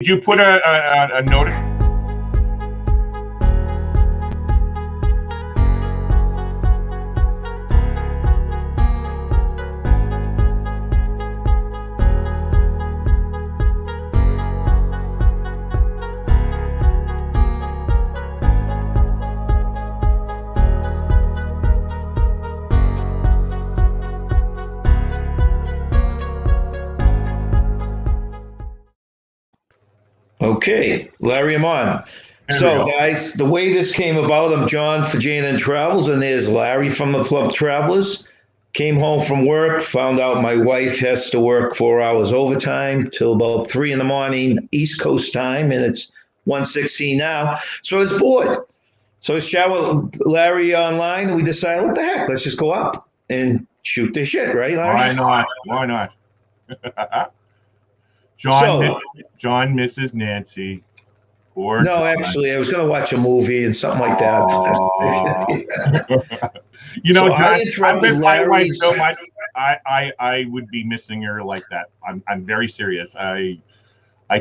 Did you put a note? Okay, Larry, I'm on. So, guys, the way this came about, I'm John for J&N Travels, and there's Larry from the Club Travelers. Came home from work, found out my wife has to work 4 hours overtime till about 3 in the morning, East Coast time, and it's 1:16 now. So I was bored. So I chat with Larry online, and we decided, what the heck, let's just go up and shoot the shit, right, Larry? Why not? John misses Nancy. No, John. Actually, I was going to watch a movie and something like that. You know, so John, I miss my wife so much. I would be missing her like that. I'm very serious. I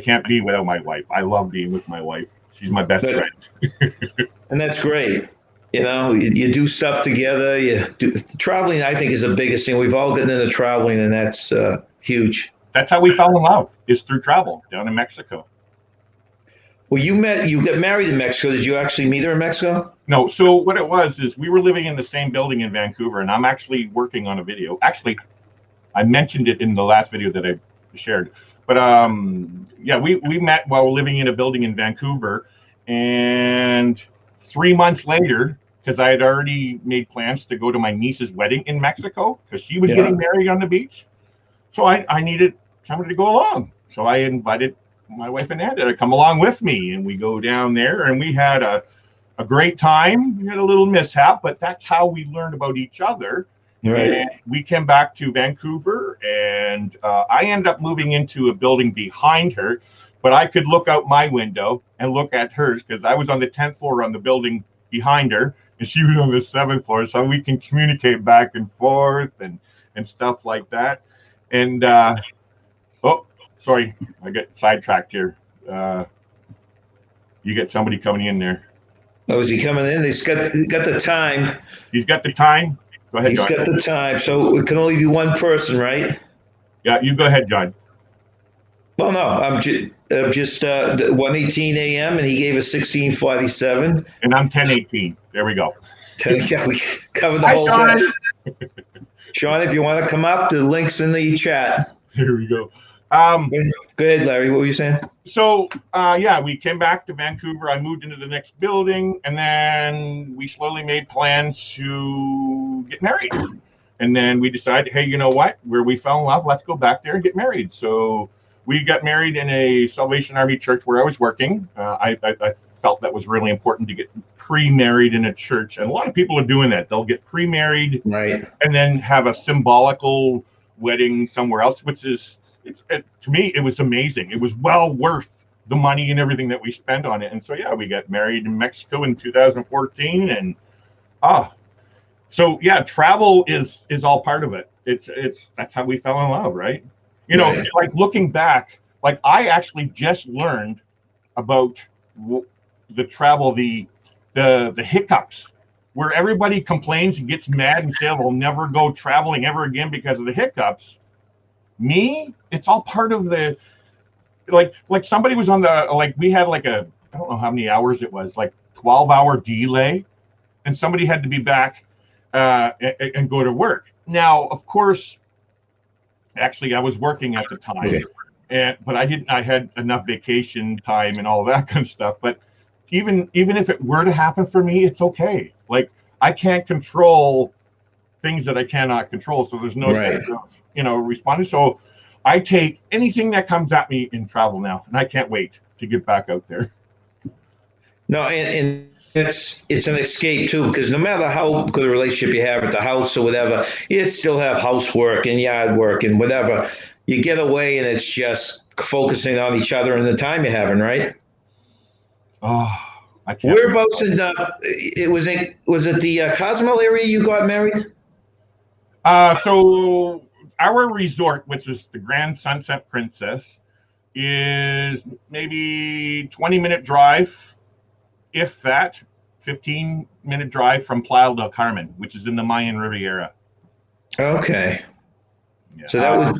can't be without my wife. I love being with my wife. She's my best friend. And that's great. You know, you do stuff together. Traveling, I think, is the biggest thing. We've all gotten into traveling, and that's huge. That's how we fell in love, is through travel down in Mexico. Well, you got married in Mexico. Did you actually meet her in Mexico? No. So what it was is we were living in the same building in Vancouver, and I'm actually working on a video. Actually, I mentioned it in the last video that I shared. But yeah, we met while living in a building in Vancouver, and 3 months later, because I had already made plans to go to my niece's wedding in Mexico, because she was getting married on the beach. So I needed somebody to go along. So I invited my wife and Anna to come along with me, and we go down there, and we had a great time. We had a little mishap, but that's how we learned about each other. Right. And we came back to Vancouver, and I ended up moving into a building behind her, but I could look out my window and look at hers because I was on the 10th floor on the building behind her, and she was on the 7th floor, so we can communicate back and forth and stuff like that. And oh, sorry, I get sidetracked here. You get somebody coming in there. Oh, is he coming in? He's got the time. He's got the time. Go ahead, John. He's got the time. So it can only be one person, right? Yeah, you go ahead, John. Well, no, I'm just 1:18 a.m. and he gave us 16:47. And I'm 10:18. There we go. Yeah, we covered the whole thing. Sean, if you want to come up, the link's in the chat. Here we go. Go ahead, Larry. What were you saying? So, yeah, we came back to Vancouver. I moved into the next building, and then we slowly made plans to get married. And then we decided, hey, you know what? Where we fell in love, let's go back there and get married. So we got married in a Salvation Army church where I was working. I felt that was really important to get pre-married in a church. And a lot of people are doing that. They'll get pre-married, right, and then have a symbolical wedding somewhere else, which is, to me, it was amazing. It was well worth the money and everything that we spent on it. And so, yeah, we got married in Mexico in 2014. And so, yeah, travel is all part of it. That's how we fell in love, right? You know, like looking back, like I actually just learned about the travel, the hiccups, where everybody complains and gets mad and says we'll never go traveling ever again because of the hiccups. Me, it's all part of the, like somebody was on the, like we had like I don't know how many hours it was, like 12-hour delay, and somebody had to be back and go to work. Now, of course, actually I was working at the time, but I had enough vacation time and all that kind of stuff. But even if it were to happen for me, it's okay. Like I can't control things that I cannot control, so there's no sense of, responding. So I take anything that comes at me in travel now, and I can't wait to get back out there. No, and it's an escape too, because no matter how good a relationship you have at the house or whatever, you still have housework and yard work and whatever. You get away, and it's just focusing on each other and the time you're having, right? Oh, I can't. Whereabouts in was it the Cozumel area you got married? So our resort, which is the Grand Sunset Princess, is maybe 20-minute drive, if that, 15-minute drive from Playa del Carmen, which is in the Mayan Riviera. Okay. Yeah. So that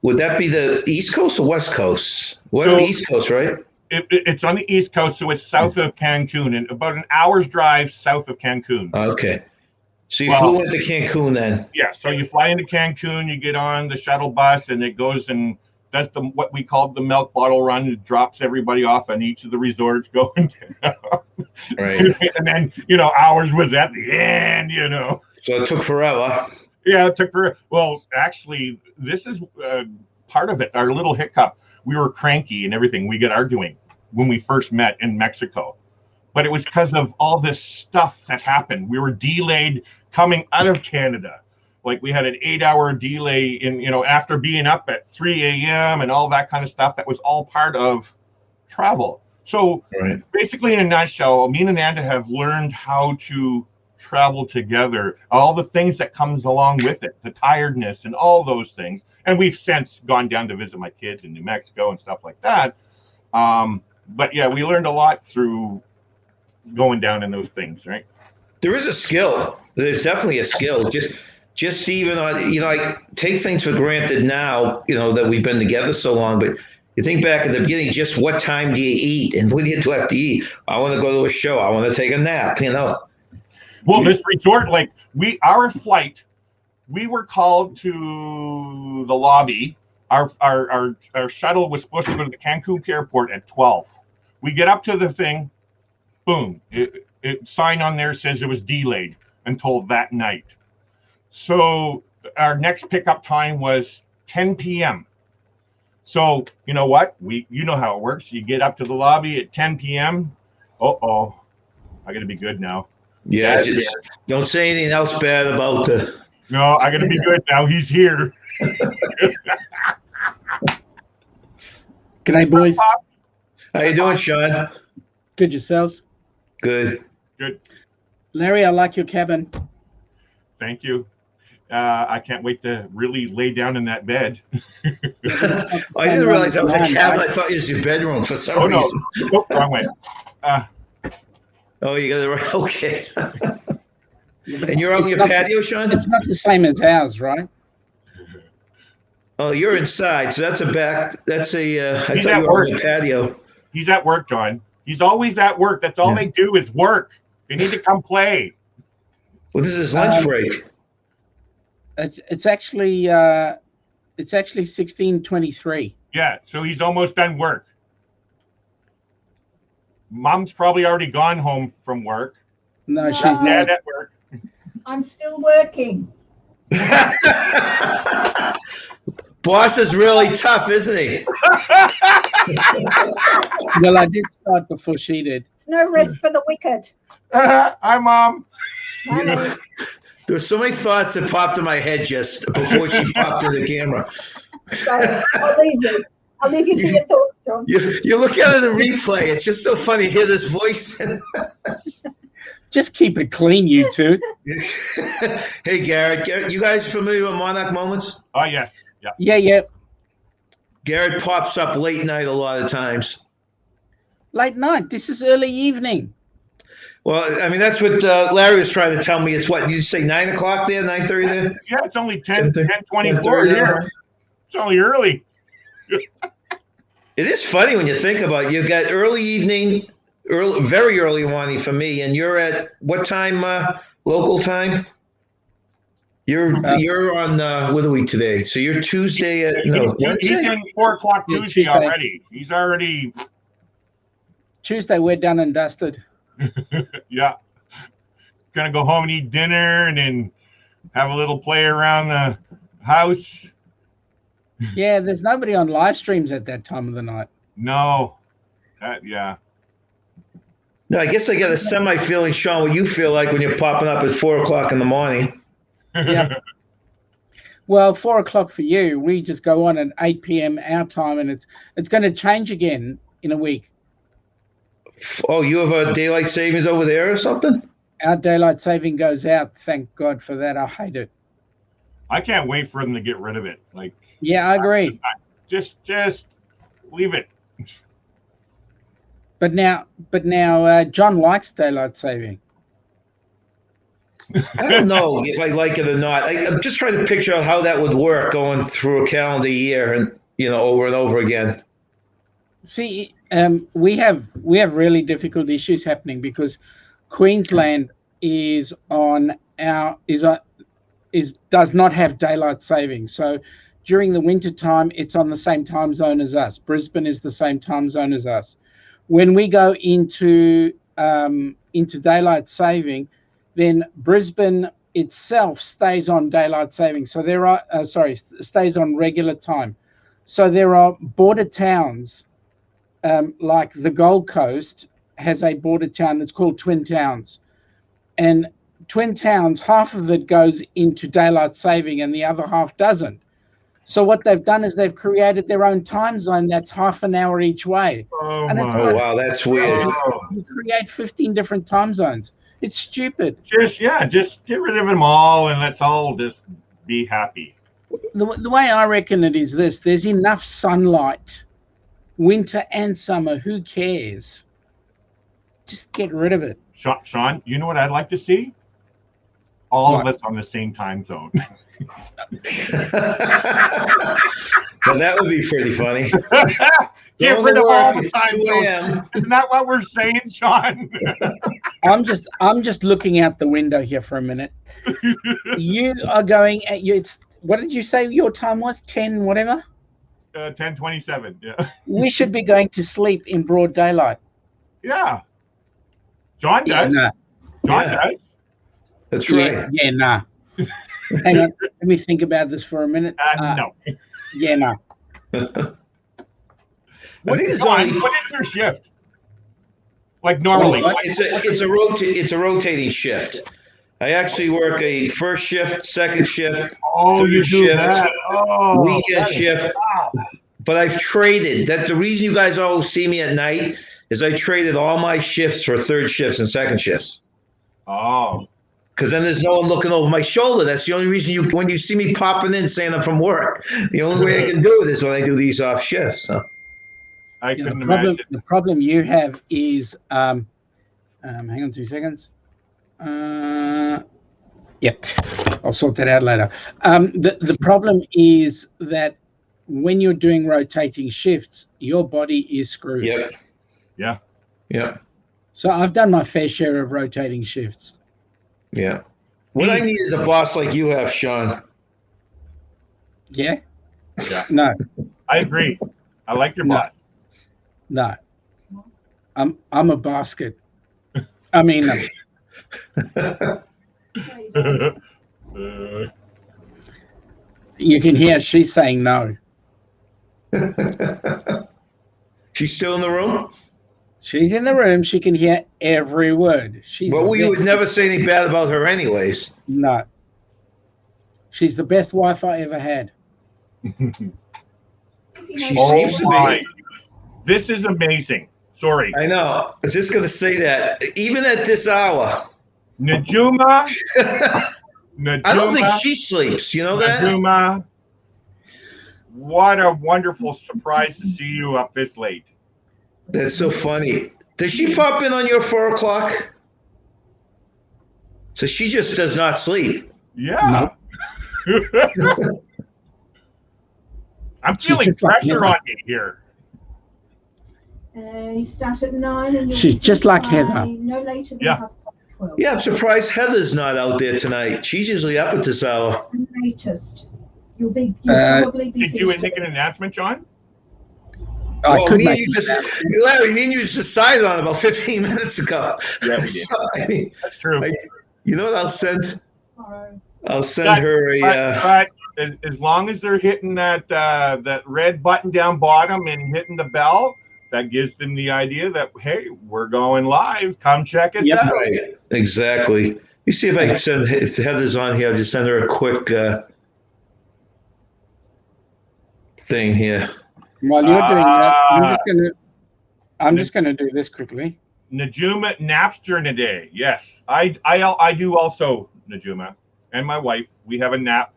would that be the East Coast or West Coast? What East Coast, right? It's on the East Coast, so it's south of Cancun, and about an hour's drive south of Cancun. Okay. So you flew into Cancun then? Yeah. So you fly into Cancun, you get on the shuttle bus, and it goes and does what we called the milk bottle run. It drops everybody off on each of the resorts going down. Right. And then, ours was at the end, So it took forever. Yeah, it took forever. Well, actually, this is part of it. Our little hiccup. We were cranky and everything. We get arguing when we first met in Mexico. But it was because of all this stuff that happened. We were delayed coming out of Canada. Like we had an 8-hour delay in, after being up at 3 a.m. and all that kind of stuff. That was all part of travel. So basically, in a nutshell, me and Ananda have learned how to travel together, all the things that comes along with it, the tiredness and all those things. And we've since gone down to visit my kids in New Mexico and stuff like that. But yeah, we learned a lot through going down in those things, right? There is a skill. There's definitely a skill. Just even on, I take things for granted now, that we've been together so long, but you think back at the beginning, just what time do you eat and what do you have to eat? I want to go to a show. I want to take a nap, Well, this resort, our flight, we were called to the lobby. Our shuttle was supposed to go to the Cancun airport at 12. We get up to the thing, boom, it sign on there says it was delayed until that night. So our next pickup time was 10 p.m. So you know what? You know how it works. You get up to the lobby at 10 p.m. I got to be good now. Yeah, just don't say anything else bad about the. No, I got to be good now. He's here. G'day, boys. How you doing, Sean? Good, yourselves? Good. Larry, I like your cabin. Thank you. I can't wait to really lay down in that bed. I didn't realize that was a cabin. I thought it was your bedroom for some reason. Oh, wrong way. You got it right. Okay. And you're on your patio, Sean? It's not the same as ours, right? Oh, you're inside, so that's a back. That's a. I thought you were on the patio. He's at work, John. He's always at work. That's all they do is work. They need to come play. Well, this is lunch break. It's actually 16:23. Yeah, so he's almost done work. Mom's probably already gone home from work. No, she's not. Dad at work. I'm still working. Boss is really tough, isn't he? Well, I did start before she did. It's no rest for the wicked. Hi, Mom. There's so many thoughts that popped in my head just before she popped in the camera. So I'll leave you. I'll leave you to your thoughts, John. You look at the replay. It's just so funny to hear this voice. Just keep it clean, you two. Hey, Garrett, you guys familiar with Monarch Moments? Oh, yes. Yeah. Garrett pops up late night a lot of times. Late night. This is early evening. Well, I mean, that's what Larry was trying to tell me. It's what, you say 9 o'clock there, 9:30 there? Yeah, it's only 10:24 here. It's only early. It is funny when you think about it. You've got early evening, very early morning for me, and you're at what time, local time? You're on, what are we today? So you're Tuesday at, Wednesday? He's in 4 o'clock Tuesday already. He's already. Tuesday, we're done and dusted. Yeah. Gonna go home and eat dinner and then have a little play around the house. Yeah, there's nobody on live streams at that time of the night. No. No, I guess I get a semi-feeling, Sean, what you feel like when you're popping up at 4 o'clock in the morning. Yeah. Well, 4 o'clock for you. We just go on at 8 p.m. our time, and it's going to change again in a week. Oh, you have a daylight savings over there or something? Our daylight saving goes out. Thank God for that. I hate it. I can't wait for them to get rid of it. Yeah, I agree. Just Believe it. But now, John likes daylight saving. I don't know if I like it or not. I'm just trying to picture out how that would work going through a calendar year and over and over again. See, we have really difficult issues happening because Queensland does not have daylight saving. So during the winter time, it's on the same time zone as us. Brisbane is the same time zone as us. When we go into daylight saving, then Brisbane itself stays on daylight saving. So stays on regular time. So there are border towns, like the Gold Coast has a border town that's called Twin Towns. And Twin Towns, half of it goes into daylight saving and the other half doesn't. So what they've done is they've created their own time zone that's half an hour each way. Oh, and it's wow, that's weird. You create 15 different time zones. It's stupid. Just get rid of them all and let's all just be happy. The way I reckon it is this: there's enough sunlight, winter and summer. Who cares? Just get rid of it. Sean, you know what I'd like to see? All of us on the same time zone. Well, that would be pretty funny. Get rid of all the time 2 zones. Isn't that what we're saying, Sean? I'm just looking out the window here for a minute. You are going at it's what did you say your time was? 10 whatever? 10:27. Yeah. We should be going to sleep in broad daylight. Yeah. John does. Yeah, John does. That's right. Yeah, nah. Hang on. Let me think about this for a minute. No. Yeah, nah. What is your shift? Like normally? It's a rotating shift. I actually work a first shift, second shift, Oh, you third do shift, that. Oh, weekend shift. But I've traded. That the reason you guys always see me at night is I traded all my shifts for third shifts and second shifts. Oh. Because then there's no one looking over my shoulder. That's the only reason when you see me popping in saying I'm from work. The only way I can do it is when I do these off shifts. So. I couldn't imagine. The problem you have is, hang on 2 seconds. Yep, I'll sort that out later. The problem is that when you're doing rotating shifts, your body is screwed. Yep. Yeah. Yep. So I've done my fair share of rotating shifts. Yeah. What I need is a boss like you have, Sean. Yeah? Yeah. No. I agree. I like your boss. No. I'm a basket. I mean, you can hear she's saying no. She's still in the room? She's in the room. She can hear every word. Well, we would never say anything bad about her anyways. No. She's the best wife I ever had. She seems to be. This is amazing. Sorry. I know. I was just going to say that. Even at this hour. Najuma. I don't think she sleeps. You know that? Najuma. What a wonderful surprise to see you up this late. That's so funny. Does she pop in on your 4 o'clock? So she just does not sleep. Yeah. I'm feeling pressure on me here. You start at 9 and she's just like Heather. No later than 12. Yeah, I'm surprised Heather's not out there tonight. She's usually up at this hour. Latest. You'll probably be. Did you make an announcement, John? Larry, me and you just decided on about 15 minutes ago. Yeah, we did. So, I mean, that's true. You know what I'll send? I'll send her a. But as long as they're hitting that red button down bottom and hitting the bell, that gives them the idea that, hey, we're going live. Come check us out. Right. Exactly. You see if I can send if Heather's on here. I'll just send her a quick thing here. While you're doing that, I'm just gonna do this quickly. Najuma naps during the day. Yes, I do also, Najuma, and my wife. We have a nap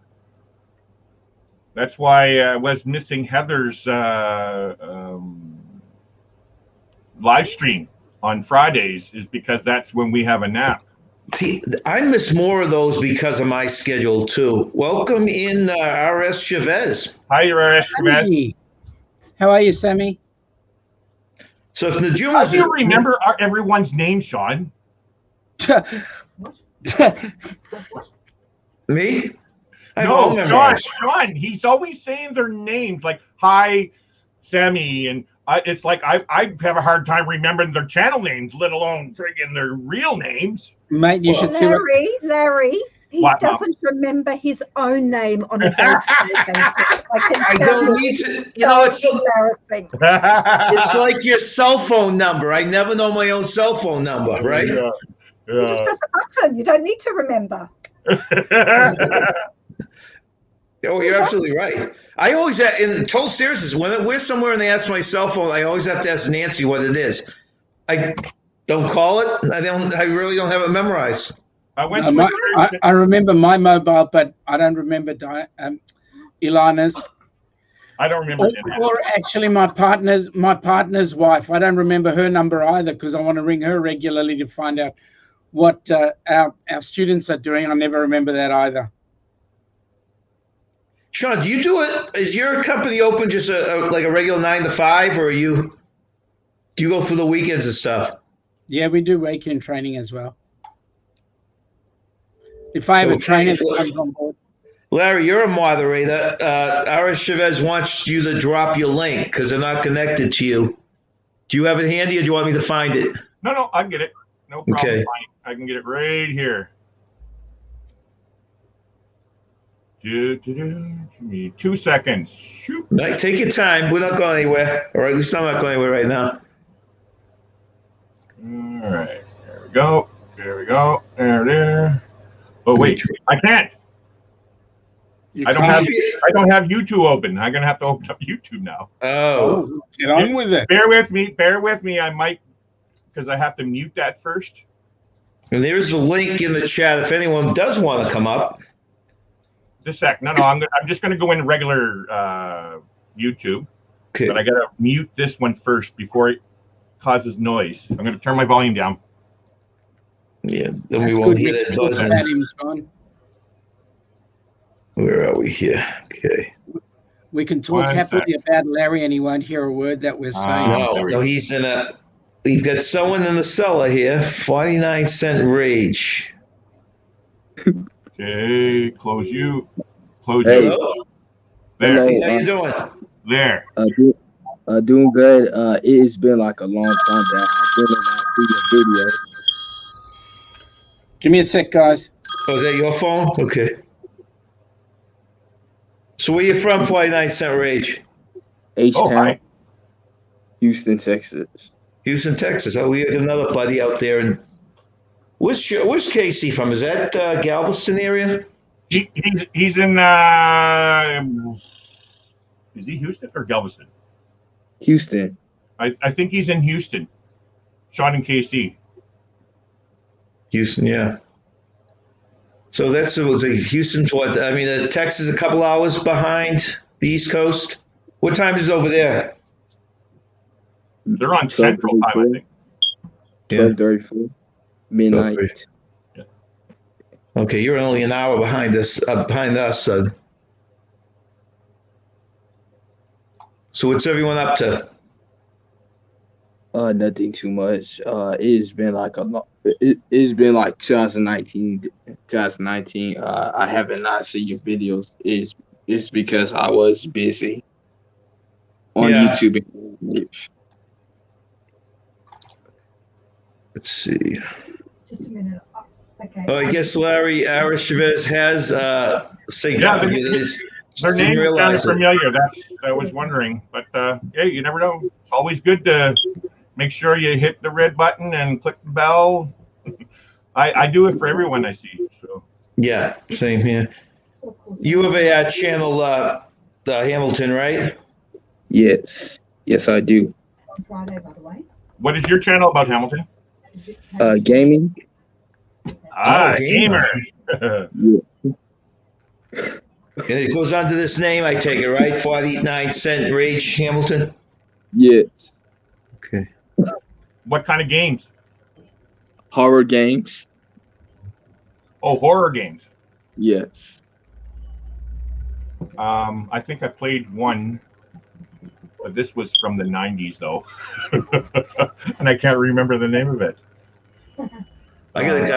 That's why I was missing Heather's live stream on Fridays, is because that's when we have a nap. See, I miss more of those because of my schedule too. Welcome in, R.S. Chavez. Hi, RS Chavez. Sammy. How are you, Sammy? So if How Najuma's do you remember everyone's name, Sean? me, I'm No, all memorized. Sean. He's always saying their names like "Hi, Sammy," and it's like I have a hard time remembering their channel names, let alone friggin' their real names. Mate, you should see what... Larry, he What, Mom? doesn't remember his own name on a day-to-day basis. I don't need to. You know, it's embarrassing. it's like your cell phone number. I never know my own cell phone number, right? Yeah. You just press a button. You don't need to remember. Oh, you're absolutely right. I always, in total seriousness, when we're somewhere and they ask my cell phone, I always have to ask Nancy what it is. I don't call it. I really don't have it memorized. I remember my mobile, but I don't remember Ilana's. I don't remember. Or actually, my partner's wife. I don't remember her number either because I want to ring her regularly to find out what our students are doing. I never remember that either. Sean, do you do it? Is your company open just like a regular 9 to 5, or do you go for the weekends and stuff? Yeah, we do weekend training as well. If I have a trainer that comes on board. Larry, you're a moderator. R.S. Chavez wants you to drop your link because they're not connected to you. Do you have it handy, or do you want me to find it? No, I can get it. No problem. Okay. I can get it right here. Give me 2 seconds. Shoot. Right, take your time. We're not going anywhere, or at least I'm not going anywhere right now. All right. There we go. There. Oh wait, I can't. I don't have YouTube open. I'm gonna have to open up YouTube now. Oh, get on with it. Bear with me. I might, because I have to mute that first. and there's a link in the chat if anyone does want to come up. Just a sec. No. I'm just gonna go in regular YouTube. Okay. But I gotta mute this one first before it causes noise. I'm gonna turn my volume down. Yeah, then we won't hear that buzzing. Where are we here? Okay. We can talk happily about Larry, and he won't hear a word that we're saying. No, he's in a. We've got someone in the cellar here. 49-cent rage. Okay, close you. Close Hey. you. There. Hello, how you doing? There. Doing good. It has been like a long time that I've been in that video. Give me a sec, guys. Oh, is that your phone? Okay. So where you from, 49-cent rage? H-Town, Houston, Texas. Houston, Texas. Oh, we got another buddy out there. And where's Casey from? Is that Galveston area? He's in. Is he Houston or Galveston? Houston. I think he's in Houston. Sean and KC. Houston, yeah. So that's like Houston's what? I mean, Texas a couple hours behind the East Coast. What time is it over there? They're on Central Time, I think. 12:34, midnight. Yeah. Okay, you're only an hour behind us. Son. So what's everyone up to? Nothing too much. It's been like it's been like 2019. I haven't not seen your videos. It's because I was busy on YouTube. Let's see. Just a minute. Okay. Oh, I guess R.S. Chavez has synced up with you. Their name sounded familiar. I was wondering, but hey, you never know. It's always good to make sure you hit the red button and click the bell. I do it for everyone I see. So yeah, same here. You have a channel, Hamilton, right? Yes, I do. On Friday, by the way. What is your channel about, Hamilton? Gaming. Gamer. Yeah. And it goes under this name, I take it, right? 49-cent Rage Hamilton? Yes. Okay. What kind of games? Horror games. Oh, horror games. Yes. I think I played one, but this was from the 90s though. And I can't remember the name of it. I got a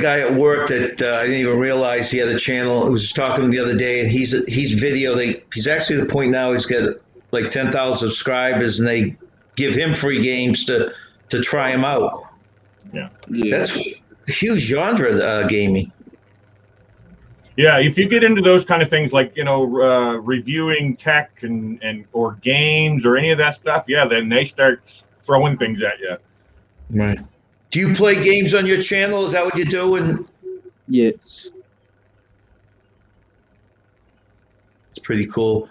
guy at work that I didn't even realize he had a channel. I was talking to him the other day, and he's video. He's actually at the point now he's got like 10,000 subscribers, and they give him free games to try him out. Yeah. That's a huge genre, gaming. Yeah, if you get into those kind of things like, reviewing tech and or games or any of that stuff, yeah, then they start throwing things at you. Right. Do you play games on your channel? Is that what you do? And Yes. it's pretty cool.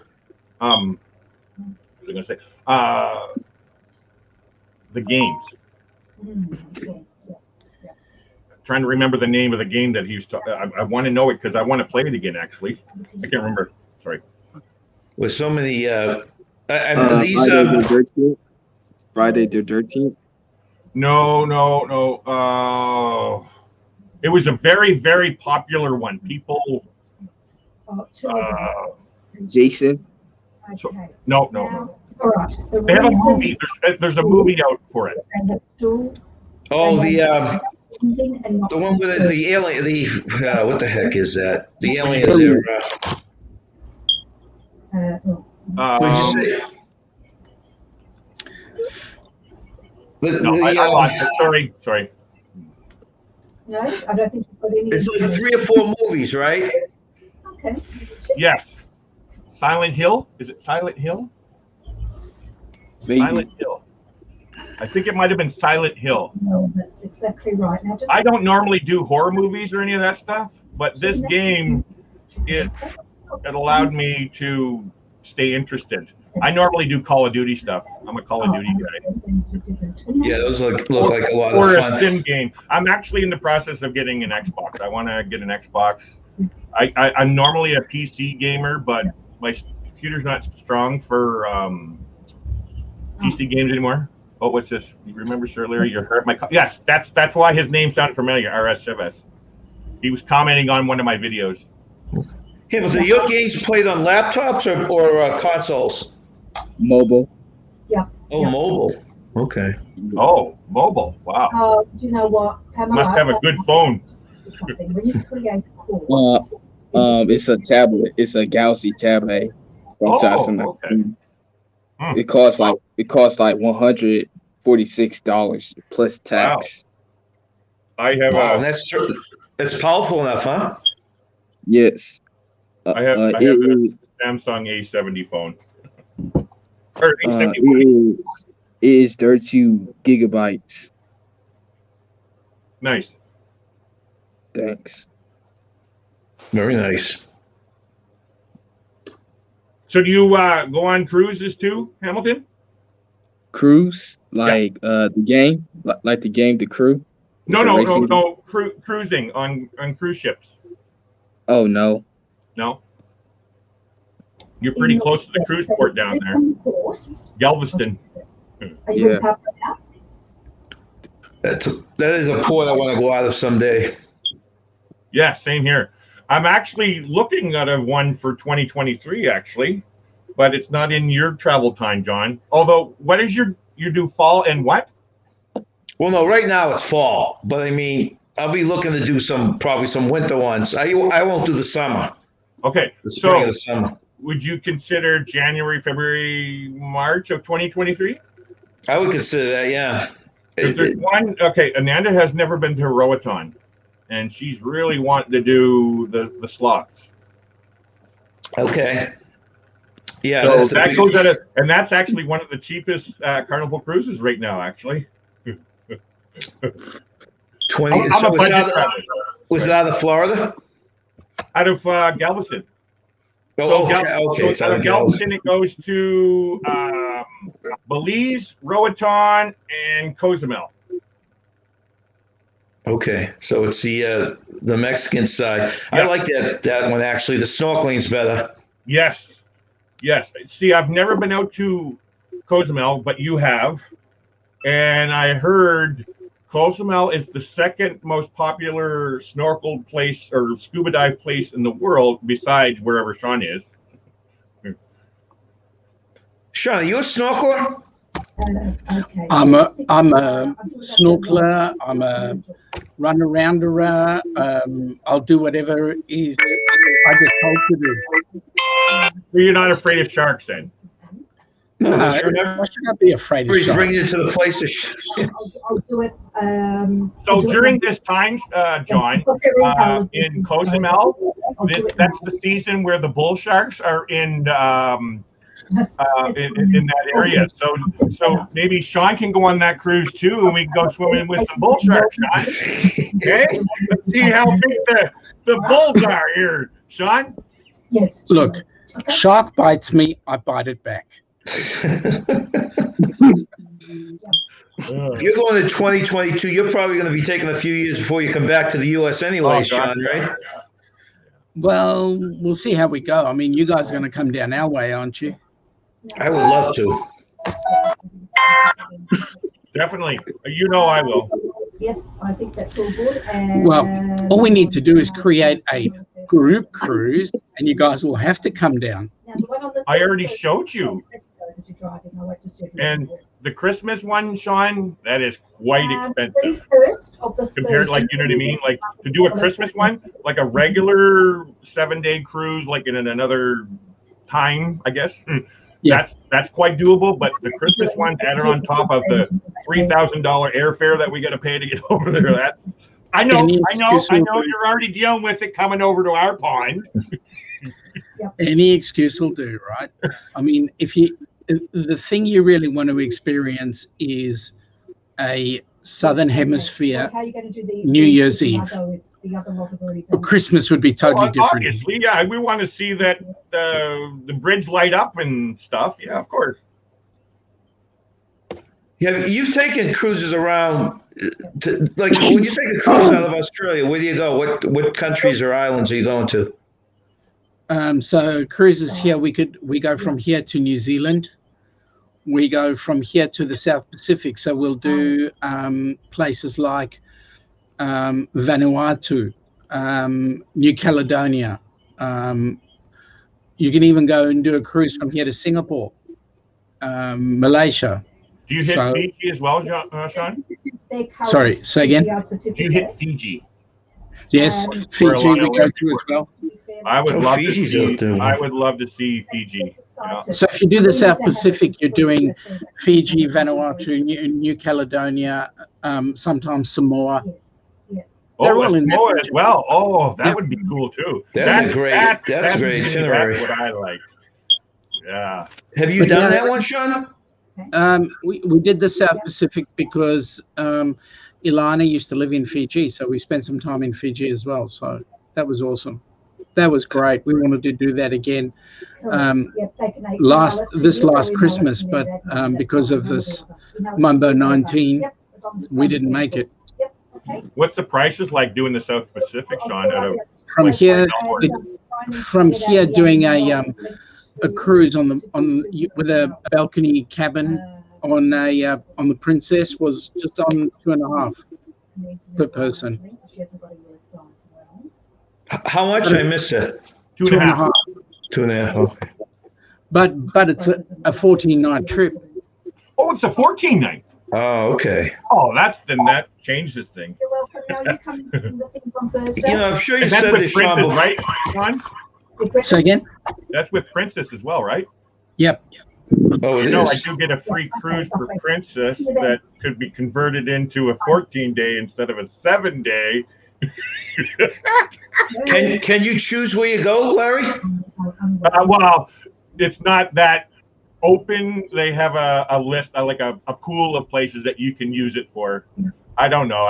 What was I gonna say? The games. Trying to remember the name of the game that he was talking. I want to know it because I want to play it again. Actually, I can't remember. Sorry. With so many, these Friday the 13th. No. It was a very, very popular one. People. Jason. No. All right. They have a movie. There's a movie out for it. oh, the one with the alien. What the heck is that? The aliens. What'd you say? I lost it. Sorry. No, I don't think you've got any. It's like 3 or 4 movies, right? Okay. Yes. Silent Hill? Is it Silent Hill? Maybe. Silent Hill. I think it might have been Silent Hill. No, that's exactly right. Now, I don't normally do horror movies or any of that stuff, but this game, it allowed me to stay interested. I normally do Call of Duty stuff. I'm a Call of Duty guy. Yeah, those look like a lot or of fun. a sim game. I'm actually in the process of getting an Xbox. I want to get an Xbox. I'm normally a PC gamer, but my computer's not strong for PC games anymore. Oh, what's this? You remember, Sir Larry? You heard my... Yes, that's why his name sounded familiar, RS Chavez. He was commenting on one of my videos. Hey, so your games played on laptops or consoles? Mobile. Yeah. Oh, yeah. Mobile. Okay. Oh, mobile. Wow. Do you know what? Must have a good phone. When you create a course, it's a tablet. It's a Galaxy Tab A. Okay. It costs like $146 plus tax. Wow. I have that's powerful enough, huh? Yes. I have a Samsung A70 phone. Or A70 it is 32 gigabytes. Nice. Thanks. Very nice. So do you go on cruises too, Hamilton? Cruise? Like the game? Like the game, The Crew? No. Cruising on cruise ships. Oh, no. No? You're pretty close to the cruise port down there. Galveston. Are you Yeah. That is a port I want to go out of someday. Yeah, same here. I'm actually looking at one for 2023, actually, but it's not in your travel time, John. Although, what is you do fall and what? Well, no, right now it's fall, but I mean, I'll be looking to do probably some winter ones. I won't do the summer. Okay, the spring of the summer. Would you consider January, February, March of 2023? I would consider that, yeah. There's one. Okay, Ananda has never been to Roatan, and she's really wanting to do the sloths. Okay. Yeah, so that goes at and that's actually one of the cheapest Carnival cruises right now, actually. 20. Was it out of Florida? Out of Galveston. Oh, okay. So out of Galveston, it goes to Belize, Roatan, and Cozumel. Okay, so it's the Mexican side. I Yes. like that one actually. The snorkeling's better. Yes. Yes. See, I've never been out to Cozumel, but you have. And I heard Cozumel is the second most popular snorkel place or scuba dive place in the world besides wherever Sean is. Sean, are you a snorkeler? Okay. I'm a snorkeler. I'm a run arounder. I'll do whatever is I get told to do. So you're not afraid of sharks then? No, No, that's why should I be afraid of He's bringing sharks? it to the place of I'll do it. So during this time, John, in Cozumel, that's the season where the bull sharks are in that area. So maybe Sean can go on that cruise too, and we can go swimming with some bull sharks, Sean. Okay, let's see how big the bulls are here, Sean. Yes. Look, shark bites me, I bite it back. If you're going to 2022, you're probably going to be taking a few years before you come back to the U.S. anyway, Sean, right? Well, we'll see how we go. I mean, you guys are going to come down our way, aren't you? I would love to. Definitely, you know I will. Yep, I think that's all good. Well, all we need to do is create a group cruise, and you guys will have to come down. I already showed you. And the Christmas one, Sean, that is quite expensive. Compared, like, you know what I mean? Like, to do a Christmas one, like a regular 7-day cruise, like in another time, I guess. Yeah. That's quite doable, but the Christmas one added on top of the $3,000 airfare that we got to pay to get over there. That's I know you're already dealing with it coming over to our pond. Any excuse will do, right? I mean, the thing you really want to experience is a Southern Hemisphere New Year's Eve. Christmas would be totally different. Obviously, yeah, we want to see that the bridge light up and stuff. Yeah, of course. Yeah, you've taken cruises around. Like when you take a cruise out of Australia, where do you go? What countries or islands are you going to? So cruises here, we go from here to New Zealand. We go from here to the South Pacific. So we'll do places like Vanuatu, New Caledonia. You can even go and do a cruise from here to Singapore, Malaysia. Do you hit Fiji as well, Sean? Sorry, say again. Do you hit Fiji? Yes, Fiji we go to as well. I would love to see. I would love to see Fiji. So if you do the South Pacific, you're doing Fiji, Vanuatu, New Caledonia, sometimes Samoa. They're all in Samoa as well. Oh, that would be cool too. That's a great itinerary. That's what I like. Yeah. Have you done that one, Sean? We did the South Pacific because Ilana used to live in Fiji, so we spent some time in Fiji as well. So that was awesome. That was great. We wanted to do that again this last Christmas, but because of this Mambo 19, we didn't make it. What's the prices like doing the South Pacific, Sean? From here, doing a cruise with a balcony cabin on the Princess was just on $2.5 per person. How much? I missed it. 2.5. 2.5. Okay. But it's a 14-night trip. Oh, it's a 14-night. Oh, okay. Oh, that changes things. You're welcome. Now you coming from the things on Thursday? You know, I'm sure you said this, Sean, before. Right, Sean? Say again? That's with Princess as well, right? Yep. Oh, it is. I do get a free cruise for Princess that could be converted into a 14-day instead of a 7-day. Can you choose where you go, Larry? Well, it's not that open. They have a list, like a pool of places that you can use it for. I don't know.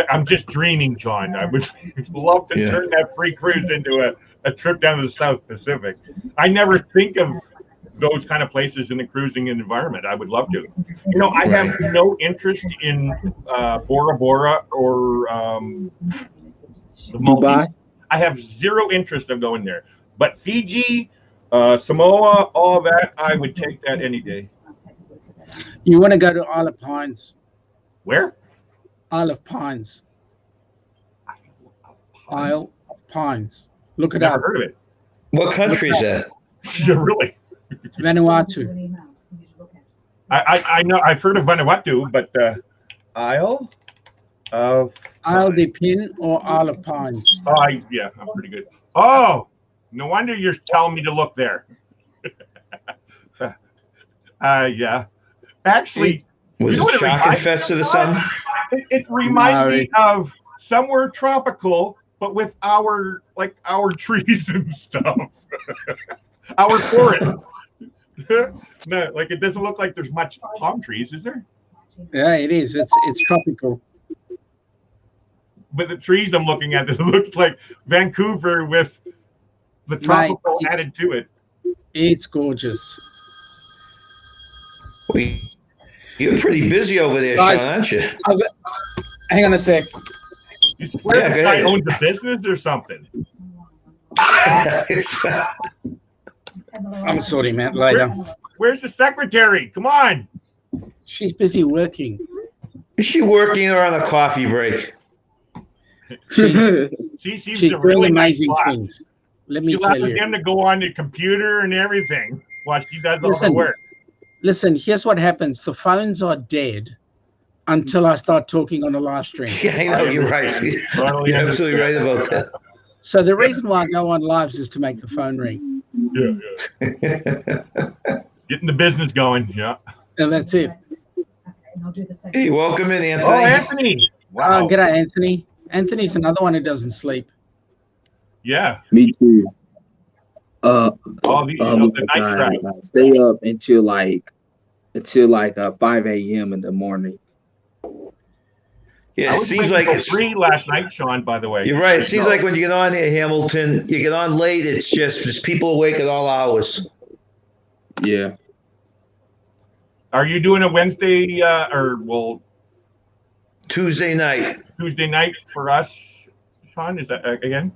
I'm just dreaming, John. I would love to turn that free cruise into a trip down to the South Pacific. I never think of those kind of places in the cruising environment. I would love to. You know, I have no interest in Bora Bora or the Maldives. I have zero interest of going there. But Fiji, Samoa, all that, I would take that any day. You want to go to Isle of Pines? Where? Isle of Pines. Isle of Pines. Look it Never up. heard of it. What country is that? Yeah, really? It's Vanuatu. I know I've heard of Vanuatu, but Isle of Isle de Pin or Isle of Pines. Oh, yeah, I'm pretty good. Oh, no wonder you're telling me to look there. Yeah. Actually, Was you know it Shark Infested or something? It reminds me of somewhere tropical, but with our trees and stuff. Our forest. No, like it doesn't look like there's much palm trees, is there? Yeah, it is. It's tropical. But the trees I'm looking at, it looks like Vancouver with the tropical added to it. It's gorgeous. Well, you're pretty busy over there, Guys, Sean, aren't you? Hang on a sec. You swear the guy owns a business or something? I'm sorting him out later. Where's the secretary? Come on. She's busy working. Is she working or on a coffee break? She's doing really amazing things. Let me tell you. She allows him to go on the computer and everything while she does all the work. Listen, here's what happens. The phones are dead until I start talking on a live stream. Yeah, I know, you're right. You're absolutely right about that. So the reason why I go on lives is to make the phone ring. Yeah. Getting the business going, yeah. And that's it. Hey, welcome in, Anthony. Oh, Anthony. Wow. G'day, Anthony. Anthony's another one who doesn't sleep. Yeah. Me too. The night drive. I stay up until like 5 a.m. in the morning. Yeah, it seems like it's 3 last night, Sean, by the way. You're right. It seems like when you get on here, Hamilton, you get on late, it's just people awake at all hours. Yeah. Are you doing a Wednesday Tuesday night? Tuesday night for us, Sean? Is that again?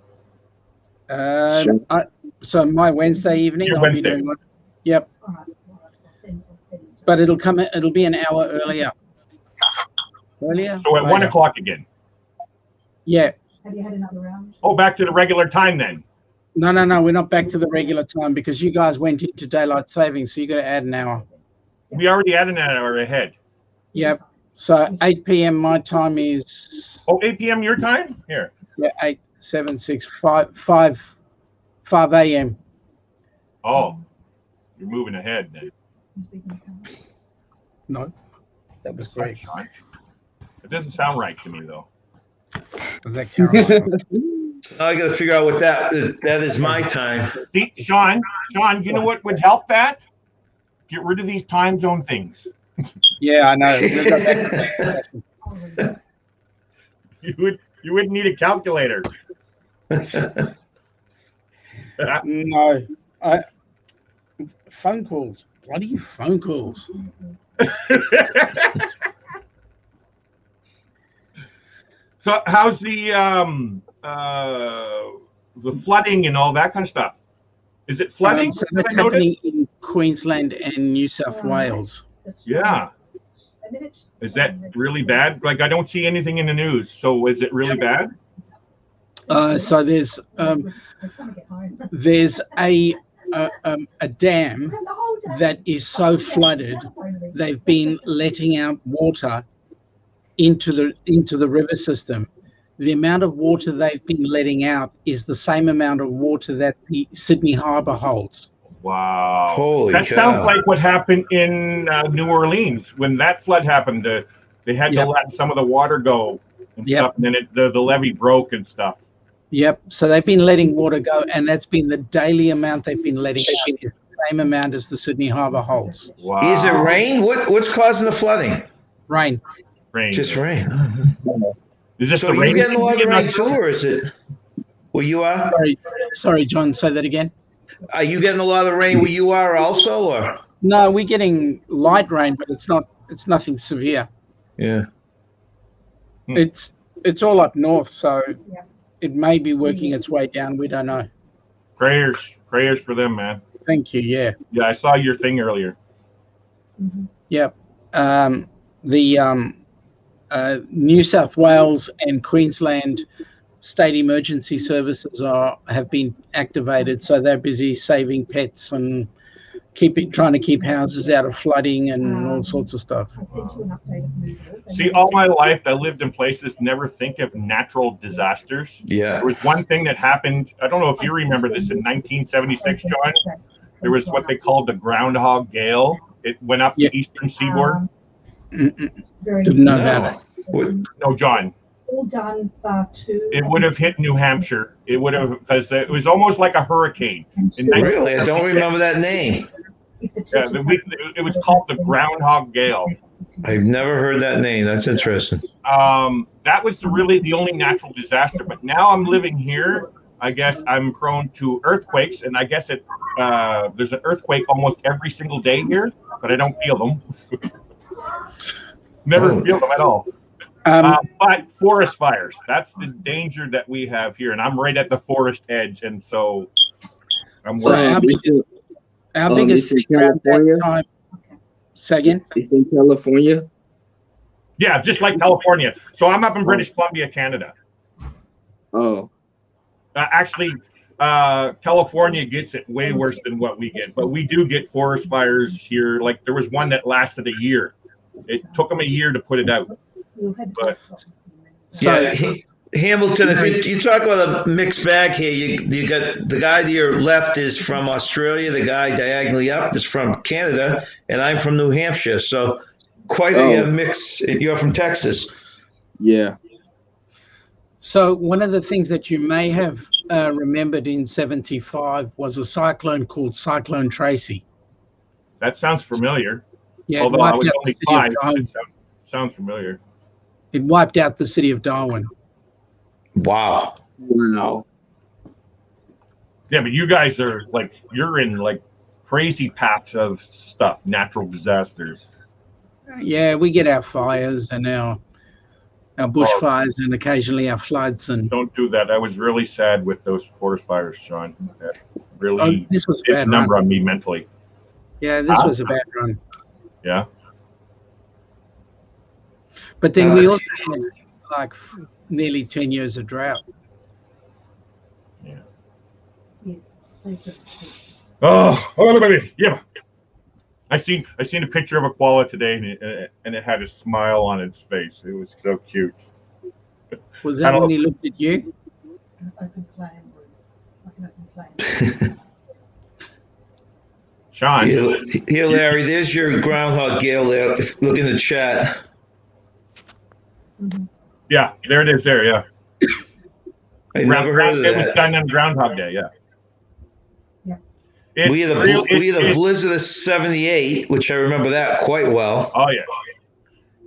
So my Wednesday evening, Your I'll Wednesday. be doing one. Yep. But it'll be an hour earlier. So at 1 o'clock again. Yeah. Have you had another round? Oh, back to the regular time then. No, we're not back to the regular time because you guys went into daylight saving, so you got to add an hour. We already added an hour ahead. Yep. So 8 p.m. my time is. Oh, 8 p.m. your time? Here. Yeah, 8, 7, 6, 5 a.m. Oh, you're moving ahead then. No, that was great. It doesn't sound right to me though. Was that Caroline? I got to figure out what that is my time. See, Sean, you know what would help that? Get rid of these time zone things. Yeah, I know. You wouldn't need a calculator. No, phone calls, bloody phone calls. So how's the flooding and all that kind of stuff? Is it flooding? So that's happening in Queensland and New South Wales. Yeah. Is that really bad? Like I don't see anything in the news. So is it really bad? So there's a dam that is so flooded they've been letting out water into the river system. The amount of water they've been letting out is the same amount of water that the Sydney Harbour holds. Wow. Holy that cow. Sounds like what happened in New Orleans when that flood happened. They had to let some of the water go and stuff, and then the levee broke and stuff. Yep. So they've been letting water go, and that's been the daily amount they've been letting out. It's the same amount as the Sydney Harbour holds. Wow. Is it rain? What's causing the flooding? Rain. Just rain. Is this so the are rain? You getting a lot of rain too, or is it where you are? Sorry, John. Say that again. Are you getting a lot of rain where you are also, or? No, we're getting light rain, but it's nothing severe. Yeah. It's all up north, so Yeah. it may be working its way down. We don't know. Prayers for them, man. Thank you. Yeah. Yeah, I saw your thing earlier. Yep. The New South Wales and Queensland state emergency services have been activated, so they're busy saving pets and trying to keep houses out of flooding and all sorts of stuff. I sent you an update of Moodle. See, all my life I lived in places never think of natural disasters. Yeah. There was one thing that happened. I don't know if you remember this in 1976, John. There was what they called the groundhog gale. It went up the eastern seaboard. Didn't know about it. No, John. All done, bar 2. It would have hit New Hampshire. It would have, because it was almost like a hurricane. Really? I don't remember that name. Yeah, it was called the groundhog gale. I've never heard that name. That's interesting. That was the only natural disaster. But now I'm living here. I guess I'm prone to earthquakes, and I guess there's an earthquake almost every single day here, but I don't feel them. Never feel them at all. But forest fires, that's the danger that we have here. And I'm right at the forest edge. And so I'm worried. Our biggest secret at that time. Say again? It's in California? Yeah, just like California. So I'm up in British Columbia, Canada. Oh. Actually, California gets it way worse than what we get. But we do get forest fires here. Like there was one that lasted a year. It took them a year to put it out. But, Hamilton, if you talk about a mixed bag here, you got the guy to your left is from Australia, the guy diagonally up is from Canada, and I'm from New Hampshire. So quite a mix. You're from Texas. Yeah. So one of the things that you may have remembered in '75 was a cyclone called Cyclone Tracy. That sounds familiar. Yeah, although I was only 5, it sounds familiar. It wiped out the city of Darwin. Wow. Yeah, but you guys are you're in crazy paths of stuff, natural disasters. Yeah, we get our fires and our bushfires and occasionally our floods. And don't do that. I was really sad with those forest fires, Sean. That really this was a bad number run on me mentally. Yeah, this was a bad run. Yeah. But then we also had nearly 10 years of drought. Yeah. Yes. Yeah. I seen a picture of a koala today, and it had a smile on its face. It was so cute. Was that when he looked at you? Open plan. Sean. Here, Larry, there's your groundhog gale there. Look in the chat. Yeah, there it is there, yeah. I never heard of that. It was done on Groundhog Day, yeah. We had a blizzard of 78, which I remember that quite well. Oh, yeah.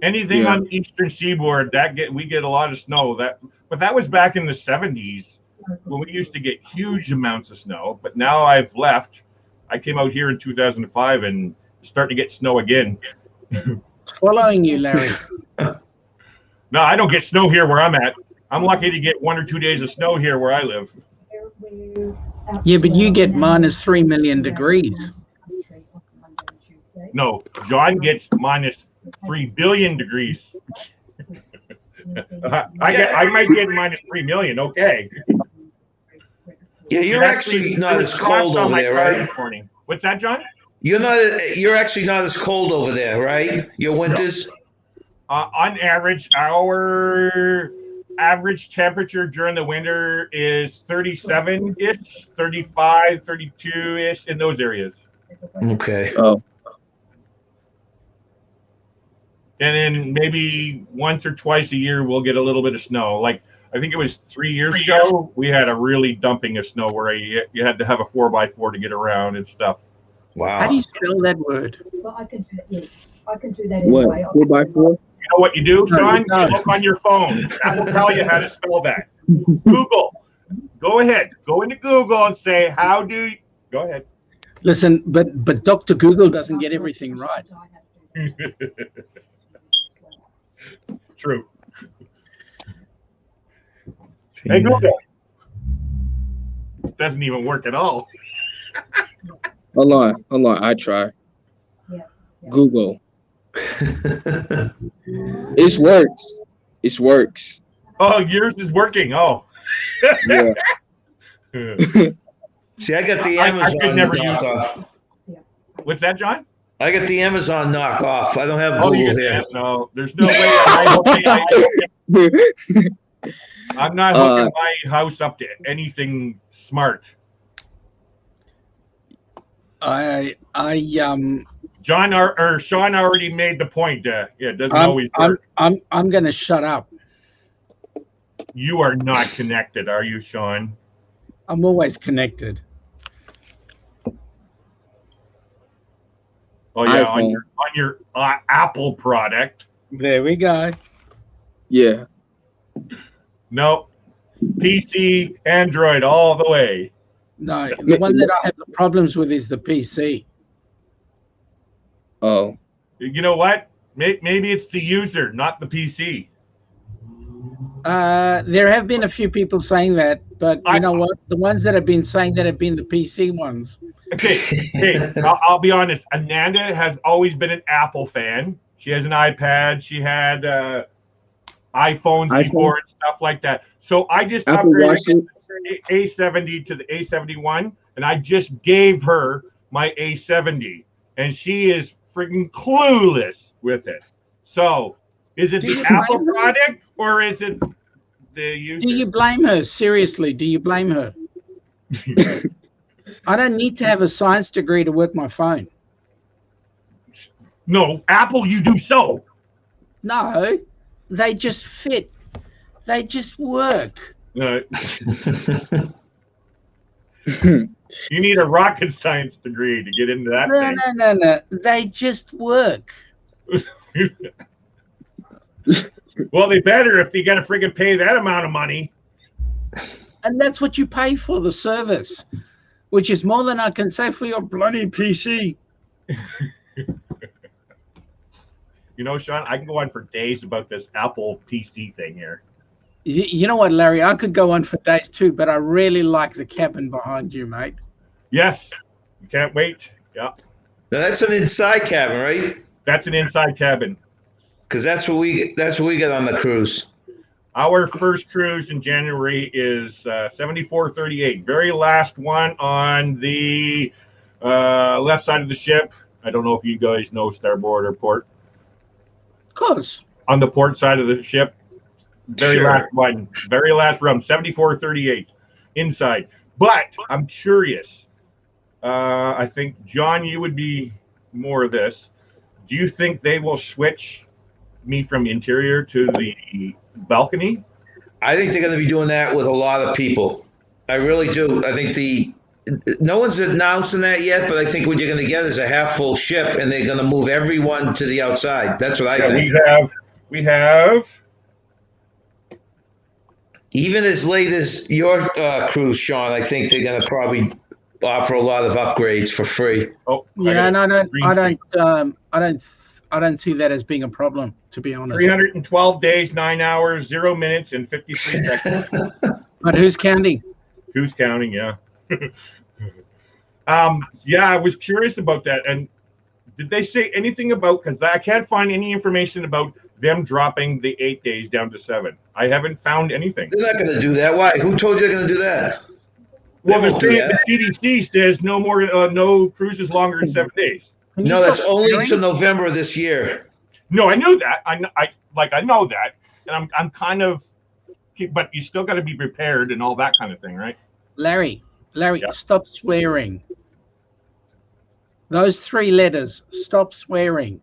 Anything on the eastern seaboard, we get a lot of snow. But that was back in the 70s when we used to get huge amounts of snow. But now I've left. I came out here in 2005 and starting to get snow again. Following you, Larry. No, I don't get snow here where I'm at. I'm lucky to get 1 or 2 days of snow here where I live. Yeah, but you get minus 3 million degrees. No, John gets minus 3 billion degrees. I might get minus 3 million. Okay. Yeah, you're actually not as cold over there, right? What's that, John? You're actually not as cold over there, right? Your winters. On average, our average temperature during the winter is 37-ish, 35, 32-ish in those areas. Okay. Oh. And then maybe once or twice a year we'll get a little bit of snow. Like I think it was 3 years ago, we had a really dumping of snow where you had to have a 4x4 to get around and stuff. Wow. How do you spell that word? Well, I can do it. I can do that anyway. What? 4x4? You know what you do, John? You look on your phone. That will tell you how to spell that. Google. Go ahead. Go into Google and say, Go ahead. Listen, but Dr. Google doesn't get everything right. True. Hey, Google. Doesn't even work at all. Hold on. I try. Google. It works. It works. Oh, yours is working. Oh. Yeah. See, I got the I Amazon could never use knockoff. What's that, John? I got the Amazon knockoff. I don't have Oh, Google you here. no, there's no way. I'm not hooking my house up to anything smart. John or Sean already made the point. Yeah, it doesn't always work. I'm going to shut up. You are not connected, are you, Sean? I'm always connected. Oh yeah, iPhone. on your Apple product. There we go. Yeah. No, PC, Android, all the way. No, the one that I have the problems with is the PC. Oh. You know what? Maybe it's the user, not the PC. There have been a few people saying that, but you know what? The ones that have been saying that have been the PC ones. Okay, I'll be honest. Ananda has always been an Apple fan. She has an iPad. She had iPhones before and stuff like that. So I just upgraded the A70 to the A71, and I just gave her my A70, and she is freaking clueless with it. So is it the Apple product or is it the user? Do you blame her? Seriously, do you blame her? I don't need to have a science degree to work my phone. No, Apple, you do so. No, they just fit. They just work. You need a rocket science degree to get into that thing. No. They just work. Well, they better if they got to friggin' pay that amount of money. And that's what you pay for, the service, which is more than I can say for your bloody PC. You know, Sean, I can go on for days about this Apple PC thing here. You know what, Larry? I could go on for days too, but I really like the cabin behind you, mate. Yes. You can't wait. Yeah. Now that's an inside cabin, right? That's an inside cabin. Because that's what we got on the cruise. Our first cruise in January is 7438. Very last one on the left side of the ship. I don't know if you guys know starboard or port. Of course. On the port side of the ship. Very last one. Very last room. 7438 inside. But I'm curious. I think, John, you would be more of this. Do you think they will switch me from interior to the balcony? I think they're going to be doing that with a lot of people. I really do. I think no one's announcing that yet, but I think what you're going to get is a half full ship, and they're going to move everyone to the outside. That's what I think. We have even as late as your cruise, Sean. I think they're going to probably offer a lot of upgrades for free. Oh, yeah, and I don't see that as being a problem, to be honest. 312 days, 9 hours, 0 minutes, and 53 seconds. But who's counting? Who's counting? Yeah. Yeah, I was curious about that. And did they say anything about? Because I can't find any information about them dropping the 8 days down to 7. I haven't found anything. They're not going to do that. Why? Who told you they're going to do that? Well, the CDC says no more, no cruises longer than 7 days. No, that's only to November of this year. No, I knew that. I know that, and I'm kind of, but you still got to be prepared and all that kind of thing, right? Larry, Stop swearing. Those 3 letters. Stop swearing.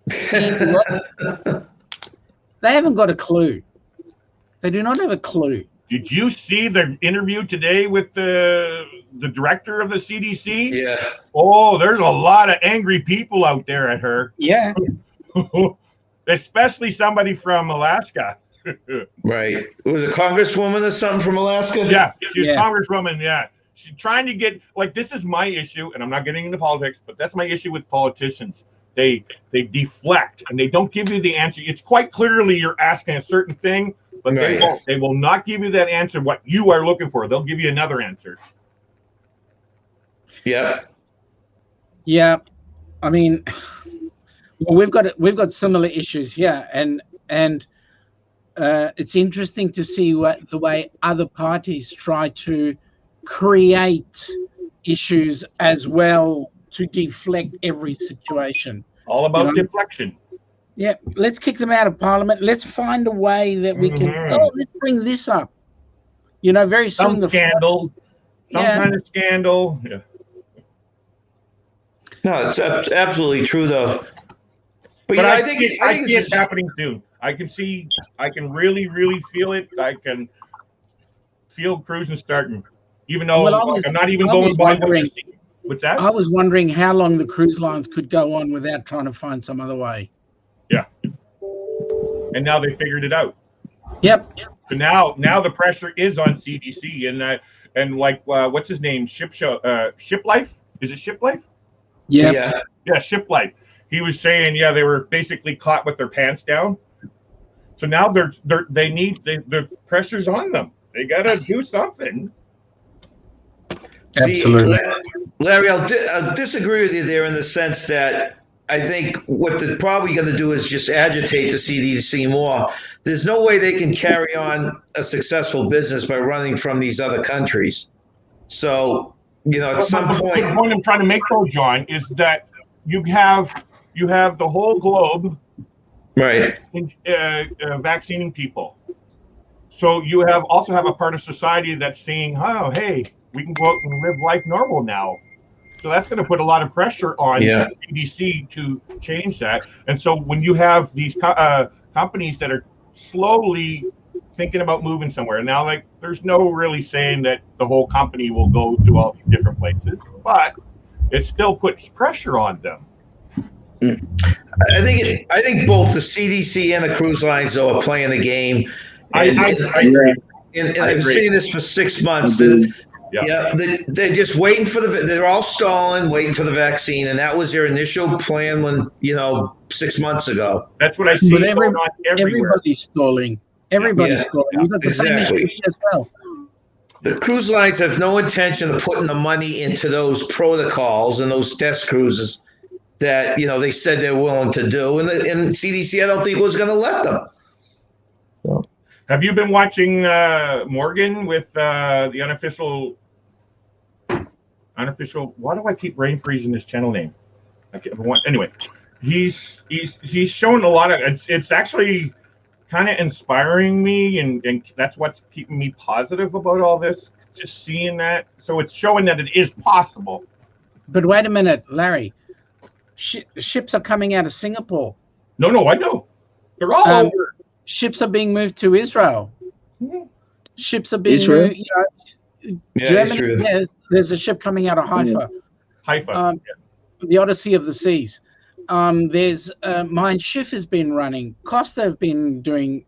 They haven't got a clue. They do not have a clue. Did you see the interview today with the director of the CDC? Yeah. Oh, there's a lot of angry people out there at her. Yeah. Especially somebody from Alaska. Right. Was it a congresswoman or something from Alaska? Yeah, she was Congresswoman, yeah. trying to get, like, this is my issue, and I'm not getting into politics, but that's my issue with politicians. They deflect and they don't give you the answer. It's quite clearly you're asking a certain thing, but they will not give you that answer what you are looking for. They'll give you another answer. Yeah. Yeah, I mean, well, we've got similar issues here, and it's interesting to see the way other parties try to create issues as well to deflect every situation. All about deflection. Yeah, let's kick them out of Parliament. Let's find a way that we can. Oh, let's bring this up. Very soon some scandal, some kind of scandal. Yeah. No, it's absolutely true, though. But I think it's happening soon. I can really, really feel it. I can feel cruising starting, even though I'm not even going by what you're seeing. What's that? I was wondering how long the cruise lines could go on without trying to find some other way. Yeah. And now they figured it out. Yep. So now the pressure is on CDC and like what's his name? Ship Life? Is it Ship Life? Yeah. Yeah, Ship Life. He was saying, they were basically caught with their pants down. So now the pressure's on them. They got to do something. Absolutely. See, Larry, I'll disagree with you there in the sense that I think what they're probably going to do is just agitate the CDC more. There's no way they can carry on a successful business by running from these other countries. So, at some point. The point I'm trying to make, though, John, is that you have the whole globe, right, vaccinating people. So you also have a part of society that's saying, "Oh, hey, we can go out and live life normal now." So that's going to put a lot of pressure on the CDC to change that. And so when you have these companies that are slowly thinking about moving somewhere now, like there's no really saying that the whole company will go to all these different places, but it still puts pressure on them. I think both the CDC and the cruise lines are playing the game. I agree. And I've been saying this for 6 months. They're just waiting they're all stalling, waiting for the vaccine, and that was their initial plan when 6 months ago. That's what I see going on everywhere. Everybody's stalling. Everybody's stalling. You've got the same issue as well. The cruise lines have no intention of putting the money into those protocols and those test cruises that they said they're willing to do, and CDC I don't think was going to let them. So. Have you been watching Morgan with the unofficial? Why do I keep brain freezing his channel name? Anyway, he's shown a lot of. It's actually kind of inspiring me, and that's what's keeping me positive about all this. Just seeing that, so it's showing that it is possible. But wait a minute, Larry. Ships are coming out of Singapore. No, I know. They're all over. Ships are being moved to Israel. Mm-hmm. Ships are being Israel? moved. Germany. There's a ship coming out of Haifa. The Odyssey of the Seas. There's Mein Schiff has been running. Costa have been doing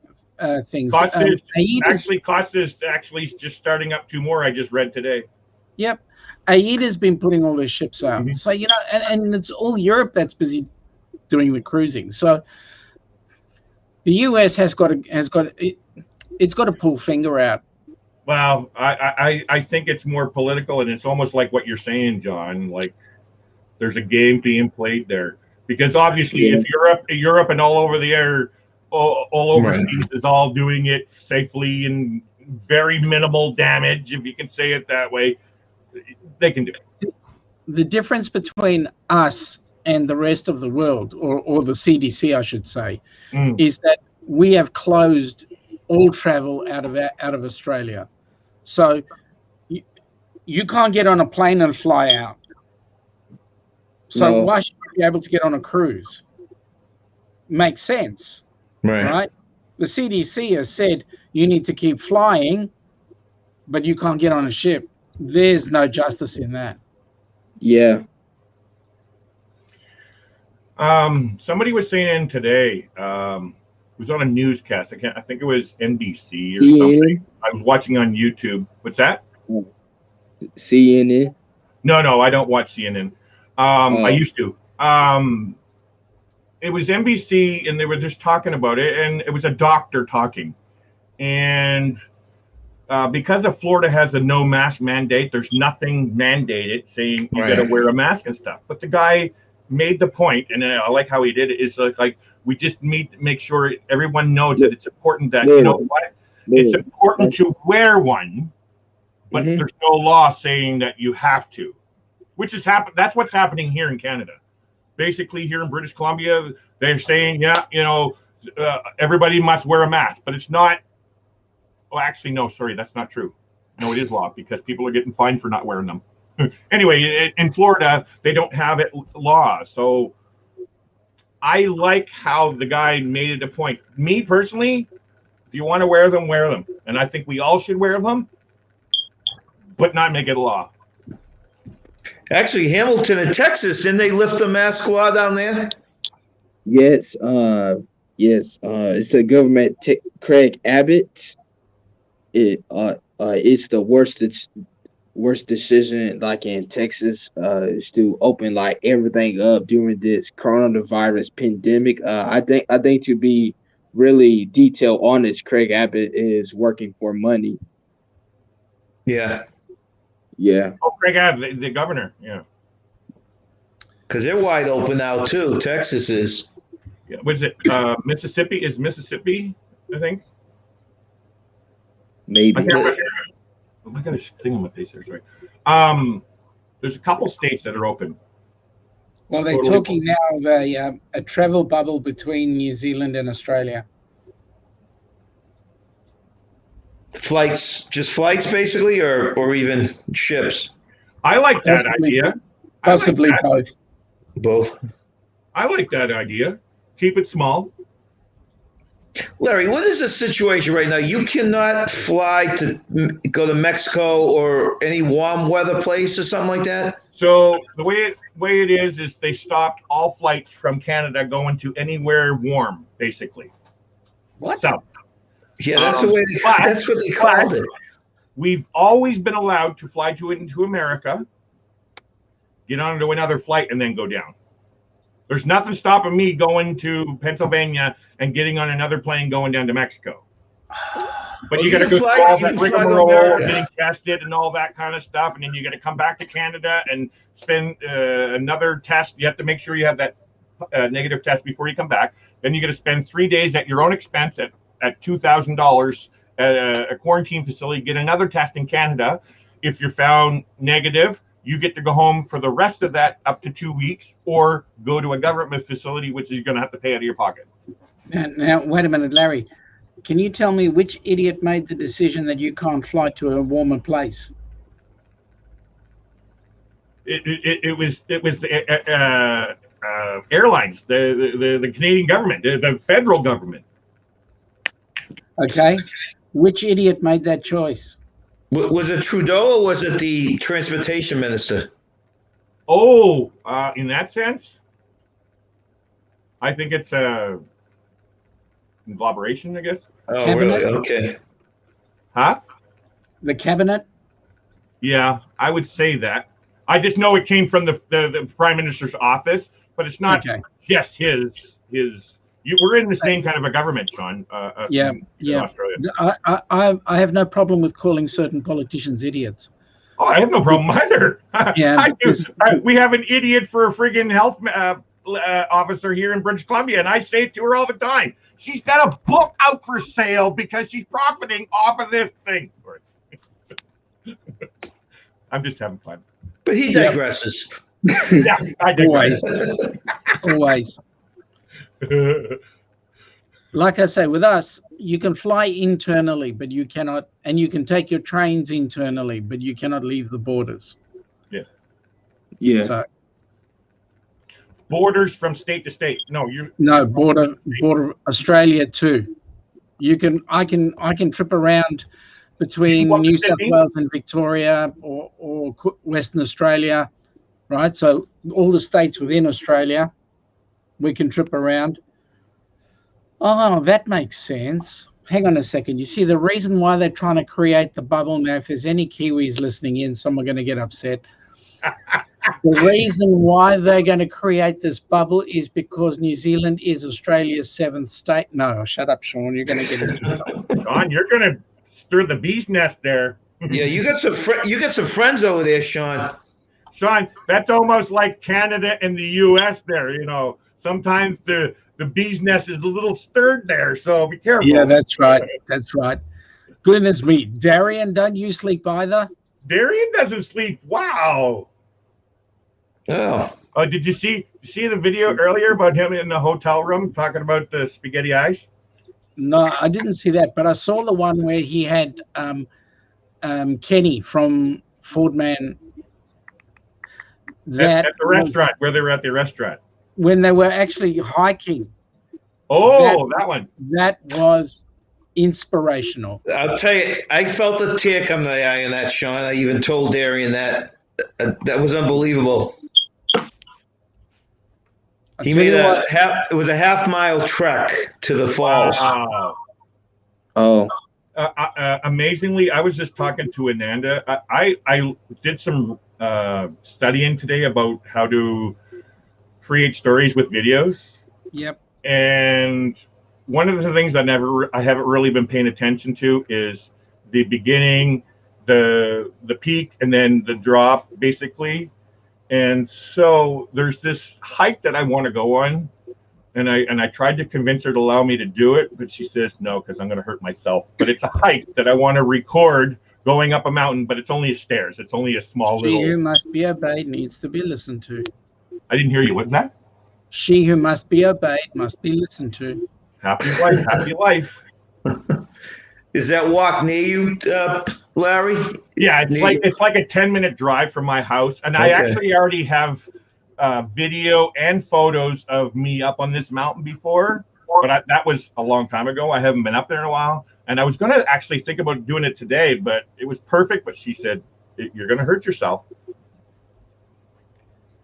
things. Costa's actually just starting up 2 more. I just read today. Yep. AIDA's been putting all their ships out. Mm-hmm. So, and it's all Europe that's busy doing the cruising. So the US it's got to pull finger out. Well, I think it's more political, and it's almost like what you're saying, John. Like there's a game being played there, because obviously if Europe and all over the air, all overseas is all doing it safely and very minimal damage, if you can say it that way, they can do it. The difference between us and the rest of the world, or the CDC, I should say, is that we have closed all travel out of Australia. So you can't get on a plane and fly out. So why should you be able to get on a cruise? Makes sense, right? The CDC has said you need to keep flying, but you can't get on a ship. There's no justice in that. Yeah. Somebody was saying today, it was on a newscast. I think it was NBC or something. I was watching on YouTube. What's that? CNN? No, I don't watch CNN. I used to. It was NBC, and they were just talking about it, and it was a doctor talking. And because of Florida has a no mask mandate, there's nothing mandated saying you got to wear a mask and stuff. But the guy made the point, and I like how he did it. Is like we just need to make sure everyone knows that it's important that you know what, it's important to wear one, but there's no law saying that you have to, which is happen. That's what's happening here in Canada. Basically, here in British Columbia, they're saying, yeah, you know, everybody must wear a mask, but it's not. Well, actually, no, sorry, that's not true. No, it is law because people are getting fined for not wearing them. Anyway, in Florida, they don't have it law. So I like how the guy made it a point. Me personally, if you want to wear them, wear them. And I think we all should wear them, but not make it law. Actually, Hamilton in Texas, didn't they lift the mask law down there? Yes, yes. It's the government. Craig Abbott. It's the worst decision like in Texas is to open like everything up during this coronavirus pandemic. I think to be really detailed on this, Craig Abbott is working for money. Yeah. Yeah. Oh, Craig Abbott, the governor. Yeah. Because they're wide open now too. Texas is. Yeah. Was it Mississippi? Is Mississippi? I think. Maybe. I got a thing on my face there. Sorry. There's a couple states that are open. Well, they're talking now of a travel bubble between New Zealand and Australia. Flights, just flights basically, or even ships? I like that idea. Possibly both. Both. I like that idea. Keep it small. Larry, what is the situation right now? You cannot fly to go to Mexico or any warm weather place or something like that? So the way it is they stopped all flights from Canada going to anywhere warm, basically. What? South. Yeah, that's that's what they called it. We've always been allowed to fly into America, get onto another flight, and then go down. There's nothing stopping me going to Pennsylvania and getting on another plane going down to Mexico. But you got to go through all that rigmarole, getting tested and all that kind of stuff, and then you got to come back to Canada and spend another test. You have to make sure you have that negative test before you come back. Then you got to spend 3 days at your own expense at $2,000 at a quarantine facility. Get another test in Canada. If you're found negative, you get to go home for the rest of that up to 2 weeks, or go to a government facility, which is going to have to pay out of your pocket. Now, wait a minute, Larry. Can you tell me which idiot made the decision that you can't fly to a warmer place? It was airlines, the Canadian government, the federal government. Okay. Which idiot made that choice? Was it Trudeau or was it the transportation minister? Oh, in that sense, I think it's a conglomeration, I guess. Oh, Cabinet? really? Okay. Huh? The cabinet? Yeah, I would say that. I just know it came from the prime minister's office, but it's not just his. We're in the same kind of a government, Sean. Yeah. Australia. I have no problem with calling certain politicians idiots. Oh, I have no problem either. Yeah, we have an idiot for a friggin' health officer here in British Columbia, and I say it to her all the time. She's got a book out for sale because she's profiting off of this thing. I'm just having fun. But he digresses. Yeah, I digress. Always. Like I say, with us, you can fly internally, but you cannot, and you can take your trains internally, but you cannot leave the borders. Yeah. So, borders from state to state. Border Australia too. I can trip around between New South Wales and Victoria or Western Australia, right? So all the states within Australia, we can trip around. Oh, that makes sense. hang on a second. You see, the reason why they're trying to create the bubble now, if there's any Kiwis listening in, some are going to get upset. The reason why they're going to create this bubble is because New Zealand is Australia's 7th state. No, shut up, Sean. You're going to get into trouble. Sean, you're going to stir the bee's nest there. Yeah, you got some friends over there, Sean. Sean, that's almost like Canada and the U.S. there. You know, sometimes the bee's nest is a little stirred there, so be careful. Yeah, that's right. That's right. Goodness me. Darian, don't you sleep either? Darian doesn't sleep. Wow. Oh. Oh, did you see the video earlier about him in the hotel room talking about the spaghetti eyes? No, I didn't see that, but I saw the one where he had Kenny from Fordman. At the restaurant, where they were at the restaurant. When they were actually hiking. Oh, that one. That was inspirational. I'll tell you, I felt a tear come to the eye in that, Sean. I even told Darian that. That was unbelievable. He made it was a half-mile trek to the falls. Wow. Oh. Amazingly, I was just talking to Ananda. I did some studying today about how to create stories with videos. Yep. And one of the things I haven't really been paying attention to is the beginning, the peak, and then the drop, basically. And so there's this hike that I want to go on, and I tried to convince her to allow me to do it, but she says no because I'm going to hurt myself. But it's a hike that I want to record going up a mountain, but it's only a stairs. It's only a small little. She who must be obeyed needs to be listened to. I didn't hear you. What's that? She who must be obeyed must be listened to. Happy life, happy life. Is that walk near you, Larry? Yeah, it's like a 10-minute drive from my house, and I actually already have video and photos of me up on this mountain before, but that was a long time ago. I haven't been up there in a while, and I was going to actually think about doing it today, but it was perfect. But she said you're going to hurt yourself.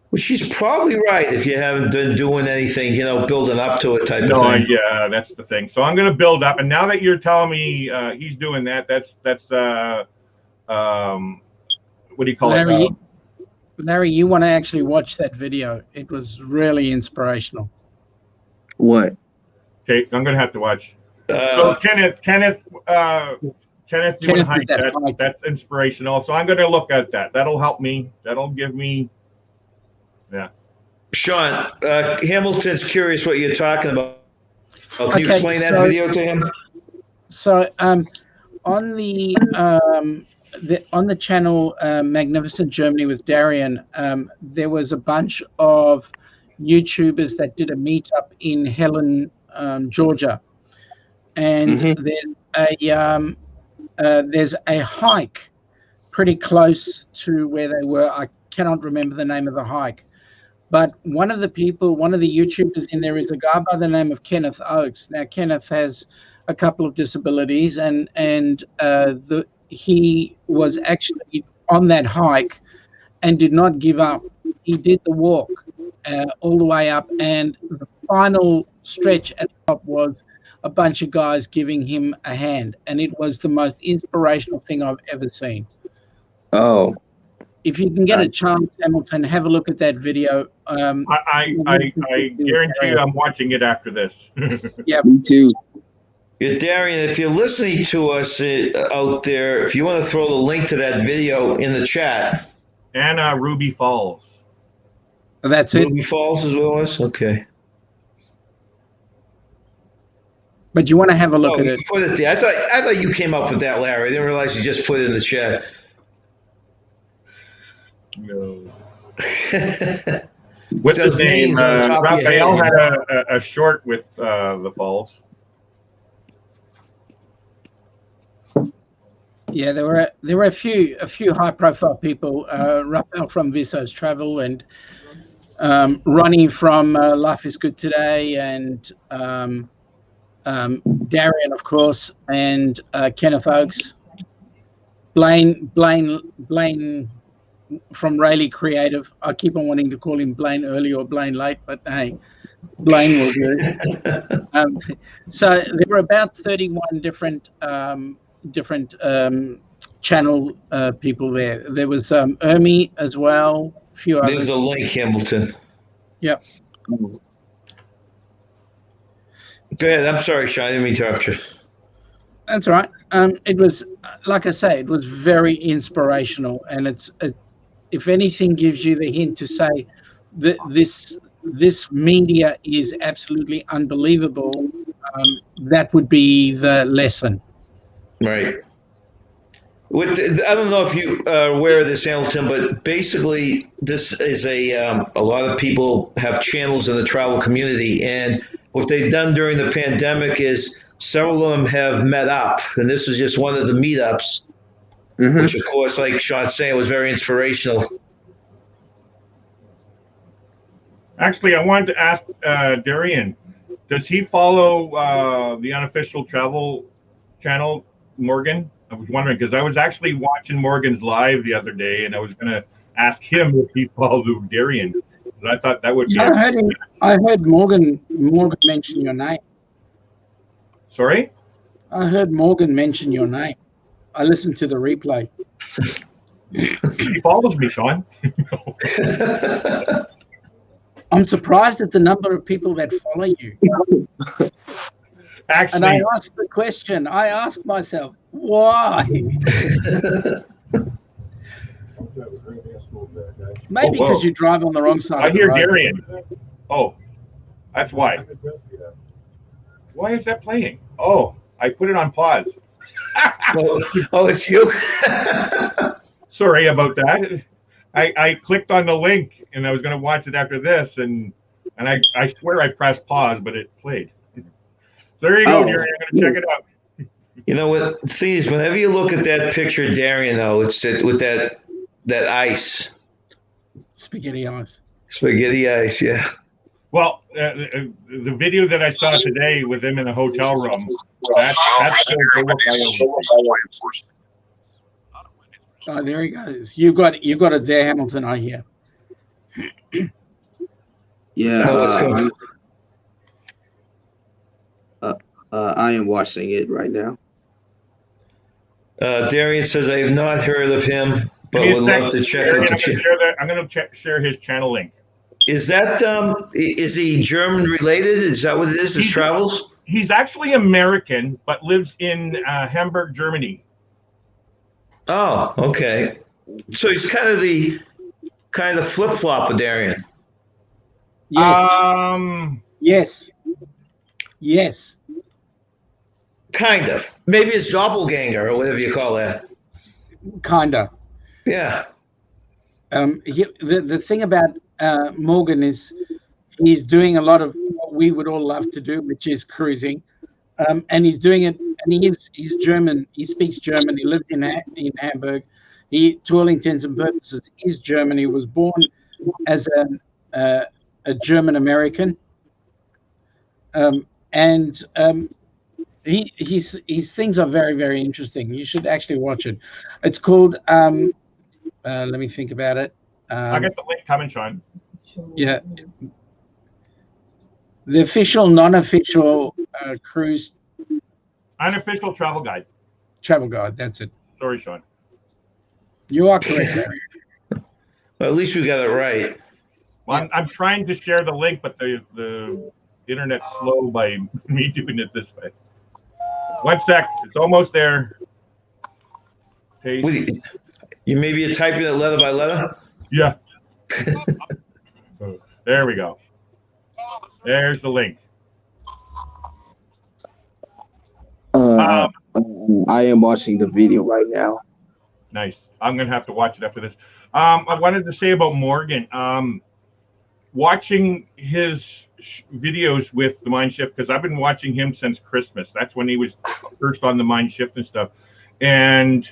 Well, she's probably right if you haven't been doing anything, building up to it type of thing. Yeah, that's the thing. So I'm going to build up, and now that you're telling me he's doing that, that's what do you call it? Larry, you want to actually watch that video. It was really inspirational. What? Okay, I'm going to have to watch. So Kenneth, you want to hike that? That's inspirational. So I'm going to look at that. That'll help me. That'll give me. Yeah. Sean, Hamilton's curious what you're talking about. Can you explain that video to him? So on the channel Magnificent Germany with Darian, there was a bunch of YouTubers that did a meetup in Helen, Georgia, and there's a hike pretty close to where they were. I cannot remember the name of the hike, but one of the YouTubers in there is a guy by the name of Kenneth Oakes. Now Kenneth has a couple of disabilities, and he was actually on that hike and did not give up. He did the walk all the way up, and the final stretch at the top was a bunch of guys giving him a hand, and it was the most inspirational thing I've ever seen. Oh. If you can get a chance, Hamilton, have a look at that video. I guarantee you I'm watching it after this. Yeah, me too. Yeah, Darian, if you're listening to us out there, if you want to throw the link to that video in the chat. And Ruby Falls. That's it. Ruby Falls as well as? Okay. But you want to have a look at it. Put it there. I thought you came up with that, Larry. I didn't realize you just put it in the chat. No. What's his name? Raphael had a short with the falls. Yeah, there were a few high profile people. Raphael from Visos Travel, and Ronnie from Life is Good Today, and Darian, of course, and Kenneth Oakes, Blaine from Rayleigh Creative. I keep on wanting to call him Blaine early or Blaine late, but hey, Blaine will do. So there were about 31 different channel people there. There was Ermi as well, a few others. There's a link, Hamilton. Yep. Go ahead. I'm sorry, Sean. I didn't mean to interrupt you. That's right. It was, like I say, it was very inspirational, and if anything gives you the hint to say that this media is absolutely unbelievable, that would be the lesson. Right. I don't know if you are aware of this, Hamilton, but basically this is a lot of people have channels in the travel community, and what they've done during the pandemic is several of them have met up, and this is just one of the meetups, which of course, like Sean's saying, was very inspirational. Actually, I wanted to ask Darian, does he follow the unofficial travel channel, Morgan? I was wondering, because I was actually watching Morgan's live the other day, and I was going to ask him if he followed Darian, because I thought that would be. I heard Morgan mention your name. Sorry? I heard Morgan mention your name. I listened to the replay. He follows me, Sean. I'm surprised at the number of people that follow you. Actually, and I asked the question. I asked myself, why? Maybe because you drive on the wrong side. I of the hear road. Darian. Oh, that's why. Why is that playing? Oh, I put it on pause. Oh, it's you. Sorry about that. I clicked on the link and I was going to watch it after this, and I swear I pressed pause, but it played. So there you go, Darian. I'm going to check it out. You know what? The thing is, whenever you look at that picture of Darian, though, it's with that ice. Spaghetti ice. Spaghetti ice, yeah. Well, the video that I saw today with him in a hotel room, that's Oh, there he goes. You got it there, Hamilton. I hear. Yeah, I am watching it right now. Darian says, I have not heard of him, but would love to check out the I'm going to share his channel link. Is that, is he German related? Is that what it is? His travels? He's actually American, but lives in Hamburg, Germany. Oh, okay. So he's kind of the flip-flop of Darian. Yes. Yes. Kind of. Maybe it's doppelganger or whatever you call that. Kinda. Yeah. The thing about Morgan is he's doing a lot of what we would all love to do, which is cruising. And he's doing it, and he's German. He speaks German. He lives in Hamburg. He, to all intents and purposes, is German. He was born as a German American, and his things are very, very interesting. You should actually watch it. It's called. Let me think about it. I got the link coming, Sean. Yeah. The official, non-official cruise. Unofficial travel guide. Travel guide, that's it. Sorry, Sean. You are correct, Larry. Well, at least we got it right. Well, I'm trying to share the link, but the internet's slow by me doing it this way. 1 sec. It's almost there. Paste. You maybe you're typing it letter by letter? Yeah. So, there we go. There's the link. I am watching the video right now. Nice. I'm going to have to watch it after this. I wanted to say about Morgan. Watching his videos with the Mind Shift, because I've been watching him since Christmas. That's when he was first on the Mind Shift and stuff. And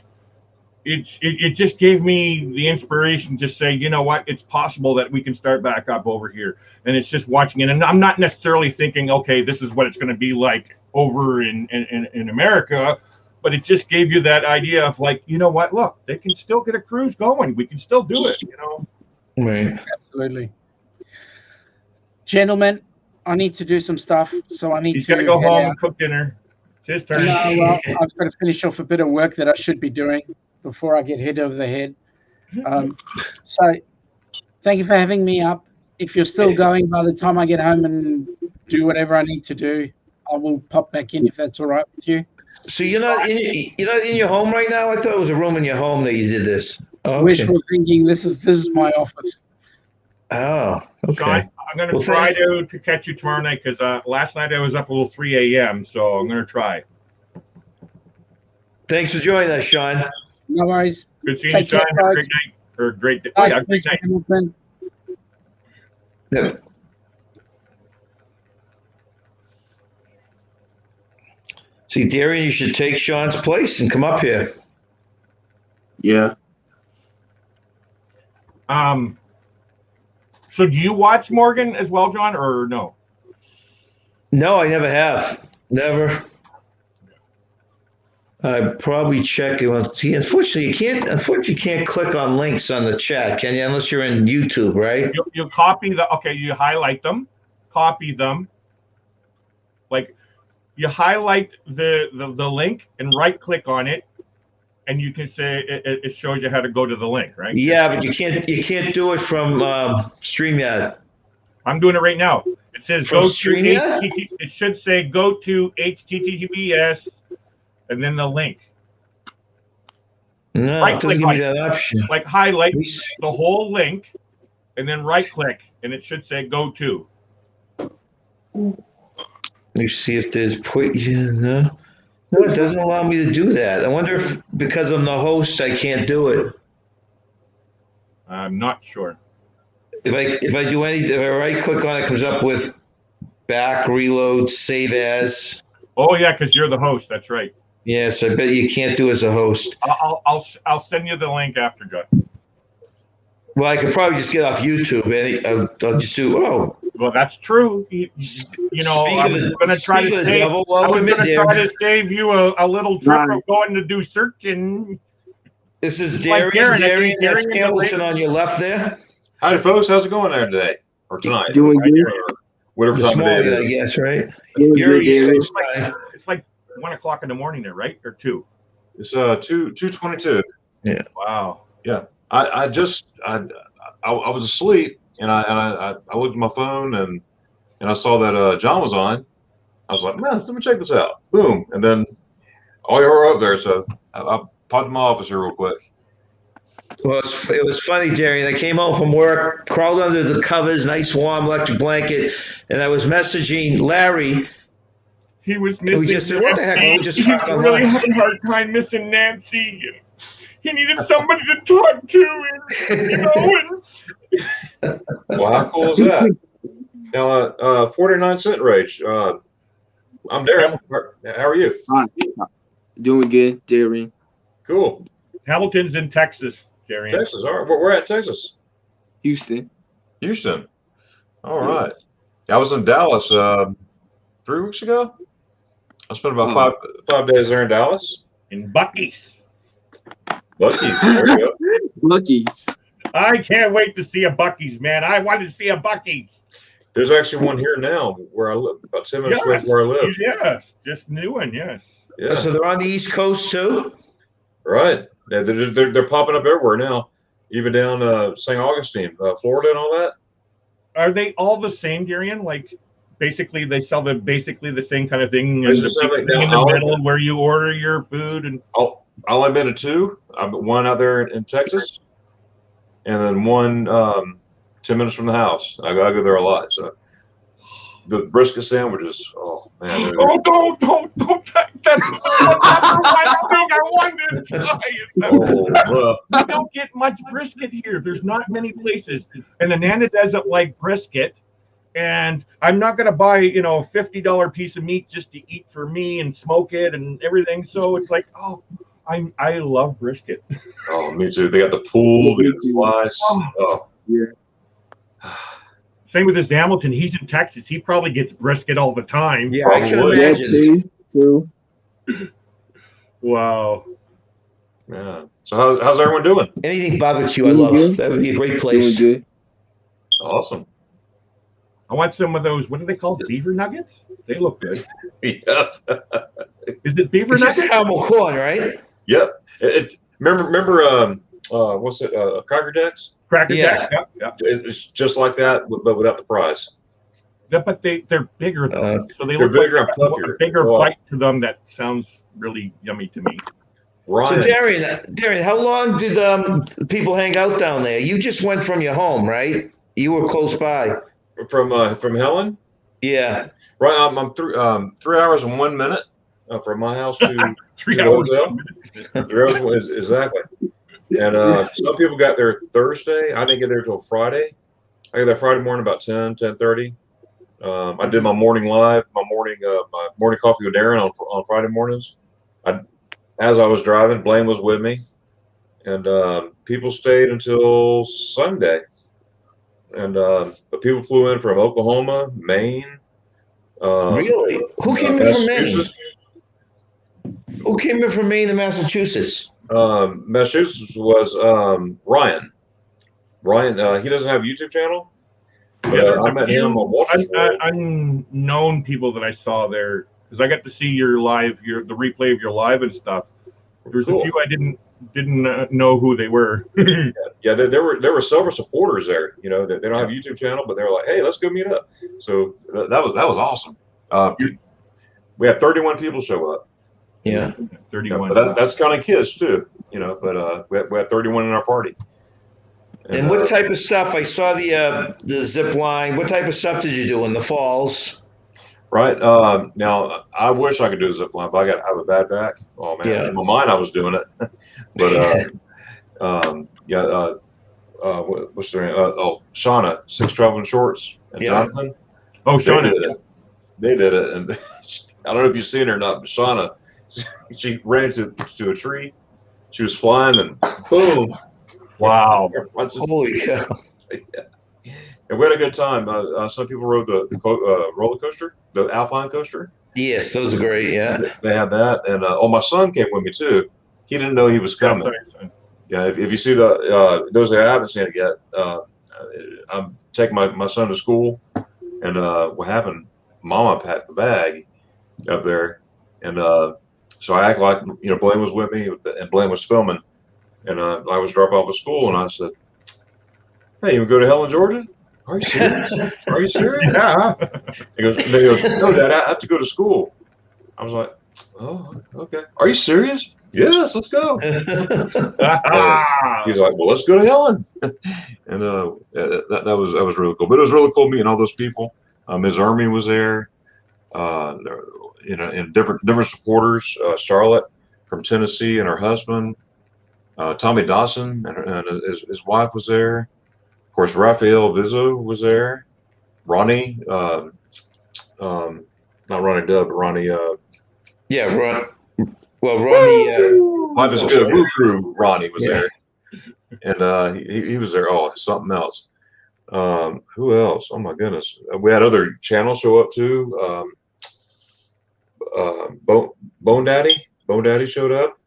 it just gave me the inspiration to say, you know what, it's possible that we can start back up over here. And it's just watching it. And I'm not necessarily thinking, okay, this is what it's going to be like over in America. But it just gave you that idea of like, you know what, look, they can still get a cruise going. We can still do it, you know? Right. Absolutely. Gentlemen, I need to do some stuff, so I need He's to got to go head home out. and cook dinner. It's his turn. No, well, I've got to finish off a bit of work that I should be doing before I get hit over the head. So thank you for having me up. If you're still going by the time I get home and do whatever I need to do, I will pop back in if that's all right with you. So you're not in your home right now? I thought it was a room in your home that you did this. Oh, okay. Wishful thinking. This is my office. Oh, okay. Sean, I'm going to try to catch you tomorrow night because last night I was up a 3 a.m., so I'm going to try. Thanks for joining us, Sean. No worries. Good seeing you, Sean. Have a great night. Or great day. Nice Oh, yeah, great night. Hamilton. Yeah. See, Darian, you should take Sean's place and come up here. Yeah. So do you watch Morgan as well, John, or no? No, I never have. Never. I probably check it. Well, see, unfortunately, you can't click on links on the chat, can you? Unless you're in YouTube, right? You copy you highlight them, copy them. Like you highlight the link and right click on it, and you can say it shows you how to go to the link, right? Yeah, but you can't do it from StreamYard. I'm doing it right now. It says From go StreamYard? to it should say go to HTTPS and then the link. No, Right it doesn't click give on me it. that option. Like highlight the whole link and then right click and it should say go to. Let me see if there's no, it doesn't allow me to do that. I wonder if because I'm the host, I can't do it. I'm not sure. If I do anything, if I right click on it, it comes up with back, reload, save as. Oh yeah, because you're the host. That's right. Yes, I bet you can't do as a host. I'll send you the link after, John. Well, I could probably just get off YouTube and I'll just do. Oh, well, that's true. You know, I was going to try to save you a little trip of going to do searching. This is Darian. Darian, that's Hamilton on your left there. Howdy, folks. How's it going there today or tonight? Doing good. Whatever This time of day morning, it I is. guess, right? Doing You're good, East Darian. Coast time. It's like 1 o'clock in the morning there, right? Or 2? It's 2:22. Yeah. Wow. Yeah. I was asleep and I looked at my phone and I saw that John was on. I was like, man, let me check this out. Boom. And then you were up there, so I popped in my office here real quick. Well, it was funny, Darian. I came home from work, crawled under the covers, nice warm electric blanket, and I was messaging Larry. He was missing. We just said, what the heck? Why don't we just He's talk really online? having a hard time missing Nancy. He needed somebody to talk to, and you know. Well, how cool is that? Now, 49-cent rage. I'm Darren. How are you? Hi. Doing good, Darian. Cool. Hamilton's in Texas, Jerry. Texas. All right. We're at Texas. Houston. Houston. All right. I was in Dallas 3 weeks ago. I spent about five days there in Dallas. In Buc-ee's. Buc-ee's. There you go. Buc-ee's. I can't wait to see a Buc-ee's, man. I wanted to see a Buc-ee's. There's actually one here now where I live, about 10 minutes away from where I live. Yes, just new one, yes. Yeah. So they're on the East Coast too? Right. Yeah, they're popping up everywhere now, even down St. Augustine, Florida, and all that. Are they all the same, Darian? Like, basically, they sell basically the same kind of thing There's in just something now, the middle where you order your food and. I only been to 2. One out there in Texas, and then one 10 minutes from the house. I go there a lot. So the brisket sandwiches. Oh man. Oh, don't. That's one thing I wanted to try. You don't get much brisket here. There's not many places, and Ananda doesn't like brisket. And I'm not going to buy, a $50 piece of meat just to eat for me and smoke it and everything. So it's like, I love brisket. Oh, me too. They got the pool, they got the slice. Oh. Yeah. Same with this Hamilton. He's in Texas. He probably gets brisket all the time. Yeah, I can imagine. True. Wow. Yeah. So how's everyone doing? Anything barbecue, I love. That would be a great place. Doing good. Awesome. I want some of those. What are they called? Beaver nuggets? They look good. Yeah. Is it beaver It's just nuggets? caramel corn, right? Yep. Remember what's it? Cracker Jacks? Cracker Yeah. Jack? Yep, yep. It's just like that, but without the prize. Yeah, but they're bigger though. So they They're look like bigger and a puffier. bigger So, bite to them that sounds really yummy to me. Ryan, So Darian, how long did people hang out down there? You just went from your home, right? You were close by. from Helen, Yeah. right? I'm 3 hours and 1 minute from my house to 3 the hours. hotel. 3 hours exactly. And some people got there Thursday. I didn't get there till Friday. I got there Friday morning about 10:30. I did my morning live, my morning coffee with Darren on Friday mornings. As I was driving, Blaine was with me, and people stayed until Sunday. And but people flew in from Oklahoma, Maine. Really? Who came in from Maine? Massachusetts. Who came in from Maine to Massachusetts? Massachusetts was Ryan. Ryan, he doesn't have a YouTube channel, but Yeah, I met him on Walter's World. unknown people that I saw there because I got to see your live, the replay of your live and stuff. There's Cool. a few I didn't know who they were. Yeah, there were several supporters there. You know, they don't have a YouTube channel, but they were like, "Hey, let's go meet up." So that was awesome. We had 31 people show up. Yeah. 31. But that's counting kids too. You know, but we had 31 in our party. And what type of stuff? I saw the zip line. What type of stuff did you do in the falls? Right. Now, I wish I could do a zip line, but I have a bad back. Oh, man. Yeah. In my mind, I was doing it. But, what's their name? Shauna, Six Traveling Shorts, and Yeah. Jonathan. Oh, Shauna. They did it. And I don't know if you've seen it or not, but Shauna, she ran to a tree. She was flying and boom. Wow. Holy cow. And we had a good time. Some people rode the roller coaster, the Alpine coaster. Yes, those are great. Yeah. They had that, and my son came with me too. He didn't know he was coming. Yeah, if you see those that haven't seen it yet, I'm taking my son to school, and what happened? Mama packed the bag up there, and so I act like Blaine was with me, and Blaine was filming, and I was dropped off at school, and I said, "Hey, you go to Helen, Georgia? Are you serious? Are you serious?" Yeah. He goes, "No, Dad, I have to go to school." I was like, "Oh, okay. Are you serious?" "Yes, let's go." He's like, "Well, let's go to Helen." And that was really cool. But it was really cool meeting all those people. Ms. Ermy was there. And different supporters. Charlotte from Tennessee and her husband. Tommy Dawson and his wife was there. Of course, Raphael Vizzo was there. Ronnie, not Ronnie Dub, but Ronnie. Yeah, Ron. Well, Ronnie. Life is good. Woo Crew. Ronnie was there, and he was there. Oh, something else. Who else? Oh my goodness, we had other channels show up too. Bone Daddy showed up,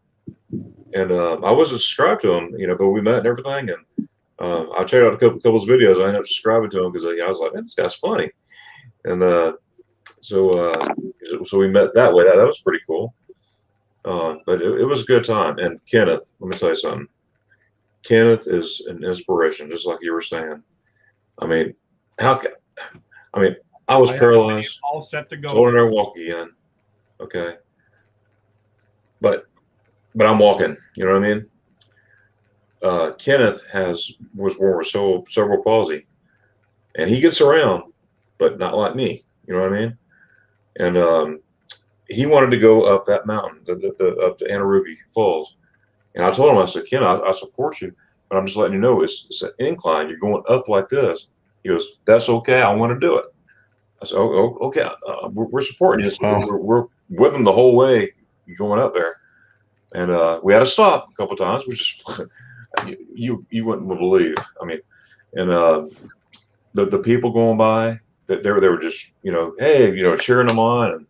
and I wasn't subscribed to him, but we met and everything, and I checked out a couple of videos. I ended up subscribing to him because I was like, man, this guy's funny, and so we met that way. That was pretty cool. But it was a good time. And Kenneth, let me tell you something. Kenneth is an inspiration, just like you were saying. I mean, I was paralyzed. All set to go. So I never walk again. Okay. But I'm walking. You know what I mean? Kenneth was born with cerebral palsy, and he gets around, but not like me. You know what I mean? And he wanted to go up that mountain, up to Anarubi Falls. And I told him, I said, Ken, I support you, but I'm just letting you know it's an incline. You're going up like this. He goes, that's okay. I want to do it. I said, oh okay. We're supporting you. We're with him the whole way going up there. And we had to stop a couple of times, which is you wouldn't believe. I mean, and the people going by, that they were just, hey, cheering him on,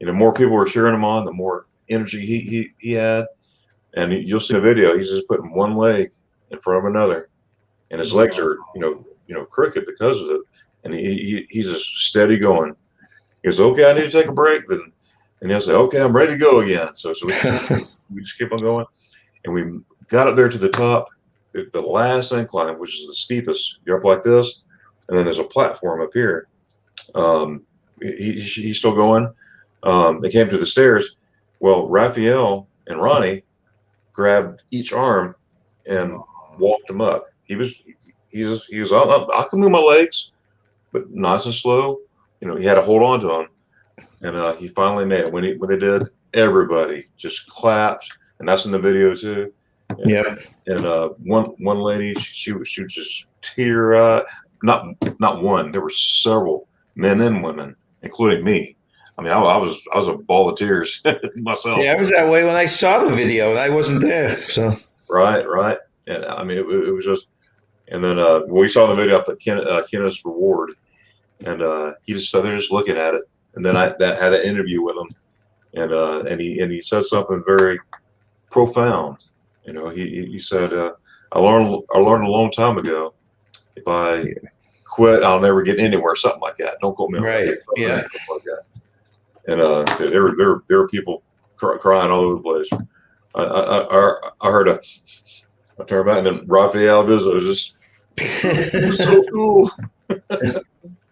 and more people were cheering him on, the more energy he had. And you'll see the video. He's just putting one leg in front of another, and his legs are crooked because of it. and he's just steady going. He goes, okay, I need to take a break. Then, and he'll say, okay, I'm ready to go again. So we just keep on going, and we got up there to the top, the last incline, which is the steepest. You're up like this, and then there's a platform up here. He's still going. They came to the stairs. Well, Raphael and Ronnie grabbed each arm and walked him up. He was I can move my legs, but nice and slow. You know, he had to hold on to him, and he finally made it. When they did, everybody just clapped, and that's in the video too. And, yeah. And one lady, she was just tear. Not one. There were several men and women, including me. I mean, I was a ball of tears myself. Yeah, I was that way when I saw the video, and I wasn't there. So right. And I mean, it was just. And then we saw the video up at Kenneth's Reward, and he just stood there just looking at it. And then I had that interview with him, and he said something very profound. You know, he said, I learned a long time ago, if I quit, I'll never get anywhere. Something like that. Don't quote me on right, that. yeah. Something like that. And there were people crying all over the place. I heard I turned back, and then Raphael Vizzo was just so cool.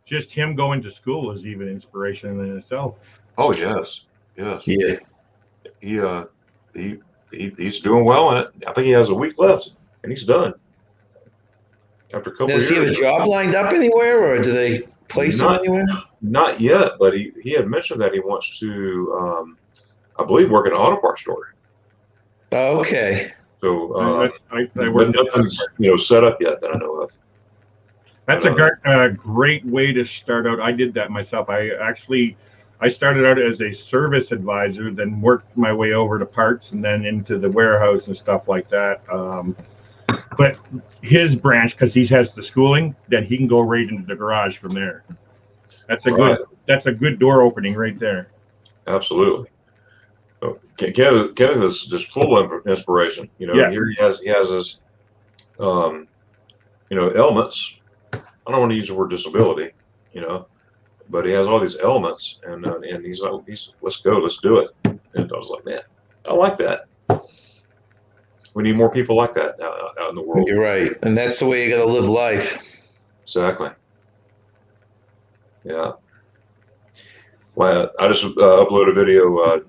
Just him going to school is even inspiration in itself. Oh yes. Yeah. He's doing well in it. I think he has a week left, and he's done. After a couple Does he have a job lined up anywhere, or do they place him anywhere? Not yet, but he had mentioned that he wants to, I believe, work at an auto parts store. Oh, okay. So but nothing's set up yet that I know of. That's a great way to start out. I did that myself. I started out as a service advisor, then worked my way over to parts, and then into the warehouse and stuff like that. But his branch, because he has the schooling, then he can go right into the garage from there. That's a good door opening right there. Absolutely. So Kenneth is just full of inspiration. You know, here he has his, ailments. I don't want to use the word disability, but he has all these elements, and he's like, let's go, let's do it. And I was like, man, I like that. We need more people like that out in the world. You're right, and that's the way you got to live life. Exactly. Yeah. Well, I just uploaded a video.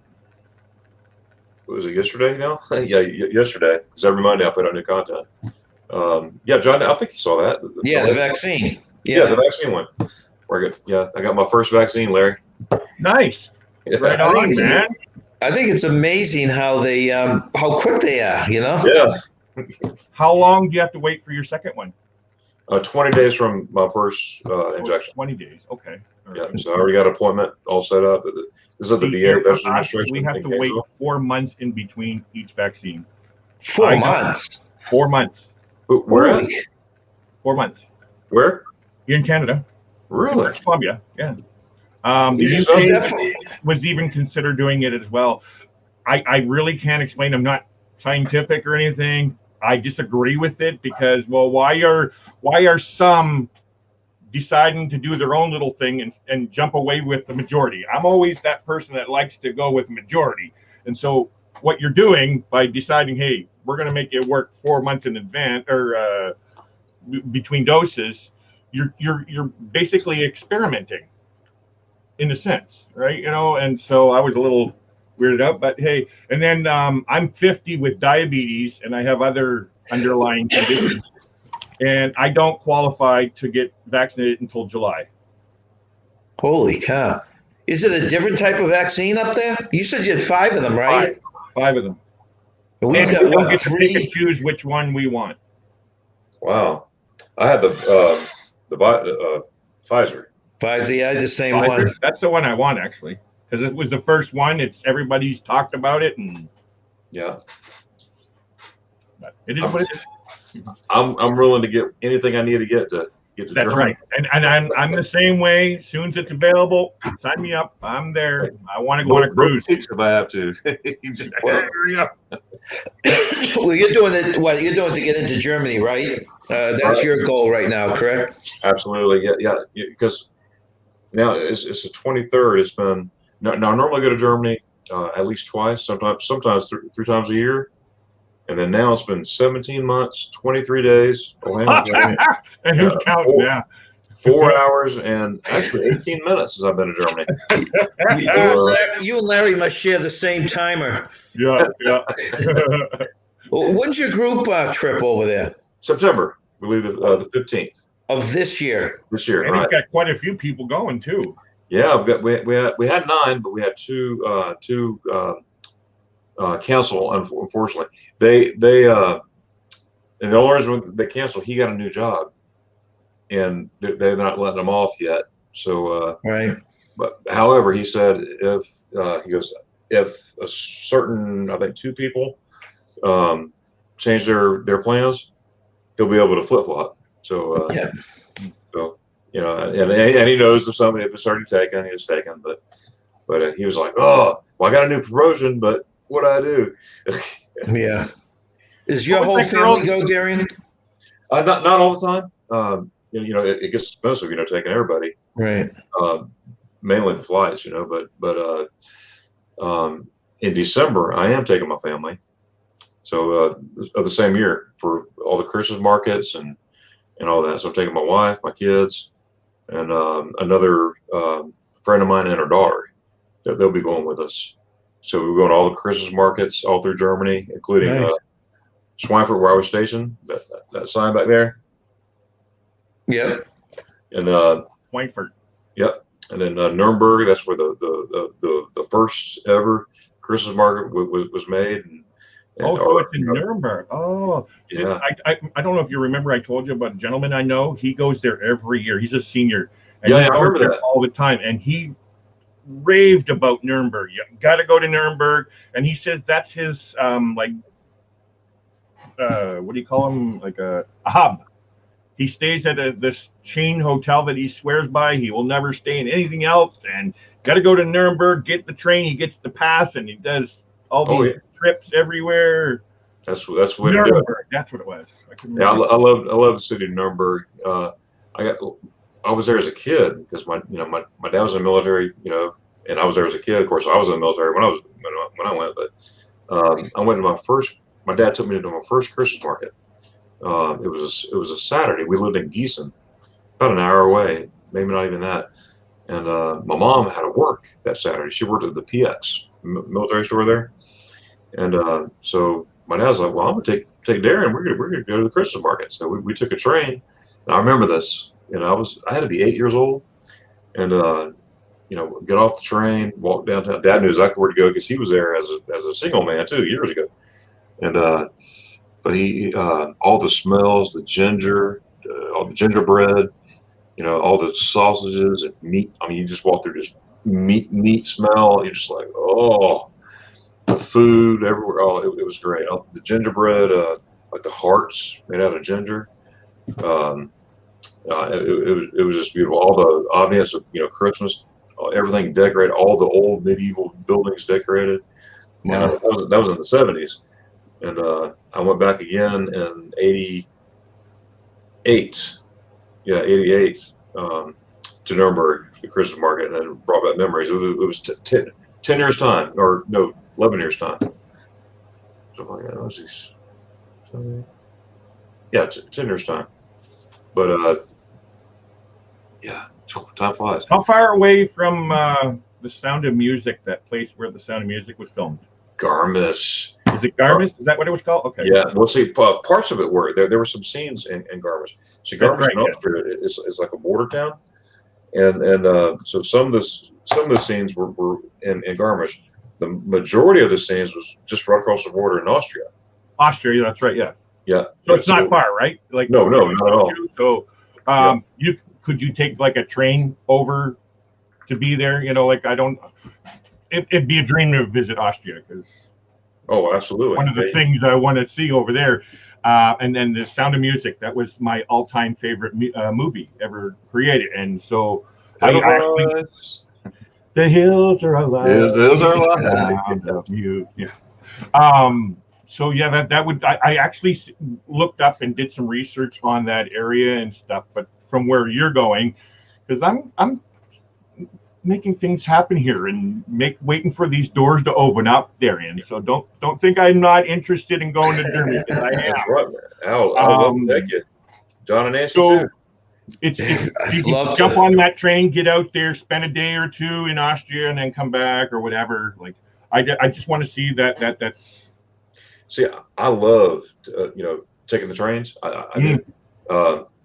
Was it yesterday now? Yeah, yesterday. Because every Monday I put out new content. Yeah, John, I think you saw that. The vaccine. Yeah, the vaccine one. I got my first vaccine, Larry. Nice. Yeah. Right on, man. I think it's amazing how they how quick they are, Yeah. How long do you have to wait for your second one? 20 days from my first injection. 20 days. Okay. All yeah. right. So I already got an appointment all set up. This is at the VA Veterans Administration. We have to wait 4 months in between each vaccine. 4 months. 4 months. Where? 4 months. Where? You're in Canada. Really? British Columbia. Yeah. The UK was even considered doing it as well. I really can't explain. I'm not scientific or anything. I disagree with it because, well, why are some deciding to do their own little thing and jump away with the majority? I'm always that person that likes to go with majority. And so what you're doing by deciding, hey, we're going to make it work 4 months in advance or between doses, you're basically experimenting in a sense, right? And so I was a little weirded out, but hey, and then I'm 50 with diabetes and I have other underlying conditions, and I don't qualify to get vaccinated until July. Holy cow. Is it a different type of vaccine up there? You said you had 5 of them, right? 5 of them. And we've and got we don't get 3. to pick and choose which one we want. Wow. I had the Pfizer. Pfizer, yeah, the same Pfizer, one. That's the one I want, actually, because it was the first one. It's everybody's talked about it, and yeah, but it is what it is. I'm willing to get anything I need to get to get to That's Germany. right. And I'm the same way. As soon as it's available, sign me up. I'm there. I want to go on a cruise. If I have to. Well, well, you're doing it. What you're doing to get into Germany, right? That's your goal right now, correct? Absolutely, yeah. Because now it's the 23rd. It's been now. I normally go to Germany at least twice, sometimes three times a year, and then now it's been 17 months, 23 days. Oh, hang on. And who's counting now? 4 hours and actually 18 minutes since I've been to Germany. You and Larry must share the same timer. Yeah. When's your group trip over there? September. We leave the 15th Of this year. this year. And Right. he's got quite a few people going too. Yeah, we had 9, but we had two cancel. Unfortunately, they and the only reason they canceled, he got a new job, and they're not letting him off yet. So Right. but however, he said if if a certain, I think 2 people change their plans, they'll be able to flip flop. So Yeah. so and he knows if it's already taken, it's taken. But he was like, oh, well, I got a new promotion, but what do I do? Yeah. Is your What whole was that family girl- go, Darian? Not all the time. It gets expensive, taking everybody. Right. Mainly the flights, but in December I am taking my family. So of the same year for all the Christmas markets and all that. So I'm taking my wife, my kids, and another friend of mine and her daughter. They'll be going with us. So we're going to all the Christmas markets all through Germany, including Nice. Schweinfurt, where I was stationed. That sign back there. Yep. And Schweinfurt. yep. And then Nuremberg. That's where the first ever Christmas market was made. So it's in Nuremberg. Oh, yeah. I don't know if you remember. I told you about a gentleman I know. He goes there every year. He's a senior. And Yeah, he I goes remember there that. all the time. And he raved about Nuremberg. You got to go to Nuremberg. And he says that's his what do you call him? Like a hub. He stays at this chain hotel that he swears by. He will never stay in anything else. And got to go to Nuremberg, get the train. He gets the pass, and he does all these trips everywhere. That's the way to do it. Nuremberg. That's what it was. Yeah, I love the city of Nuremberg. I was there as a kid because my dad was in the military, and I was there as a kid. Of course, I was in the military when I went, but I went to my dad took me to my first Christmas market. It was a Saturday. We lived in Gießen, about an hour away, maybe not even that. And my mom had to work that Saturday. She worked at the PX military store there, and so my dad's like, "Well, I'm gonna take Darren. We're gonna go to the Christmas market." So we took a train. And I remember this. I had to be 8 years old, and get off the train, walk downtown. Dad knew exactly where to go because he was there as a single man too years ago, and but he all the smells, the ginger, all the gingerbread, all the sausages and meat. I mean, you just walk through this meat smell. You're just like, oh, the food everywhere. Oh, it was great. The gingerbread, like the hearts made out of ginger. It was just beautiful. All the ambiance of Christmas, everything decorated, all the old medieval buildings decorated. Wow. And that was in the 70s. And I went back again in 88. Yeah, 88 to Nuremberg for the Christmas market, and it brought back memories. It was 10 years time, or no, 11 years time. Something like that. Yeah, 10 years time. But yeah, time flies. How far away from the Sound of Music, that place where the Sound of Music was filmed? Garmisch. Is it Garmisch? Is that what it was called? Okay. Yeah, well, see, parts of it were there. There were some scenes in Garmisch. See, Garmisch right, in Austria is like a border town, and so some of the scenes were in Garmisch. The majority of the scenes was just right across the border in Austria. Austria, that's right. Yeah. Yeah. So it's not far, right? Like no, not at all. So, could you take like a train over to be there? It'd be a dream to visit Austria because. Oh, absolutely. One of the things I want to see over there. And then The Sound of Music. That was my all-time favorite movie ever created. And so the hills are alive. Hills are alive. So yeah, that would I actually looked up and did some research on that area and stuff. But from where you're going, because I'm making things happen here and waiting for these doors to open up, Darian. So don't think I'm not interested in going to Germany, because I am. That's right, man. I'll love to take you. John and Nancy too. It's you can jump on that train, get out there, spend a day or two in Austria, and then come back or whatever. Like I just want to see that's. See, I love taking the trains. I do,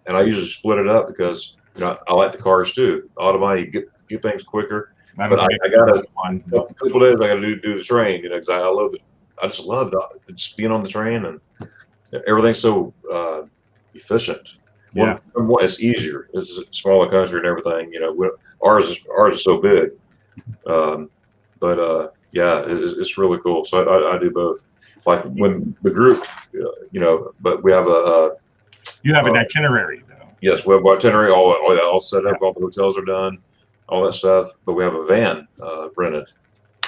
and I usually split it up because I like the cars too. Automatic, you get things quicker. But I got a couple days. I got to do the train, because I love I just love just being on the train, and everything's so efficient. Yeah, it's easier. It's a smaller country and everything. Ours is so big. Yeah, it's really cool. So I do both. Like when the group, but we have you have an itinerary though. Yes, we have an itinerary all set up. All the hotels are done, all that stuff. But we have a van rented.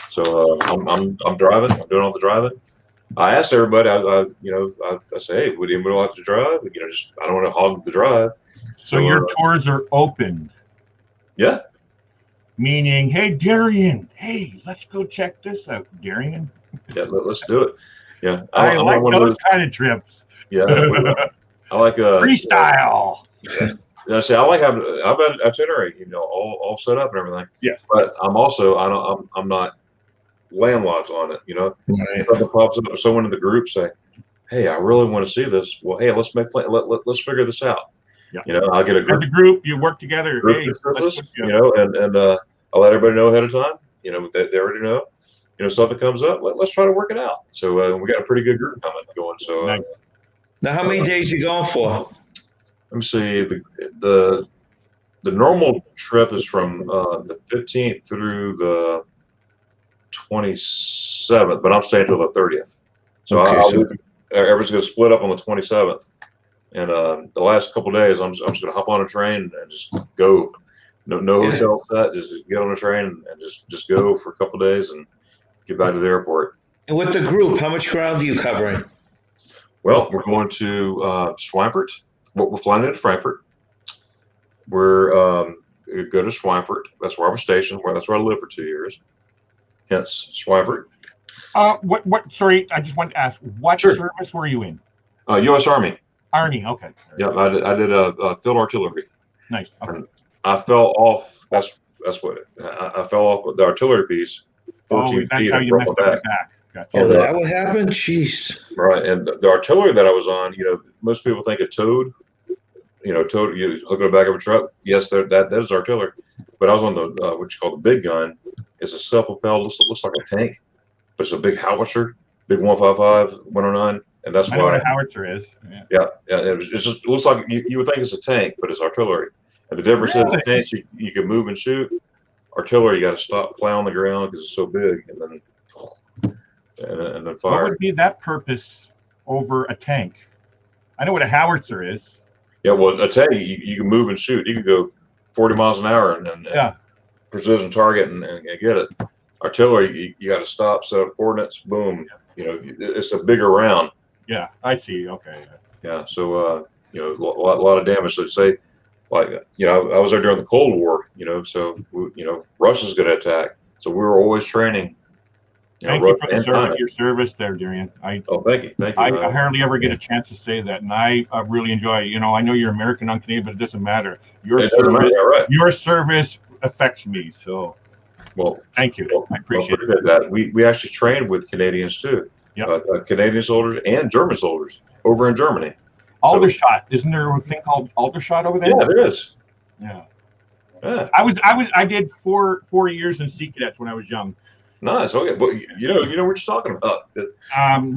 So I'm driving. I'm doing all the driving. I asked everybody. I say, hey, would anybody like to drive? I don't want to hog the drive. So your tours are open. Yeah. Meaning, hey, Darian, hey, let's go check this out, Darian. Yeah, let's do it. Yeah, I like those kind of trips. Yeah, I like freestyle. Yeah, see, I like having I've got itinerary, all set up and everything. Yes, but I'm also I'm not landlocked on it. If something pops up, someone in the group say, "Hey, I really want to see this." Well, hey, let's make plan. Let's figure this out. Yeah. I'll get a group. As a group, you work together. Hey, and I'll let everybody know ahead of time. They already know. Something comes up, let's try to work it out. So we got a pretty good group going. So nice. Now, how many days you going for? Let me see. The normal trip is from the 15th through the 27th, but I'm staying till the 30th. So everyone's going to split up on the 27th. And the last couple of days, I'm just going to hop on a train and just go. No hotel set. Just get on a train and just go for a couple of days and get back to the airport. And with the group, how much ground are you covering? Well, we're going to Schweinfurt. We're flying into Frankfurt. We're go to Schweinfurt. That's where I was stationed. That's where I lived for 2 years. Hence Schweinfurt. What? Sorry, I just wanted to ask. What service were you in? U.S. Army. Army. Okay. Yeah, I did a field artillery. Nice. Okay. I fell off. That's what I fell off with the artillery piece. 14 feet. How you messed up your back. Gotcha. Oh, that what happened? Jeez. Right, and the artillery that I was on, most people think of towed. Towed. You hook it on the back of a truck. Yes, that is artillery. But I was on the what you call the big gun. It's a self-propelled. Looks like a tank, but it's a big howitzer, big 155, 109, and that's why. I know what a howitzer is. Yeah. It looks like you would think it's a tank, but it's artillery. And the difference is tanks you can move and shoot. Artillery, you got to stop, plow on the ground because it's so big, and then fire. What would be that purpose over a tank? I know what a howitzer is. Yeah, well, a tank you can move and shoot. You can go 40 miles an hour and precision target and get it. Artillery, you got to stop, set up coordinates, boom. It's a bigger round. Yeah, I see. Okay. Yeah, so a lot of damage. So say. I was there during the Cold War, so Russia's going to attack. So we were always training. Thank you for your service there, Darian. Thank you. I hardly ever get a chance to say that, and I really enjoy it. I know you're American, not Canadian, but it doesn't matter. Your service affects me. So, thank you. I appreciate that. We actually trained with Canadians too. Yep. Canadian soldiers and German soldiers over in Germany. Aldershot, isn't there a thing called Aldershot over there? Yeah, there is. Yeah. I did four years in Sea Cadets when I was young. Nice. Okay, well, you know what you're talking about.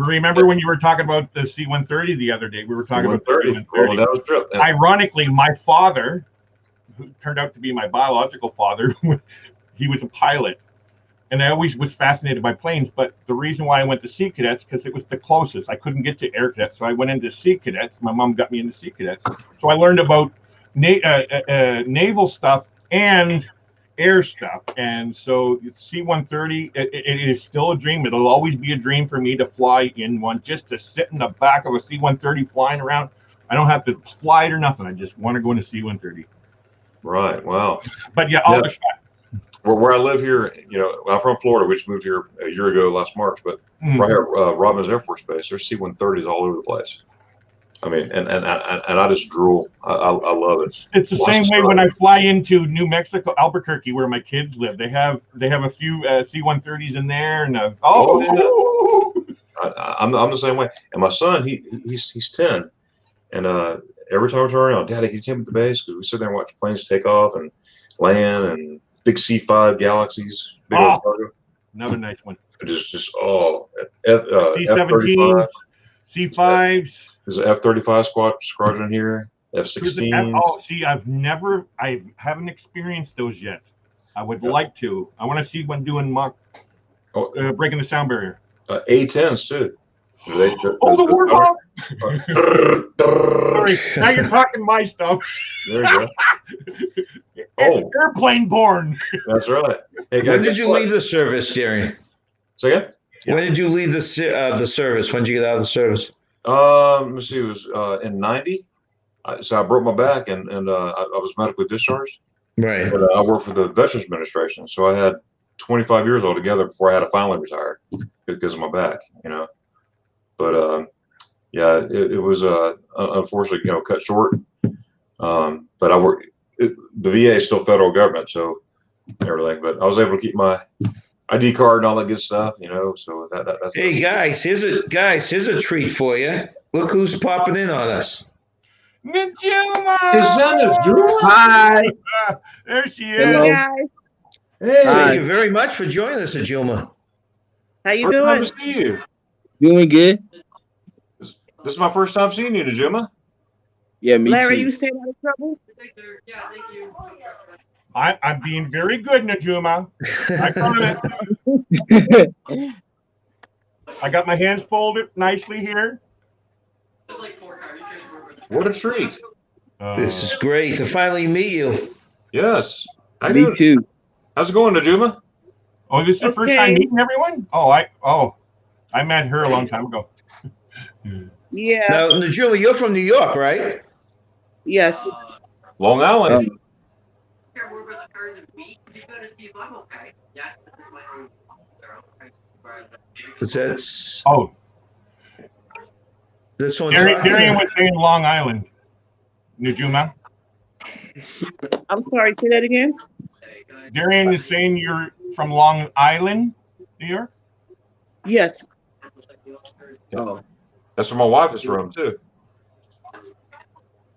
Remember when you were talking about the C-130 the other day? We were talking about the C-130. Well, that was true. Ironically, my father, who turned out to be my biological father, he was a pilot, and I always was fascinated by planes. But the reason why I went to Sea Cadets because it was the closest. I couldn't get to Air Cadets, so I went into Sea Cadets. My mom got me into Sea Cadets, so I learned about naval stuff and air stuff. And so C-130, it is still a dream. It'll always be a dream for me to fly in one, just to sit in the back of a C-130 flying around. I don't have to fly it or nothing. I just want to go in a C-130. Right. Wow. But yeah, all the shot. Where I live here, you know, I'm from Florida. We just moved here a year ago, last March. But right here, Robins Air Force Base, there's C-130s all over the place. I mean, and I just drool. I love it. It's the same way when I fly into New Mexico, Albuquerque, where my kids live. They have a few C-130s in there, and I'm the same way. And my son, he's 10, and every time I turn around, Daddy, can you take me to the base? Because we sit there and watch planes take off and land, and big C-5 Galaxies. Big old cargo. Another nice one. Just C-17s. C5s. There's an F-35 squadron here. F-16. Oh, see, I haven't experienced those yet. I would like to. I want to see one doing mock, breaking the sound barrier. A-10s too. The Warhawk. Sorry, now you're talking my stuff. There you go. Airplane born. That's right. Hey, guys, when did you leave the service, Jerry? Say again? When did you leave the service? When did you get out of the service? Let me see. It was in '90. So I broke my back, and I was medically discharged. Right. But I worked for the Veterans Administration, so I had 25 years altogether before I had to finally retire because of my back. You know. But yeah, it was unfortunately cut short. But I worked. The VA is still federal government, so everything. But I was able to keep my ID card and all that good stuff, So that's. Hey guys, here's a treat for you. Look who's popping in on us. Najuma! Is that Najuma? Hi. There she is. Hello. Hey, Hi. thank you very much for joining us, Najuma. How you First doing? time to see you. Doing good. This is my first time seeing you, Najuma. Yeah, me Larry, too. you staying out of trouble? I'm being very good, Najuma. I promise. I got my hands folded nicely here. What a treat. This is great to finally meet you. Yes. Me too. How's it going, Najuma? Oh, this is the first time meeting everyone? I met her a long time ago. Yeah. Now, Najuma, you're from New York, right? Yes. Long Island. That's this one. Darian was saying Long Island. Najuma. I'm sorry, say that again. Darian is saying you're from Long Island, New York? Yes. Oh. That's where my wife is from, too.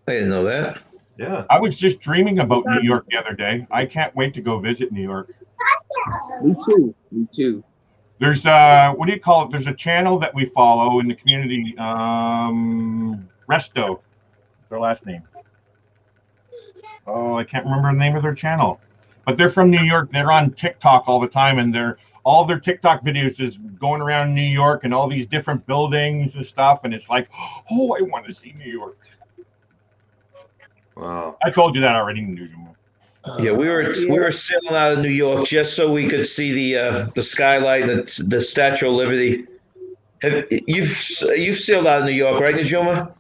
I didn't know that. Yeah. I was just dreaming about New York the other day. I can't wait to go visit New York. Me too. Me too. There's what do you call it? There's a channel that we follow in the community. Resto, their last name. Oh, I can't remember the name of their channel. But they're from New York. They're on TikTok all the time, and all their TikTok videos is going around New York and all these different buildings and stuff. And it's like, oh, I want to see New York. Wow. I told you that already, Najuma. Yeah, we were sailing out of New York just so we could see the skyline, the Statue of Liberty. You've sailed out of New York, right, Najuma?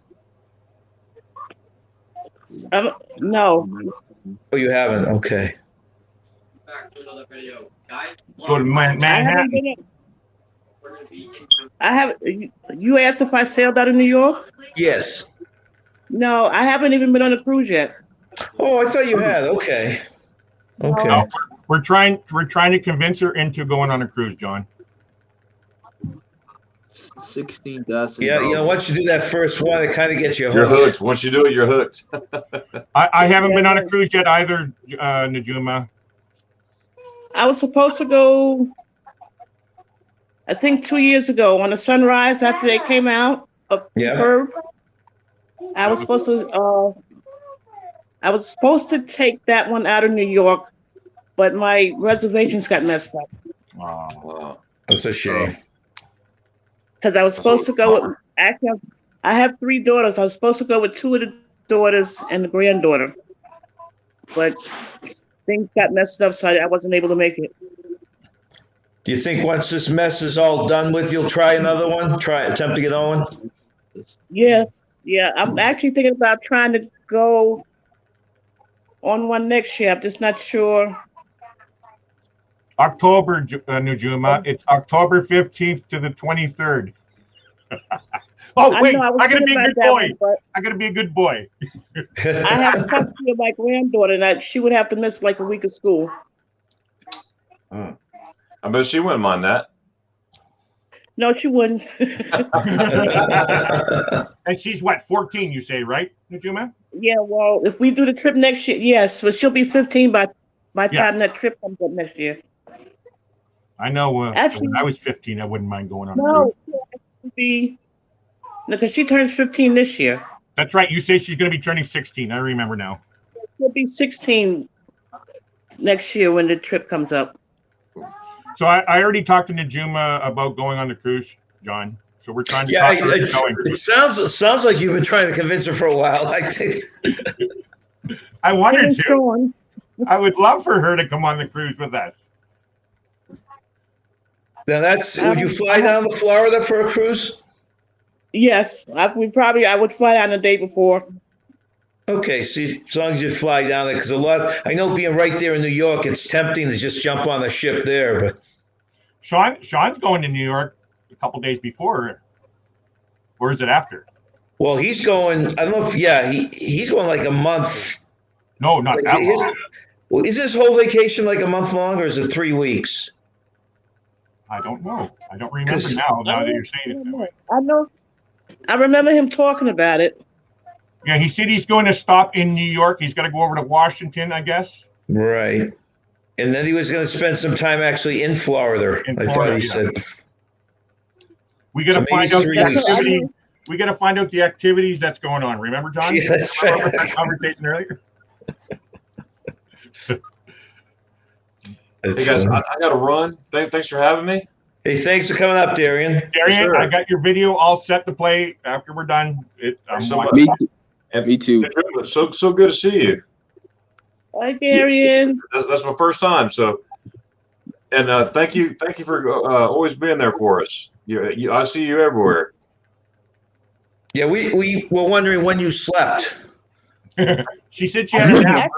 No. Oh, you haven't. Okay. Go to Manhattan. I haven't. You asked if I sailed out of New York? Yes. No, I haven't even been on a cruise yet. Oh, I thought you had. Okay. Okay. No, we're trying to convince her into going on a cruise, John. 16,000. Yeah, once you do that first one, it kind of gets you hooked. You're hooked. Once you do it, you're hooked. I haven't been on a cruise yet either, Najuma. I was supposed to go, I think 2 years ago on the Sunrise after they came out of Perth. I was supposed to take that one out of New York, but my reservations got messed up. Wow. That's a shame. Because I was supposed to go with, actually, I have 3 daughters. I was supposed to go with 2 of the daughters and the granddaughter. But things got messed up, so I wasn't able to make it. Do you think once this mess is all done with, you'll try another one? Attempt to get on? Yes. Yeah, I'm actually thinking about trying to go on one next year. I'm just not sure. October, Nujuma. It's October 15th to the 23rd. Oh, wait, I gotta be a good boy. I gotta be a good boy. I have custody of my granddaughter, and she would have to miss like a week of school. I bet she wouldn't mind that. No, she wouldn't. And she's what, 14, you say, right, Nujuma? Yeah, well, if we do the trip next year, yes, but she'll be 15 by time that trip comes up next year. I know. Actually, when I was 15, I wouldn't mind going on. No, because she turns 15 this year. That's right. You say she's going to be turning 16. I remember now. She'll be 16 next year when the trip comes up. So I already talked to Najuma about going on the cruise, John. So we're trying to talk her into going. It sounds like you've been trying to convince her for a while. I wanted to. I would love for her to come on the cruise with us. Now would you fly down to Florida for a cruise? Yes, I would fly down the day before. Okay, see, as long as you fly down there, because I know being right there in New York, it's tempting to just jump on the ship there. But Sean's going to New York a couple days before, or is it after? Well, he's going. I don't know if he's going like a month. No, not that long. Well, is his whole vacation like a month long, or is it 3 weeks? I don't know. I don't remember now that you're saying it that way. I know. I remember him talking about it. Yeah, he said he's going to stop in New York. He's going to go over to Washington, I guess. Right. And then he was going to spend some time actually in Florida. I thought he said. We got to find out the activity. We got to find out the activities that's going on. Remember, John? Yeah, that's right. That conversation earlier. Hey guys, I got to run. Thanks for having me. Hey, thanks for coming up, Darian. Darian, I got your video all set to play after we're done. Me too. So good to see you. Hi, Darian. That's my first time. So, and thank you for always being there for us. I see you everywhere. Yeah, we were wondering when you slept. She said she had a nap.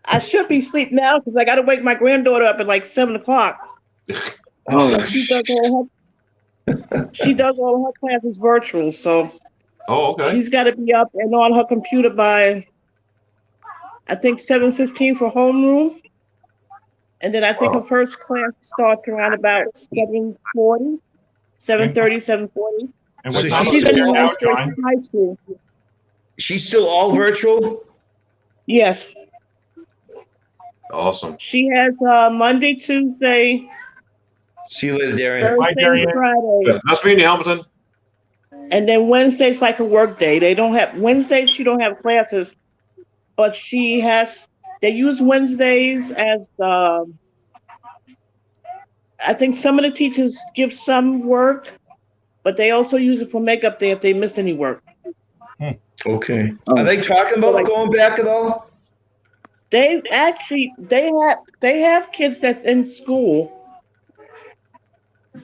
I should be asleep now because I got to wake my granddaughter up at like 7 o'clock. Oh, she does all her classes virtual, so okay. She's got to be up and on her computer by I think 7:15 for homeroom, and then I think her first class starts around about 7:40, 7:30, 7:40. And what time she's in now, John? High school. She's still all virtual? Yes. Awesome. She has Monday, Tuesday. See you later, Darian. Bye, Darian. Friday. Nice meeting you, Hamilton. And then Wednesday's like a work day. They don't have Wednesdays. She don't have classes, but she has. They use Wednesdays as. I think some of the teachers give some work, but they also use it for makeup day if they miss any work. Okay. Are they talking about going back at all? They have kids that's in school,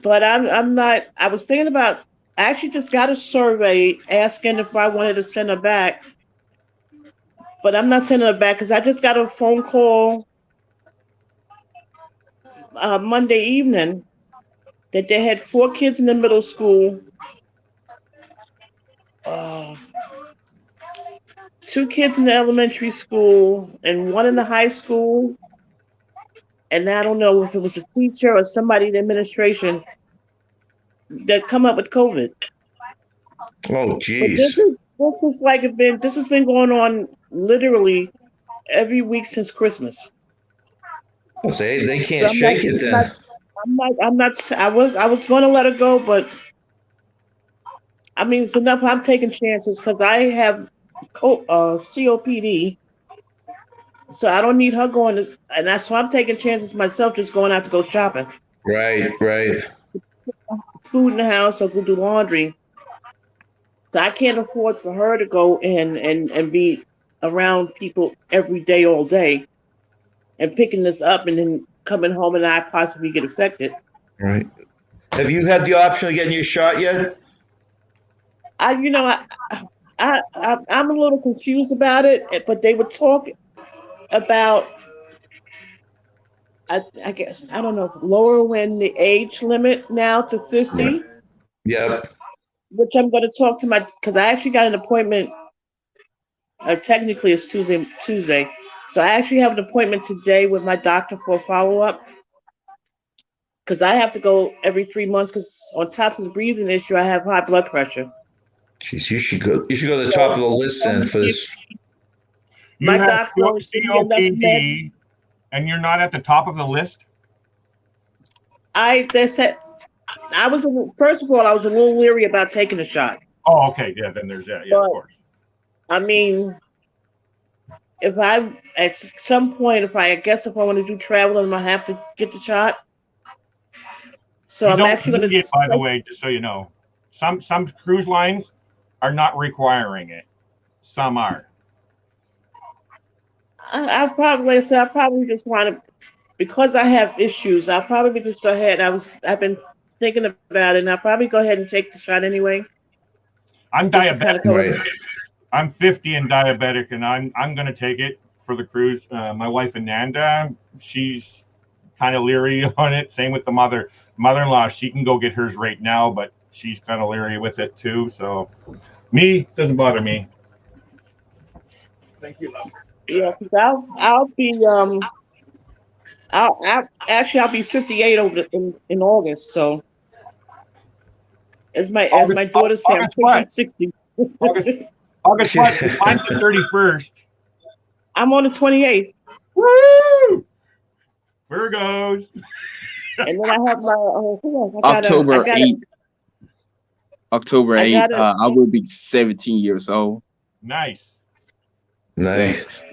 but I'm not. I was thinking about. I actually just got a survey asking if I wanted to send her back, but I'm not sending her back because I just got a phone call Monday evening that they had 4 kids in the middle school, 2 kids in the elementary school, and 1 in the high school. And I don't know if it was a teacher or somebody in the administration that come up with COVID. Oh, geez. This has been going on literally every week since Christmas. I'll say they can't shake it then. I was going to let her go, but I mean, it's enough. I'm taking chances because I have COPD. So I don't need her going to, and that's why I'm taking chances myself, just going out to go shopping. Right, right. Food in the house or go do laundry. So I can't afford for her to go in and be around people every day, all day, and picking this up and then coming home and I possibly get affected. Right. Have you had the option of getting your shot yet? You know, I'm a little confused about it, but they were talking about, I guess, I don't know, lowering the age limit now to 50, Yep. which I'm going to talk to because I actually got an appointment. Technically, it's Tuesday. So I actually have an appointment today with my doctor for a follow-up because I have to go every 3 months because on top of the breathing issue, I have high blood pressure. Jeez, you should go. You should go to the top of the list then for this. My You have doctor always gives me enough meds. COPD, and you're not at the top of the list. They said first of all, I was a little leery about taking a shot. Oh, okay. Yeah, then there's that. Yeah, But, of course. I mean, if I at some point, if I want to do traveling, I have to get the shot. So You I'm don't actually going to. need it, by the way, just so you know. Some cruise lines are not requiring it. Some are. I probably just want to, because I have issues. I'll probably just go ahead. I've been thinking about it, and I'll probably go ahead and take the shot anyway. I'm Just to diabetic. Right. I'm 50 and diabetic, and I'm going to take it for the cruise. My wife Ananda, she's kind of leery on it. Same with the mother-in-law. She can go get hers right now, but she's kind of leery with it too. So, me doesn't bother me. Thank you, love. Yeah, because I'll be I'll be 58 in August. So as my daughter said, I'm pushing 60. August what? Mine's the 31st. I'm on the 28th. Woo! Virgos. And then I have my October 8th. October 8th. I will be 17 years old. Nice. Nice.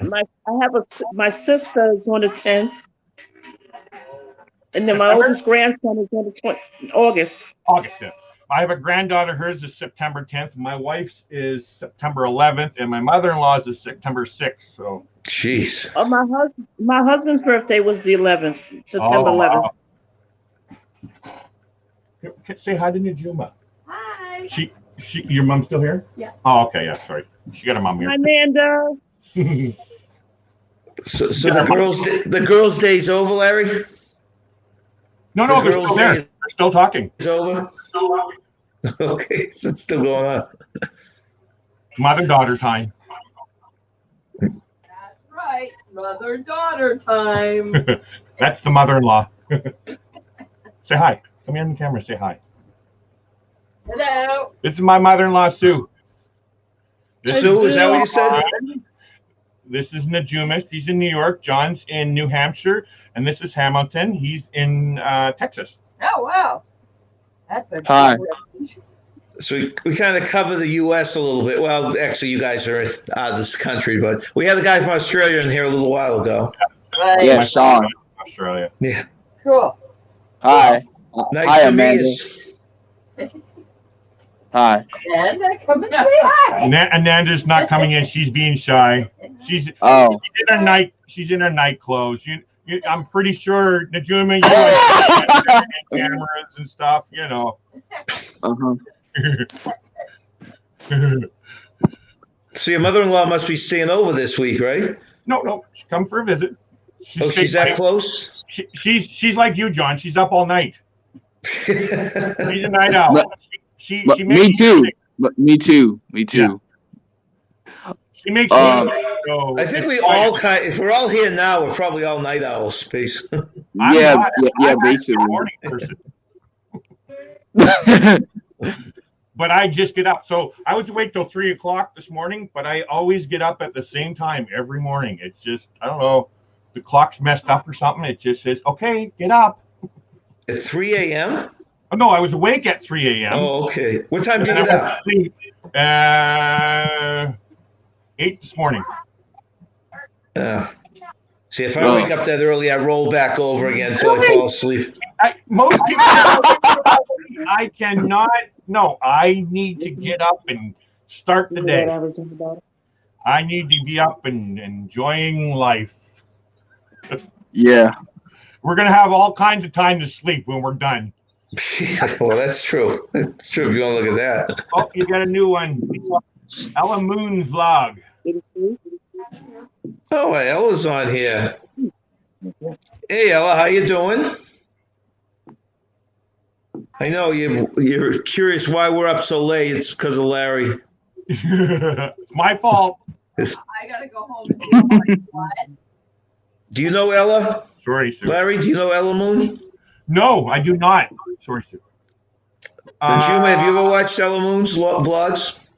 My sister is on the 10th, and then my oldest grandson is on the August. August, yeah. I have a granddaughter. Hers is September 10th. My wife's is September 11th, and my mother-in-law's is September 6th. So, jeez. Oh, my husband's birthday was the 11th, September 11th. Wow. Say hi to Najuma. Hi. Your mom's still here? Yeah. Oh, okay. Yeah. Sorry. She got a mom here. Hi, Amanda. So the girls' day's over, Larry? No, they're still there. They're still talking. It's over? Okay, so it's still going on. Mother-daughter time. That's right. Mother-daughter time. That's the mother-in-law. Say hi. Come here on the camera. Say hi. Hello. This is my mother-in-law, Sue. Sue, is that what you said? This is Najuma. She's in New York. John's in New Hampshire. And this is Hamilton. He's in Texas. Oh, wow. That's a Hi. So we kind of cover the U.S. a little bit. Well, actually, you guys are out of this country, but we had a guy from Australia in here a little while ago. Right. Yeah, Sean. Australia. Yeah. Cool. Hi. Nice Hi, to Amanda. meet you. Hi. And come and say hi. Ananda's not coming in. She's being shy. She's in her night clothes. I'm pretty sure Najuma, you like cameras and stuff, you know. Uh-huh. So your mother-in-law must be staying over this week, right? No, she come for a visit. She's that close? She's like you, John. She's up all night. She's a night owl. Me too. Me too. Yeah. She makes I think we all if we're all here now, we're probably all night owls, space. Yeah, basically. Morning person. But I just get up. So I was awake till 3 o'clock this morning, but I always get up at the same time every morning. It's just, I don't know, the clock's messed up or something. It just says, okay, get up. At 3 a.m.? Oh, no, I was awake at 3 a.m. Oh, okay. What time did you get up? 8 this morning. Yeah. See, if I wake up that early, I roll back over again until I fall asleep. Most people, I cannot. No, I need to get up and start the day. I need to be up and enjoying life. Yeah. We're gonna have all kinds of time to sleep when we're done. Well, that's true. That's true if you want to look at that. Oh, you got a new one. Ella Moon's vlog. Oh, Ella's on here. Hey, Ella, how you doing? I know you're curious why we're up so late. It's because of Larry. It's my fault. I gotta go home and do what? Do you know Ella? Sorry, sir. Larry, do you know Ella Moon? No, I do not. Sorry, sir. Have you ever watched Ella Moon's vlogs?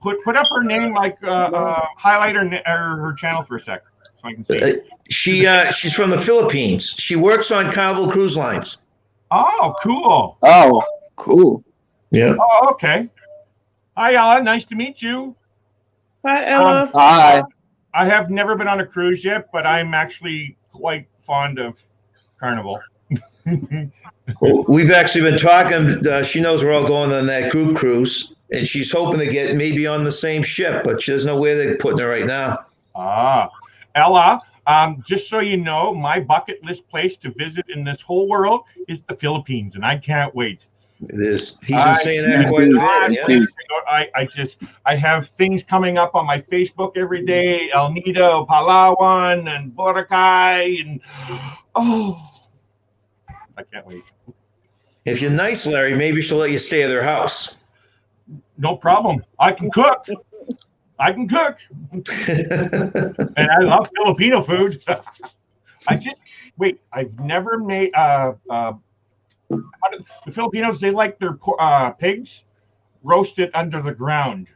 Put up her name, like highlight her channel for a sec, so I can see. She's from the Philippines. She works on Carnival Cruise Lines. Oh, cool. Oh, cool. Yeah. Oh, okay. Hi, Ella. Nice to meet you. Hi, Ella. Hi. I have never been on a cruise yet, but I'm actually quite fond of Carnival. We've actually been talking. She knows we're all going on that group cruise, and she's hoping to get maybe on the same ship, but she doesn't know where they're putting her right now. Ella, just so you know, my bucket list place to visit in this whole world is the Philippines, and I can't wait. He's been saying that quite a bit. Yeah. I have things coming up on my Facebook every day: El Nido, Palawan, and Boracay, and I can't wait. If you're nice, Larry, maybe she'll let you stay at her house. No problem. I can cook. And I love Filipino food. I've never made the Filipinos, they like their pigs roasted under the ground.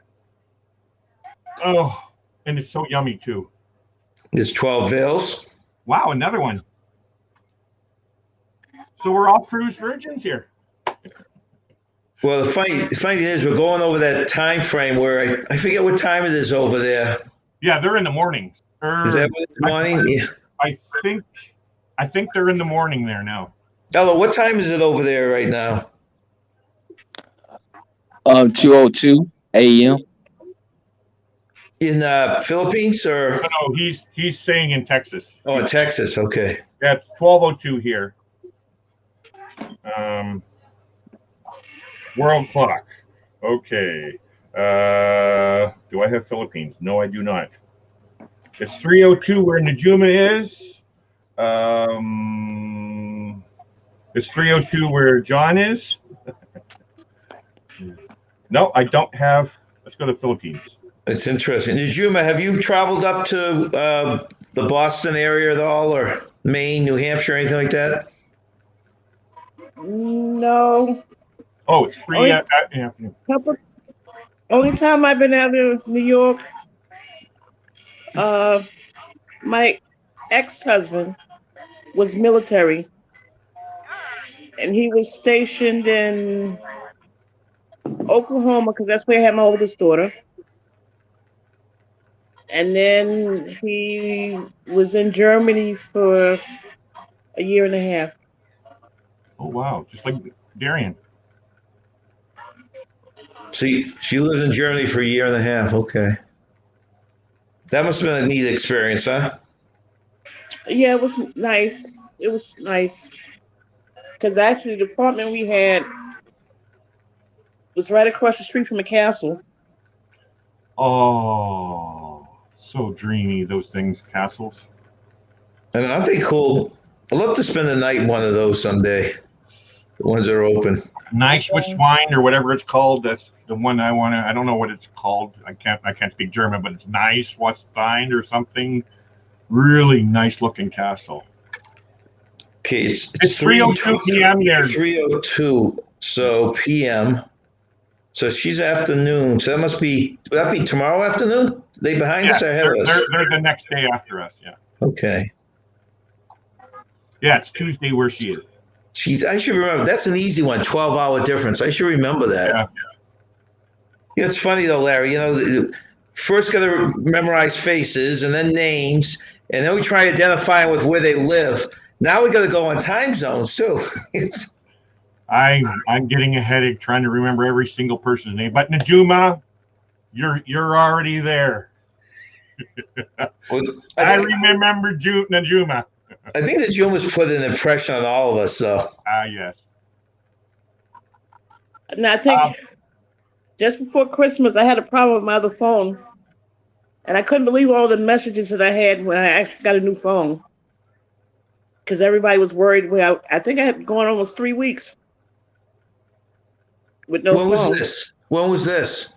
Oh, and it's so yummy too. There's 12 veils. Wow, another one. So we're all cruise virgins here. Well, the funny thing is, we're going over that time frame where I forget what time it is over there. Yeah, they're in the morning. Is that what it's morning? Yeah. I think they're in the morning there now. Ella, what time is it over there right now? 2:02 a.m. In Philippines or? No, he's saying in Texas. Oh, in Texas. Okay. Yeah, it's 12:02 here. World clock. Okay. Do I have Philippines? No, I do not. It's 3:02 where Najuma is. It's 3:02 where John is. No, I don't have. Let's go to Philippines. It's interesting. Najuma, have you traveled up to the Boston area at all, or Maine, New Hampshire, anything like that? No. Oh, it's 3 afternoon. Only time I've been out of New York, my ex-husband was military, and he was stationed in Oklahoma because that's where I had my oldest daughter. And then he was in Germany for a year and a half. Oh, wow. Just like Darian. See, she lived in Germany for a year and a half. Okay. That must have been a neat experience, huh? Yeah, it was nice. It was nice. Because actually, the apartment we had was right across the street from the castle. Oh, so dreamy, those things, castles. I mean, aren't they cool? I'd love to spend the night in one of those someday. The ones that are open. Nice with swine or whatever it's called. That's the one I want to. I don't know what it's called. I can't speak German, but it's nice Weststein or something. Really nice looking castle. Okay, it's 3:02 p.m. there. 3:02. So p.m. So she's afternoon. So would that be tomorrow afternoon? They behind us or ahead of us? They're the next day after us. Yeah. Okay. Yeah, it's Tuesday where she is. I should remember. That's an easy one. 12-hour difference. I should remember that. Yeah. Yeah, it's funny though, Larry. You know, first got to memorize faces and then names, And then we try identifying with where they live. Now we got to go on time zones too. I'm getting a headache trying to remember every single person's name. But Najuma, you're already there. Well, I remember Najuma. I think the Juma's put an impression on all of us, though. Yes. And I think just before Christmas, I had a problem with my other phone. And I couldn't believe all the messages that I had when I actually got a new phone. Because everybody was worried. Well, I think I had gone almost 3 weeks with no phone. When was this? When was this?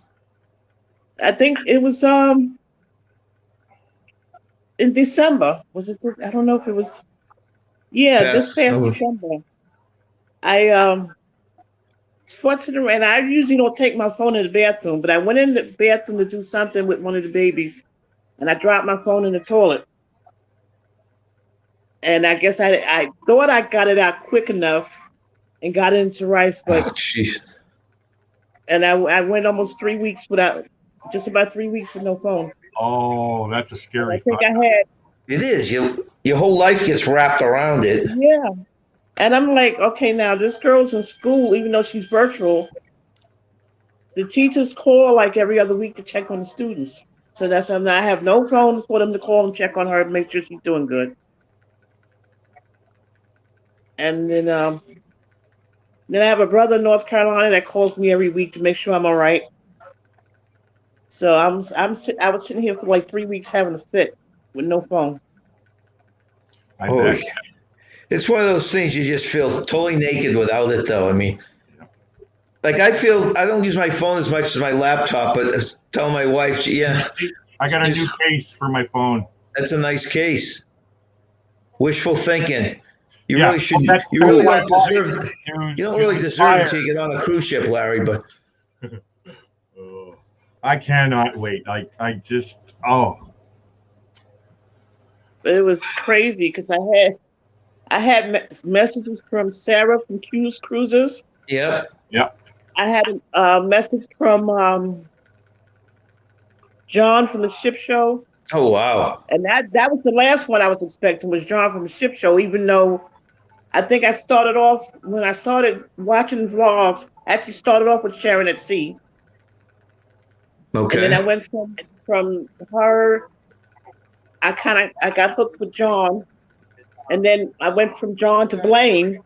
I think it was in December. Was it? I don't know if it was. Yeah, this past December. I fortunate, and I usually don't take my phone in the bathroom, but I went in the bathroom to do something with one of the babies, and I dropped my phone in the toilet. And I guess I thought I got it out quick enough and got it into rice, but and I went almost 3 weeks without, just about 3 weeks with no phone. Oh, that's a scary thought. I think I had. It is. Your whole life gets wrapped around it. Yeah. And I'm like, okay, now this girl's in school, even though she's virtual. The teachers call like every other week to check on the students. So that's I have no phone for them to call and check on her and make sure she's doing good. And then I have a brother in North Carolina that calls me every week to make sure I'm all right. So I was sitting here for like 3 weeks having a fit with no phone. I bet. It's one of those things you just feel totally naked without it, though. I mean, like I feel I don't use my phone as much as my laptop, but tell my wife, yeah. I got a new case for my phone. That's a nice case. Wishful thinking. You Yeah, really should. well, You really don't deserve. You don't really deserve it until you get on a cruise ship, Larry. But I cannot wait. I just But it was crazy because I had messages from Sarah from Q's Cruises. Yep. I had a message from John from the Ship Show. Oh wow! And that was the last one I was expecting was John from the Ship Show. Even though I think I started off when I started watching vlogs. I actually started off with Sharon at Sea. Okay. And then I went from her. I got hooked with John, and then I went from John to Blaine,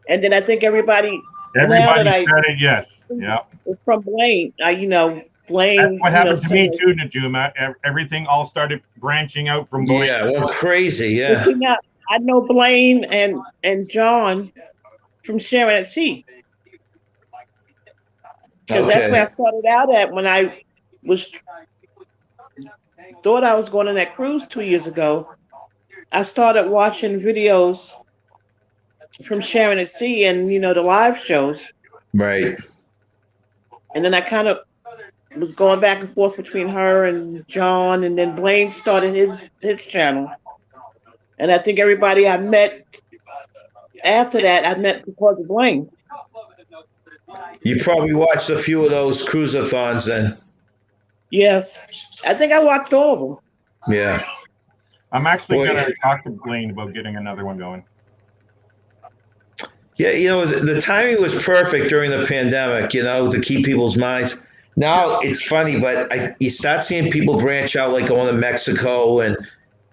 and then I think everybody started yes. Yeah. From Blaine. Blaine. That's what happened to me too, Najuma. Everything all started branching out from Blaine. Yeah, well, crazy. Yeah. I know Blaine and John from Sharon at Sea. Because that's where I started out at when I thought I was going on that cruise 2 years ago. I started watching videos from Sharon at Sea and the live shows. Right. And then I kind of was going back and forth between her and John, and then Blaine started his channel. And I think everybody I met after that, I met because of Blaine. You probably watched a few of those cruise-a-thons then. Yes. I think I watched all of them. Yeah. I'm actually going to talk to Blaine about getting another one going. Yeah, the timing was perfect during the pandemic, to keep people's minds. Now it's funny, but you start seeing people branch out, like going to Mexico and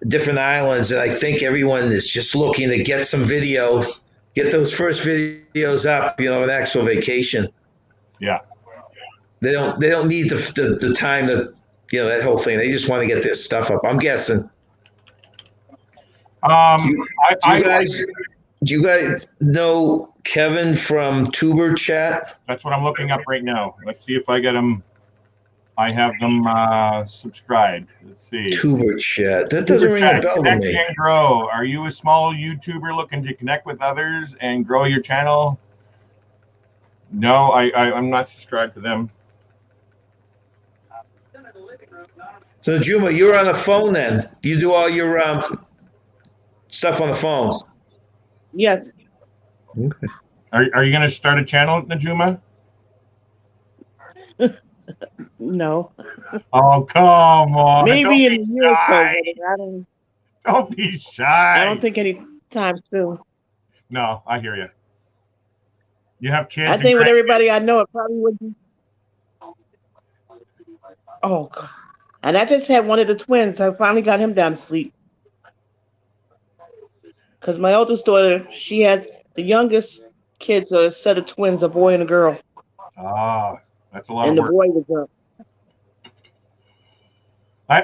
different islands, and I think everyone is just looking to get some video, get those first videos up, an actual vacation. Yeah. They don't need the time to, that whole thing. They just want to get this stuff up, I'm guessing. Do you guys know Kevin from Tuber Chat? That's what I'm looking up right now. Let's see if I get them. I have them subscribed. Let's see. Tuber Chat. That doesn't ring a bell to me. Connect and grow. Are you a small YouTuber looking to connect with others and grow your channel? No, I'm not subscribed to them. So, Juma, you're on the phone then. You do all your stuff on the phone. Yes. Okay. Are you going to start a channel, Najuma? No, Oh, come on. maybe in a Don't be year or so, shy. but I don't. Don't be I don't shy. think any time soon. No, I hear you. You have I kids and think with grandkids. everybody I know, it probably would be. Oh, God. And I just had one of the twins. I finally got him down to sleep. Because my oldest daughter, she has the youngest kids are a set of twins, a boy and a girl. Ah, that's a lot of And the work. boy was up.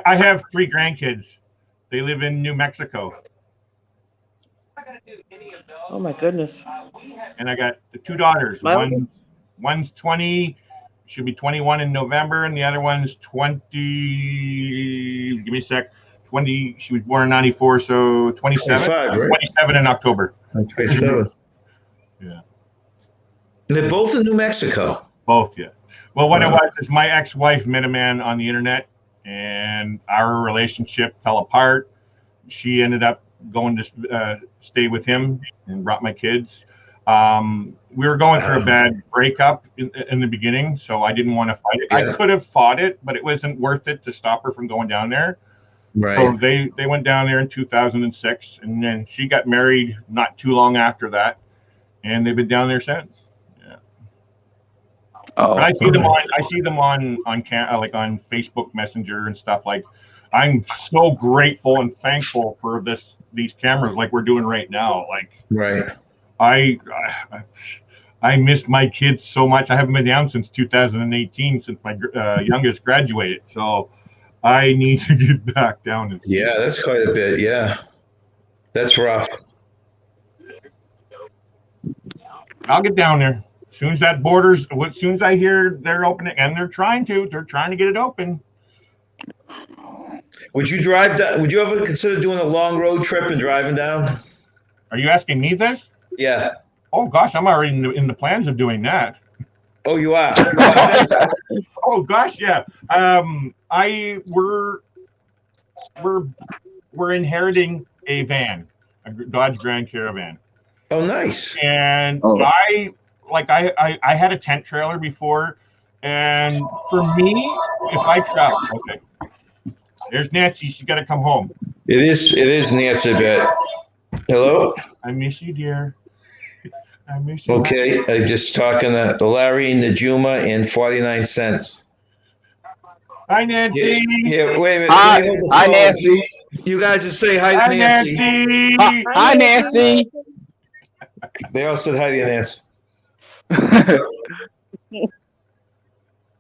I have 3 grandkids. They live in New Mexico. Oh my goodness. And I got 2 daughters. My oldest, One's 20, should be 21 in November, and the other one's 20. Give me a sec. 20. She was born in '94, so 27. 25, right? 27 in October. 27. Yeah, They're both in New Mexico. both. Yeah. Well, what it Wow. was is my ex-wife met a man on the internet, and our relationship fell apart. She ended up going to stay with him and brought my kids. We were going through a bad breakup in the beginning, so I didn't want to fight it. Yeah. I could have fought it, but it wasn't worth it to stop her from going down there. So Right. they went down there in 2006, and then she got married not too long after that, and they've been down there since. Yeah. Oh, But I see them on like on Facebook Messenger and stuff. Like, I'm so grateful and thankful for these cameras like we're doing right now. Like, Right. I miss my kids so much. I haven't been down since 2018, since my youngest graduated. So I need to get back down and see. Yeah, that's quite a bit. Yeah. That's rough. I'll get down there. As soon as I hear they're opening, and they're trying to get it open. Would you drive down? Would you ever consider doing a long road trip and driving down? Are you asking me this? Yeah. Oh gosh, I'm already in the plans of doing that. Oh, you are. Oh gosh, yeah. We're inheriting a van, a Dodge Grand Caravan, Oh, nice. and Oh. I had a tent trailer before, and for me, if I travel, okay. There's Nancy. She's got to come home. It is Nancy bit. Hello? I miss you, dear. I miss you. Okay. I'm just talking to Larry, Najuma, and 49 cents. Hi, Nancy. Here, wait a minute. Hi, Let me hold the hi, phone. Nancy. You guys just say hi to Hi, Nancy. Nancy. Hi, Nancy. They all said hi to you, Nancy.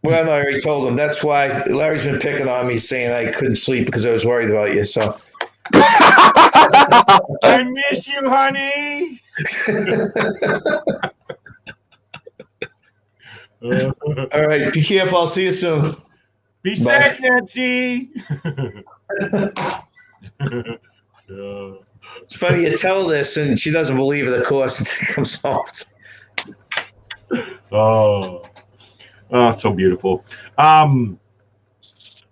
Well, no, I already told them. That's why Larry's been picking on me, saying I couldn't sleep because I was worried about you. So, I miss you, honey. all right, be careful. I'll see you soon. Be Bye. safe, Nancy. It's funny you tell this, and she doesn't believe it. Of course, until it comes off. Oh, so beautiful. As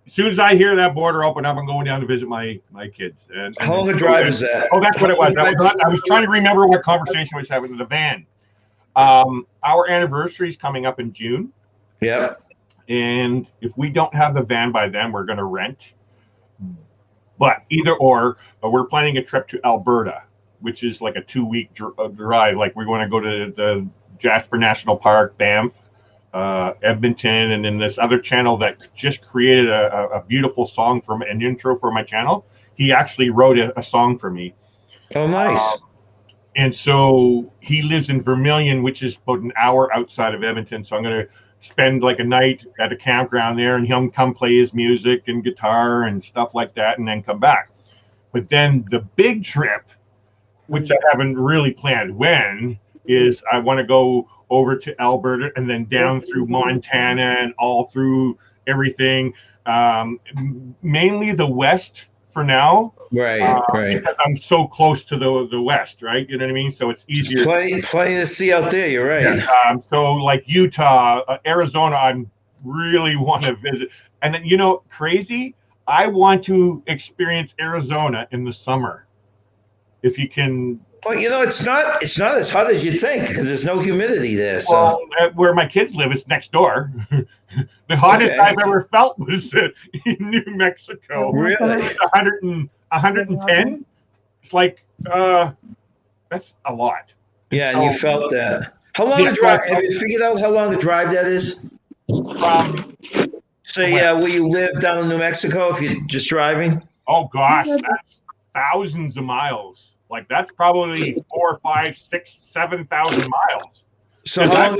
soon as I hear that border open up, I'm going down to visit my kids. And How long a drive is that? Oh, that's what it was. I was trying to remember what conversation I was having with the van. Our anniversary is coming up in June, Yeah. and if we don't have the van by then, we're going to rent. But either or, we're planning a trip to Alberta, which is like a 2-week drive. Like, we're going to go to the Jasper National Park, Banff, Edmonton, and then this other channel that just created a beautiful song for an intro for my channel. He actually wrote a song for me. Oh, nice. And so he lives in Vermilion, which is about an hour outside of Edmonton. So I'm going to spend like a night at a campground there, and he'll come play his music and guitar and stuff like that, and then come back. But then the big trip, which I haven't really planned when, is I want to go over to Alberta and then down through Montana and all through everything. Mainly the West for now. Right. Because I'm so close to the West, right? You know what I mean? So it's easier. Plenty to see out there. You're right. Yeah. So like Utah, Arizona, I really want to visit. And then, crazy, I want to experience Arizona in the summer. If you can Well, it's not as hot as you'd think because there's no humidity there. So Well, where my kids live, it's next door. The hottest Okay. I've ever felt was in New Mexico. Really? 110. It's like that's a lot. Yeah, So, and you felt that. How long Yeah, a drive? so- Have you figured out how long a drive that is? Say where you live down in New Mexico, if you're just driving. Oh gosh, that's thousands of miles. Like that's probably 4, 5, 6, 7,000 miles. So 'Cause how I long?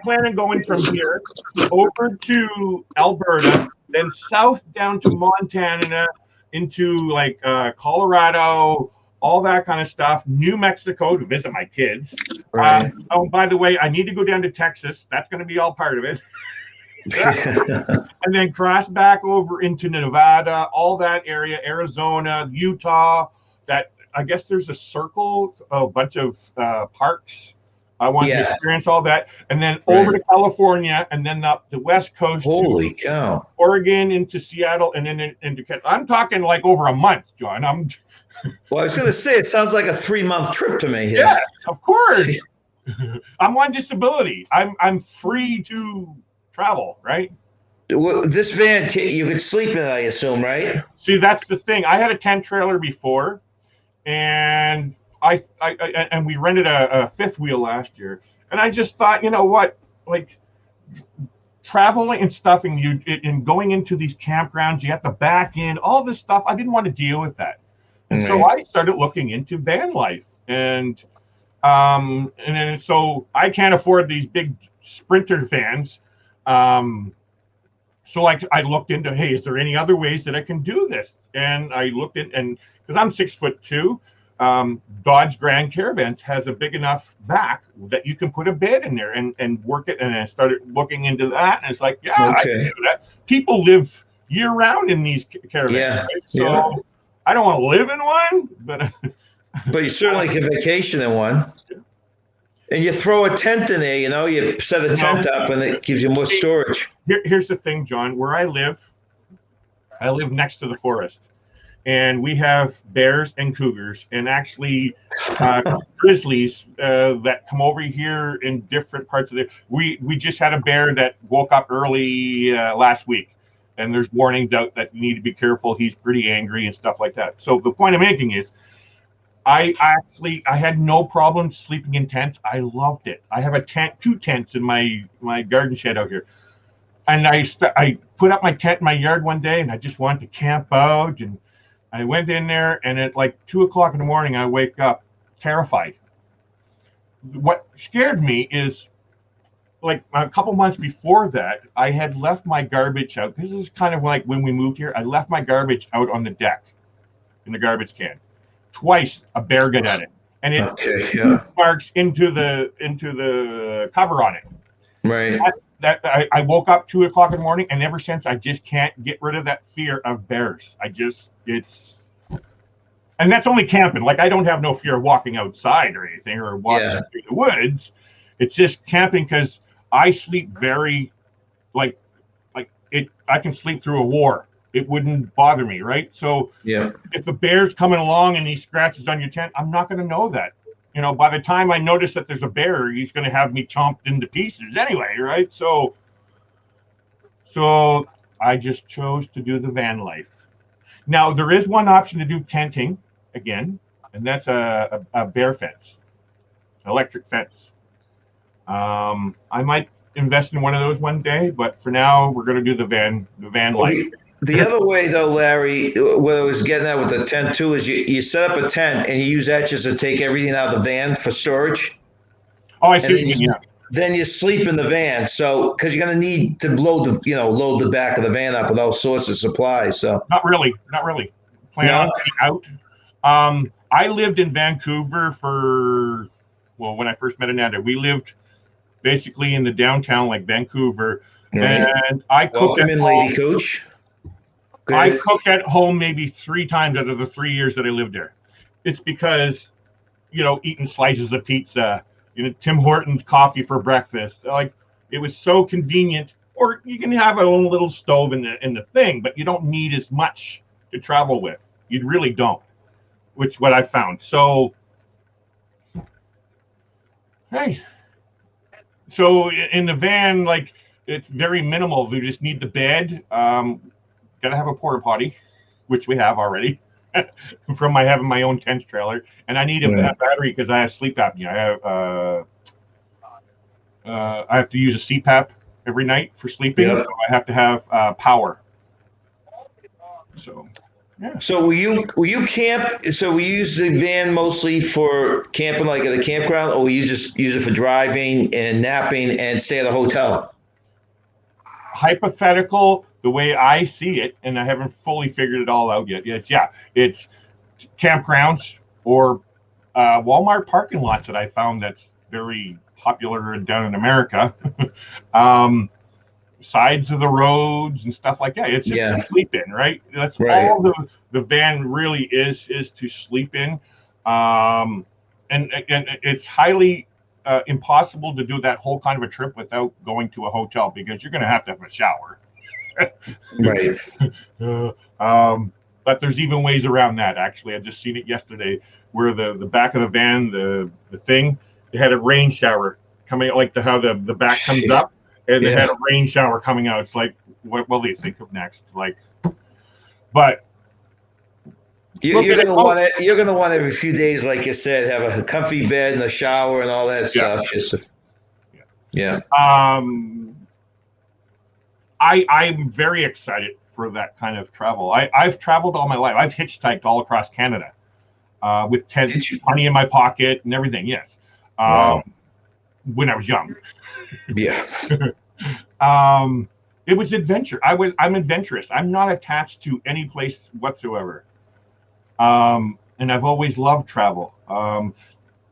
plan on going from here over to Alberta, then south down to Montana, into like Colorado, all that kind of stuff. New Mexico to visit my kids. Right. Oh, by the way, I need to go down to Texas. That's going to be all part of it. And then cross back over into Nevada, all that area, Arizona, Utah. That I guess there's a bunch of parks. I want to experience all that, and then over to California, and then up the West Coast. Holy cow! Oregon into Seattle, and then into Canada. I'm talking like over a month, John. Well, I was going to say it sounds like a 3-month trip to me. Here. Yes, of course. I'm on disability. I'm free to travel, right? This van, you could sleep in it, I assume, right? See, that's the thing. I had a tent trailer before, and and we rented a fifth wheel last year. And I just thought, you know what, like traveling and stuffing and going into these campgrounds, you have to back in all this stuff. I didn't want to deal with that, and so I started looking into van life, and then so I can't afford these big Sprinter vans. So I looked into, hey, is there any other ways that I can do this? And I looked in, and because I'm 6'2", Dodge Grand Caravans has a big enough back that you can put a bed in there and work it. And I started looking into that, and it's like, I can do that. People live year round in these caravans. Yeah. Right? So I don't want to live in one, but you certainly can vacation in one. And you throw a tent in there, you set a tent up, and it gives you more storage. Here's the thing, John. Where I live next to the forest, and we have bears and cougars, and actually grizzlies that come over here in different parts of the. We just had a bear that woke up early last week, and there's warnings out that you need to be careful. He's pretty angry and stuff like that. So the point I'm making is, I had no problem sleeping in tents. I loved it. I have two tents in my garden shed out here, and I put up my tent in my yard one day, and I just wanted to camp out, and I went in there, and at like 2 o'clock in the morning, I wake up terrified. What scared me is, like a couple months before that, I had left my garbage out. This is kind of like when we moved here. I left my garbage out on the deck in the garbage can. Twice a bear got at it, and it marks into the cover on it. Right. I woke up 2 o'clock in the morning, and ever since I just can't get rid of that fear of bears. And that's only camping. Like I don't have no fear of walking outside or anything, or walking through the woods. It's just camping because I sleep very, like it. I can sleep through a war. It wouldn't bother me, right? So if a bear's coming along and he scratches on your tent, I'm not going to know that. By the time I notice that there's a bear, he's going to have me chomped into pieces anyway, right? So I just chose to do the van life. Now, there is one option to do tenting again, and that's a bear fence, electric fence. I might invest in one of those one day, but for now, we're going to do the van life. The other way, though, Larry, what I was getting at with the tent, too, is you set up a tent and you use that just to take everything out of the van for storage. Oh, I see what you mean, Then you sleep in the van. So, because you're going to need to load the back of the van up with all sorts of supplies. So Not really. Plan on getting out. I lived in Vancouver when I first met Ananda, we lived basically in the downtown, like Vancouver. Right. And I cooked at home. Lady Coach. I cooked at home maybe 3 times out of the 3 years that I lived there. It's because, eating slices of pizza, Tim Hortons coffee for breakfast. Like it was so convenient. Or you can have a own little stove in the thing, but you don't need as much to travel with. You really don't, which is what I found. So Hey, so in the van, like it's very minimal. We just need the bed. Gotta have a porta potty, which we have already from my having my own tent trailer, and I need a battery because I have sleep apnea. I have to use a CPAP every night for sleeping. Yeah. So I have to have power. So, yeah. So will you camp? So we use the van mostly for camping, like at the campground, or will you just use it for driving and napping and stay at a hotel? Hypothetical, the way I see it, and I haven't fully figured it all out yet. It's campgrounds or Walmart parking lots that I found that's very popular down in America. Sides of the roads and stuff like that. It's just to sleep in, right? That's all the van really is to sleep in. And it's highly impossible to do that whole kind of a trip without going to a hotel because you're going to have a shower. Right. But there's even ways around that. Actually, I just seen it yesterday where the back of the van, the thing, it had a rain shower coming, like how the back comes up. And they had a rain shower coming out. It's like, what will they think of next? Like, but you're gonna want it. You're gonna want every few days, like you said, have a comfy bed and a shower and all that stuff. I'm very excited for that kind of travel. I've traveled all my life. I've hitchhiked all across Canada with tents, money in my pocket, and everything. Yes, when I was young. Yeah. It was adventure. I'm adventurous. I'm not attached to any place whatsoever. And I've always loved travel.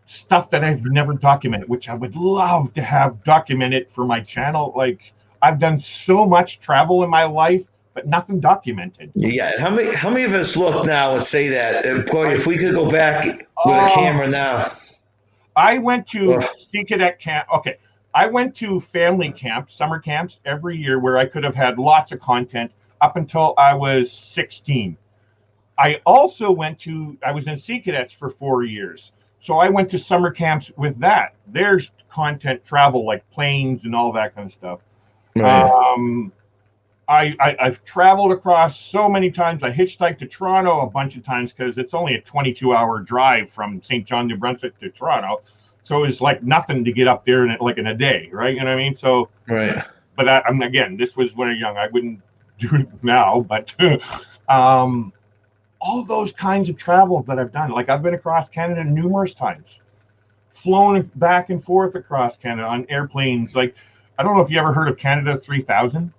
Stuff that I've never documented, which I would love to have documented for my channel. Like I've done so much travel in my life, but nothing documented. Yeah. How many of us look now and say that? Boy, if we could go back with a camera now. I went to Sea Cadet camp. Okay. I went to family camps, summer camps every year where I could have had lots of content up until I was 16. I also I was in Sea Cadets for 4 years. So I went to summer camps with that. There's content travel, like planes and all that kind of stuff. Right. I've traveled across so many times. I hitchhiked to Toronto a bunch of times because it's only a 22-hour drive from St. John, New Brunswick to Toronto. So it's like nothing to get up there in a day, right? You know what I mean? So, right. But I'm again, this was when I was young. I wouldn't do it now, but all those kinds of travel that I've done, like I've been across Canada numerous times, flown back and forth across Canada on airplanes. Like, I don't know if you ever heard of Canada 3000. Do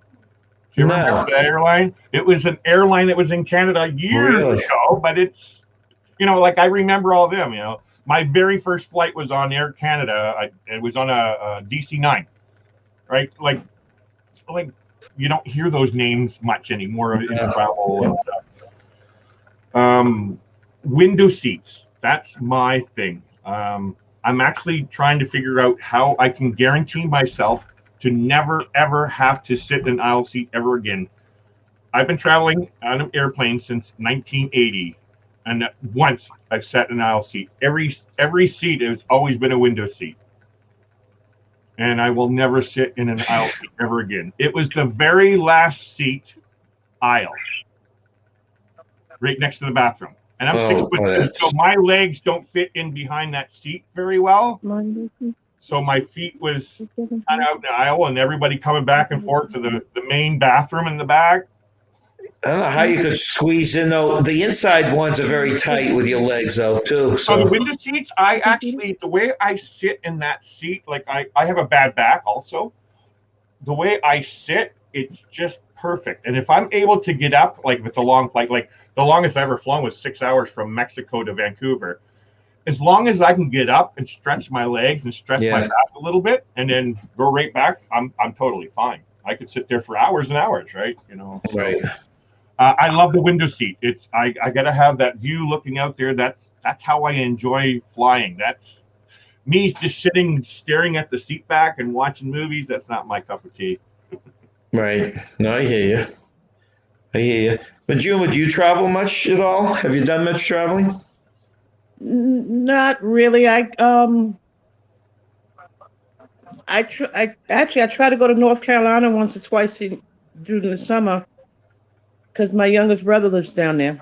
you remember that airline? It was an airline that was in Canada years ago, but it's, like I remember all them, My very first flight was on Air Canada. It was on a DC-9, right? Like you don't hear those names much anymore in travel and stuff. Window seats. That's my thing. I'm actually trying to figure out how I can guarantee myself to never, ever have to sit in an aisle seat ever again. I've been traveling on an airplane since 1980. And once I've sat in an aisle seat. Every seat has always been a window seat. And I will never sit in an aisle seat ever again. It was the very last seat aisle, right next to the bathroom. And I'm 6'2", so my legs don't fit in behind that seat very well. So my feet was kind of out in the aisle, and everybody coming back and forth to the main bathroom in the back. I don't know how you could squeeze in, though. The inside ones are very tight with your legs, though, too. So the window seats, the way I sit in that seat, like I have a bad back also. The way I sit, it's just perfect. And if I'm able to get up, like if it's a long flight, like the longest I ever flown was 6 hours from Mexico to Vancouver. As long as I can get up and stretch my legs and stretch my back a little bit and then go right back, I'm totally fine. I could sit there for hours and hours, right? Right. I love the window seat. It's I gotta have that view looking out there. That's how I enjoy flying. That's me just sitting staring at the seat back and watching movies. That's not my cup of tea. Right. No, I hear you. But Juma, do you travel much at all? Have you done much traveling? Not really. I try to go to North Carolina once or twice during the summer because my youngest brother lives down there.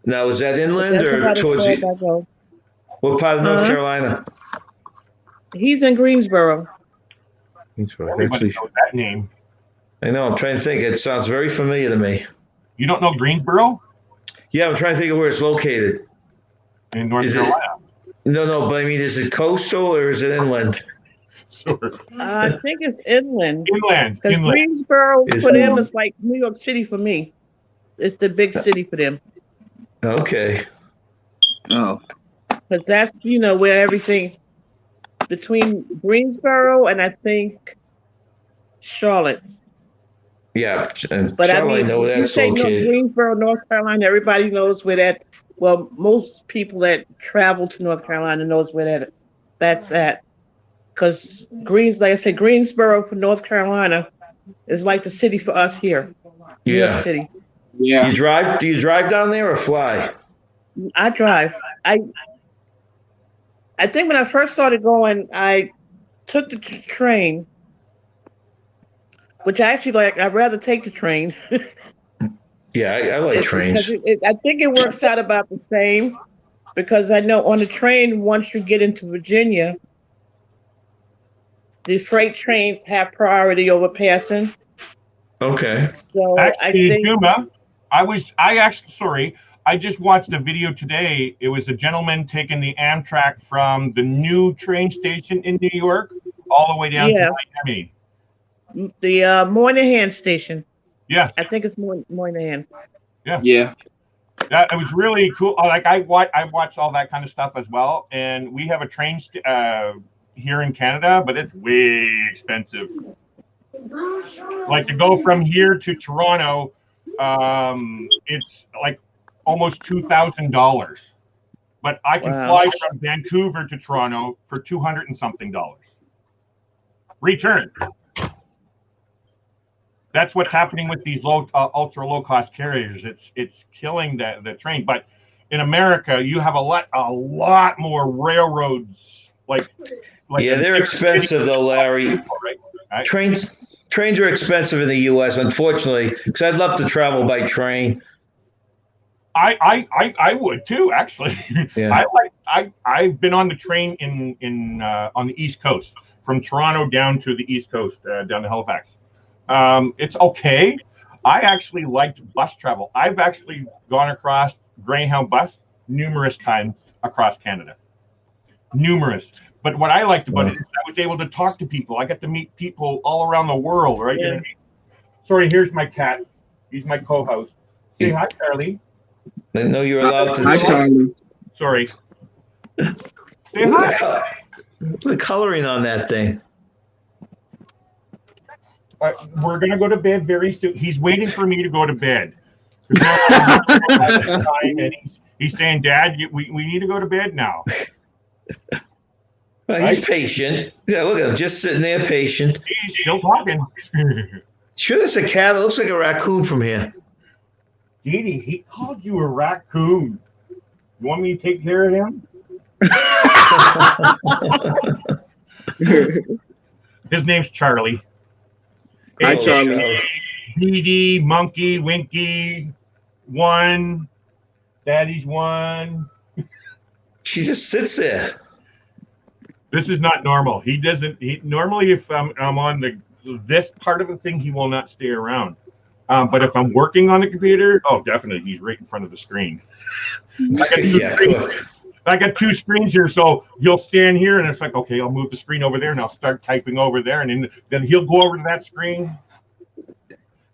Now, is that inland That's or about as towards far as the, I go. what part of North Carolina? He's in Greensboro. Everybody Actually, knows that name. I know. I'm trying to think. It sounds very familiar to me. You don't know Greensboro Yeah, I'm trying to think of where it's located. in North Is it- Carolina? No, but I mean, is it coastal or is it inland? Sure. I think it's inland. Inland. Because Inland. Greensboro Is for them inland. is like New York City for me. It's the big city for them. Okay. Oh, Because that's, where everything between Greensboro and I think Charlotte. Yeah, and But I Charlotte, I mean, know if where you that's say located. Greensboro, North Carolina, everybody knows where that. Well, most people that travel to North Carolina knows where that's at. Because like I said, Greensboro for North Carolina is like the city for us here, New York Yeah. City. yeah. Do you drive down there or fly? I drive. I think when I first started going, I took the train, which I actually like. I'd rather take the train. Yeah, I like trains. Because I think it works out about the same. Because I know on the train, once you get into Virginia, the freight trains have priority over passing. Okay. So I Actually, think, Juma, I just watched a video today. It was a gentleman taking the Amtrak from the new train station in New York all the way down to Miami. the Moynihan station. Yes. I think it's Moynihan. Yeah. That it was really cool. Like I watch all that kind of stuff as well. And we have a train here in Canada, but it's way expensive. Like to go from here to Toronto, it's like almost $2,000. But I can fly from Vancouver to Toronto for $200 and something. Return. That's what's happening with these ultra low cost carriers. It's killing the train. But in America, you have a lot more railroads. Like yeah, they're expensive though, Larry. Right? Trains are expensive in the U.S. Unfortunately, because I'd love to travel by train. I would too, actually. Yeah. I've been on the train in on the East Coast from Toronto down to the East Coast down to Halifax. It's okay. I actually liked bus travel. I've actually gone across Greyhound bus numerous times across Canada. Numerous. But what I liked about it is I was able to talk to people. I got to meet people all around the world, right? Yeah. Sorry, here's my cat. He's my co-host. Say hi, Charlie. I know you're allowed to. Hi, Charlie. Sorry. Say hi. Look at coloring on that thing. We're gonna go to bed very soon. He's waiting for me to go to bed. And he's saying, "Dad, we need to go to bed now." Well, he's patient. Yeah, look at him, just sitting there, patient. He's still talking. Sure, that's a cat. It looks like a raccoon from here. Dee Dee, he called you a raccoon. You want me to take care of him? His name's Charlie. Hi, Charlie. Dee Dee, Monkey, Winky, one. Daddy's one. She just sits there. This is not normal. He doesn't. Normally, if I'm on this part of the thing, he will not stay around. But if I'm working on the computer, oh, definitely, he's right in front of the screen. I got two screens here, so he'll stand here, and it's like, okay, I'll move the screen over there, and I'll start typing over there, and then he'll go over to that screen.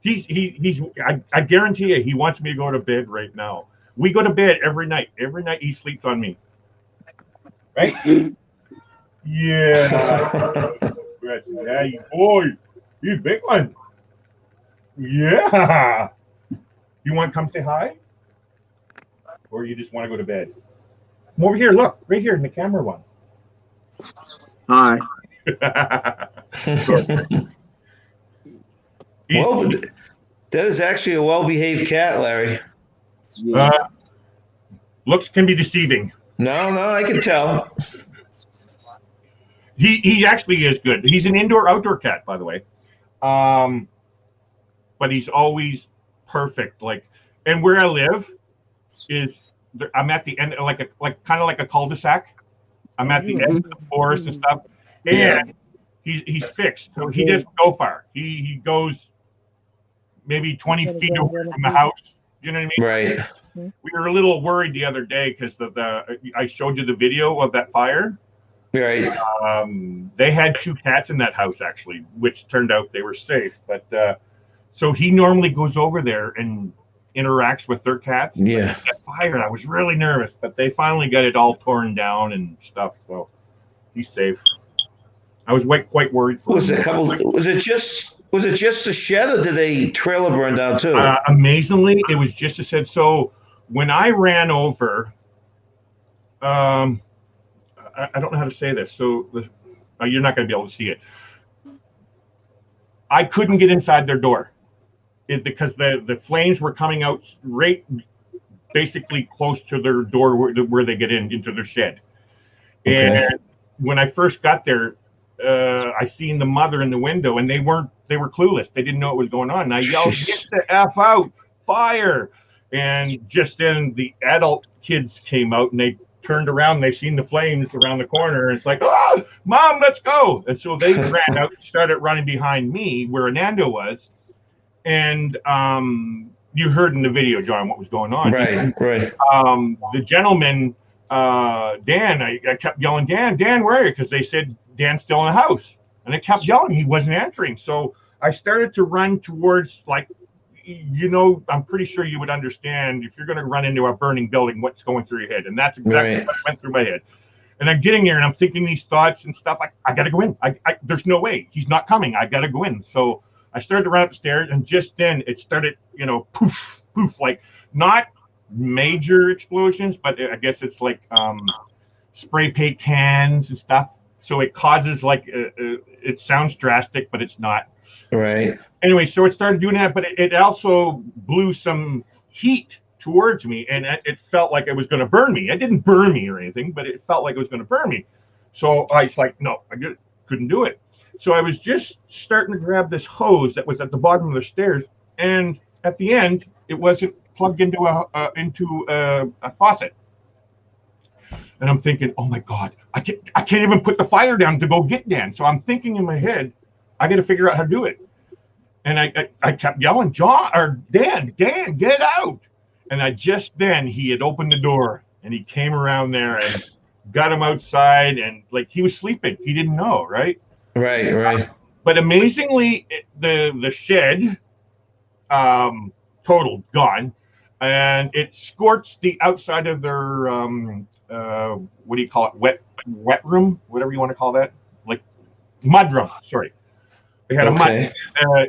I guarantee you, he wants me to go to bed right now. We go to bed every night. Every night he sleeps on me. Right? Yeah. Yeah, boy, he's a big one. Yeah. You want to come say hi? Or you just want to go to bed? Come over here. Look, right here in the camera one. Hi. Well, that is actually a well-behaved cat, Larry. Looks can be deceiving. No, I can tell. He actually is good. He's an indoor-outdoor cat, by the way. But he's always perfect. Like, and where I live is I'm at the end, like kind of like a cul-de-sac. I'm at the end of the forest and stuff, and he's fixed, so he doesn't go far. He goes maybe 20 feet away from the house. You know what I mean? Right. We were a little worried the other day because I showed you the video of that fire. Right. They had 2 cats in that house actually, which turned out they were safe. But so he normally goes over there and interacts with their cats. Yeah. That fire, I was really nervous, but they finally got it all torn down and stuff, so he's safe. I was quite worried for him. Was it just a shed, or did the trailer burn down too? Amazingly, it was just a shed. So when I ran over, I don't know how to say this, so you're not going to be able to see it. I couldn't get inside their door because the flames were coming out right basically close to their door where they get into their shed. Okay. And when I first got there, I seen the mother in the window, and they were clueless. They didn't know what was going on. And I yelled, "Get the F out, fire!" And just then the adult kids came out, and they turned around, and they seen the flames around the corner, and it's like, "Oh, Mom, let's go!" And so they ran out, started running behind me where Anando was. And you heard in the video, John, what was going on. Right. The gentleman, Dan, I kept yelling, Dan, where are you? Because they said Dan's still in the house. And I kept yelling. He wasn't answering. So I started to run towards, like, I'm pretty sure you would understand if you're going to run into a burning building, what's going through your head. And that's exactly what went through my head. And I'm getting there, and I'm thinking these thoughts and stuff like, I got to go in. There's no way. He's not coming. I got to go in. So I started to run upstairs, and just then it started, poof, poof, like not major explosions, but I guess it's like spray paint cans and stuff. So it causes it sounds drastic, but it's not. Right. Anyway, so it started doing that, but it also blew some heat towards me, and it felt like it was going to burn me. It didn't burn me or anything, but it felt like it was going to burn me. So I was like, no, I couldn't do it. So I was just starting to grab this hose that was at the bottom of the stairs, and at the end, it wasn't plugged into a faucet. And I'm thinking, oh my God, I can't even put the fire down to go get Dan. So I'm thinking in my head, I got to figure out how to do it. And I kept yelling, Dan, get out. And then he had opened the door, and he came around there and got him outside, and like he was sleeping. He didn't know, right? Right. But amazingly, the shed, total gone, and it scorched the outside of their what do you call it? Wet room, whatever you want to call that, like mud room. Sorry, they had a mud.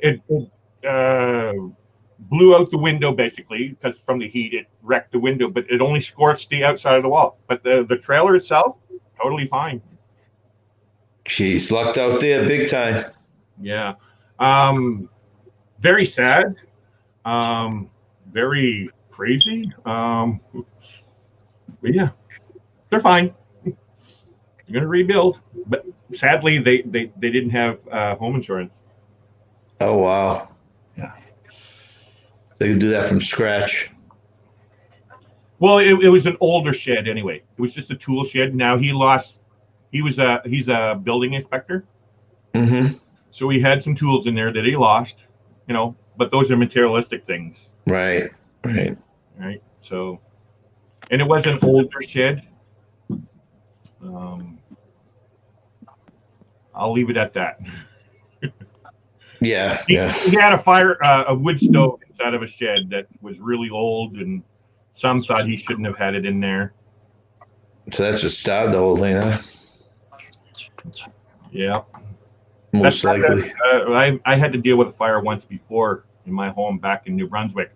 It blew out the window basically because from the heat it wrecked the window, but it only scorched the outside of the wall. But the trailer itself, totally fine. Jeez, lucked out there big time. Yeah. Very sad. Very crazy. But yeah, they're fine. They're gonna rebuild. But sadly they didn't have home insurance. Oh wow. Yeah. They could do that from scratch. Well, it was an older shed anyway. It was just a tool shed. Now he's a building inspector. Mm-hmm. So he had some tools in there that he lost, but those are materialistic things. Right. So, and it was an older shed. I'll leave it at that. Yeah. He had a wood stove inside of a shed that was really old, and some thought he shouldn't have had it in there. So that's just started the whole thing, huh? Yeah. Most likely. I had to deal with a fire once before in my home back in New Brunswick.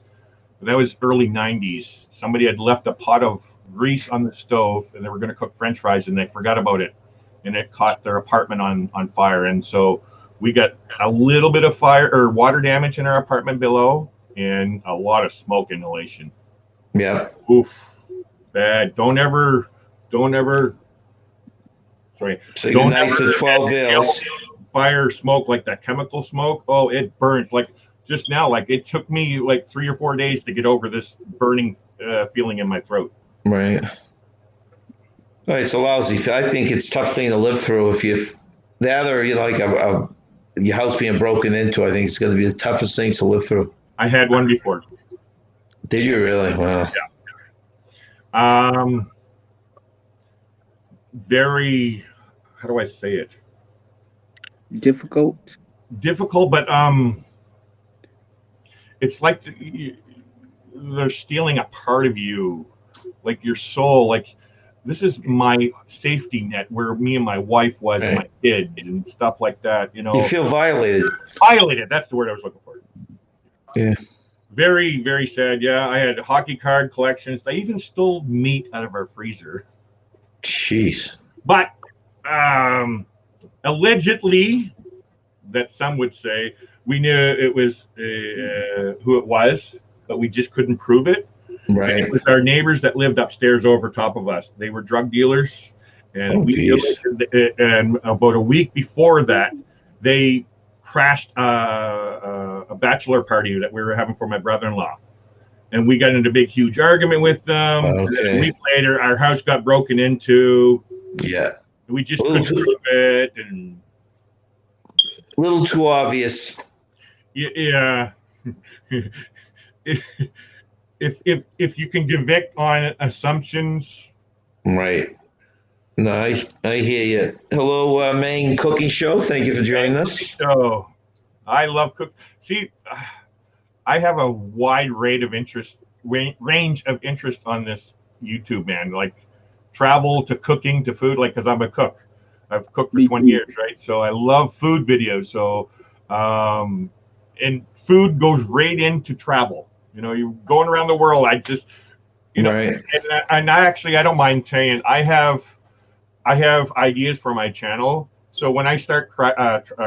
That was early 90s. Somebody had left a pot of grease on the stove, and they were going to cook French fries, and they forgot about it. And it caught their apartment on fire. And so we got a little bit of fire or water damage in our apartment below, and a lot of smoke inhalation. Yeah. Oof. Bad. Don't ever Sorry. Say Don't goodnight to ever 12 inhale Ales. fire smoke, like that chemical smoke. Oh, it burns. Like just now, like it took me like 3 or 4 days to get over this burning feeling in my throat. Right. Oh, it's a lousy. I think it's a tough thing to live through if you that or you like your house being broken into. I think it's going to be the toughest things to live through. I had one before. Did you really? Wow. Yeah. Very. How do I say it? Difficult. Difficult, but it's like they're stealing a part of you, like your soul. Like this is my safety net where me and my wife was, and my kids and stuff like that. You know, you feel violated. Violated. That's the word I was looking for. Yeah. Very, very sad. Yeah, I had hockey card collections. They even stole meat out of our freezer. Jeez. But allegedly, that some would say, we knew it was who it was, but we just couldn't prove it. Right. And it was our neighbors that lived upstairs over top of us. They were drug dealers, and and about a week before that, they crashed a bachelor party that we were having for my brother-in-law, and we got into a big, huge argument with them. Okay. A week later, our house got broken into. Yeah. We just couldn't prove it, and a little too obvious. Yeah. If you can convict on assumptions. Right. No, I hear you. Hello, Maine Cooking Show. Thank you for joining us. So, I love cook. See, I have a wide range of interest on this YouTube, man. Like travel to cooking to food, like because I'm a cook. I've cooked for 20 years, right? So I love food videos. So, and food goes right into travel. You know, you're going around the world. I just, you know, right. and I actually, I don't mind saying I have ideas for my channel. So when I start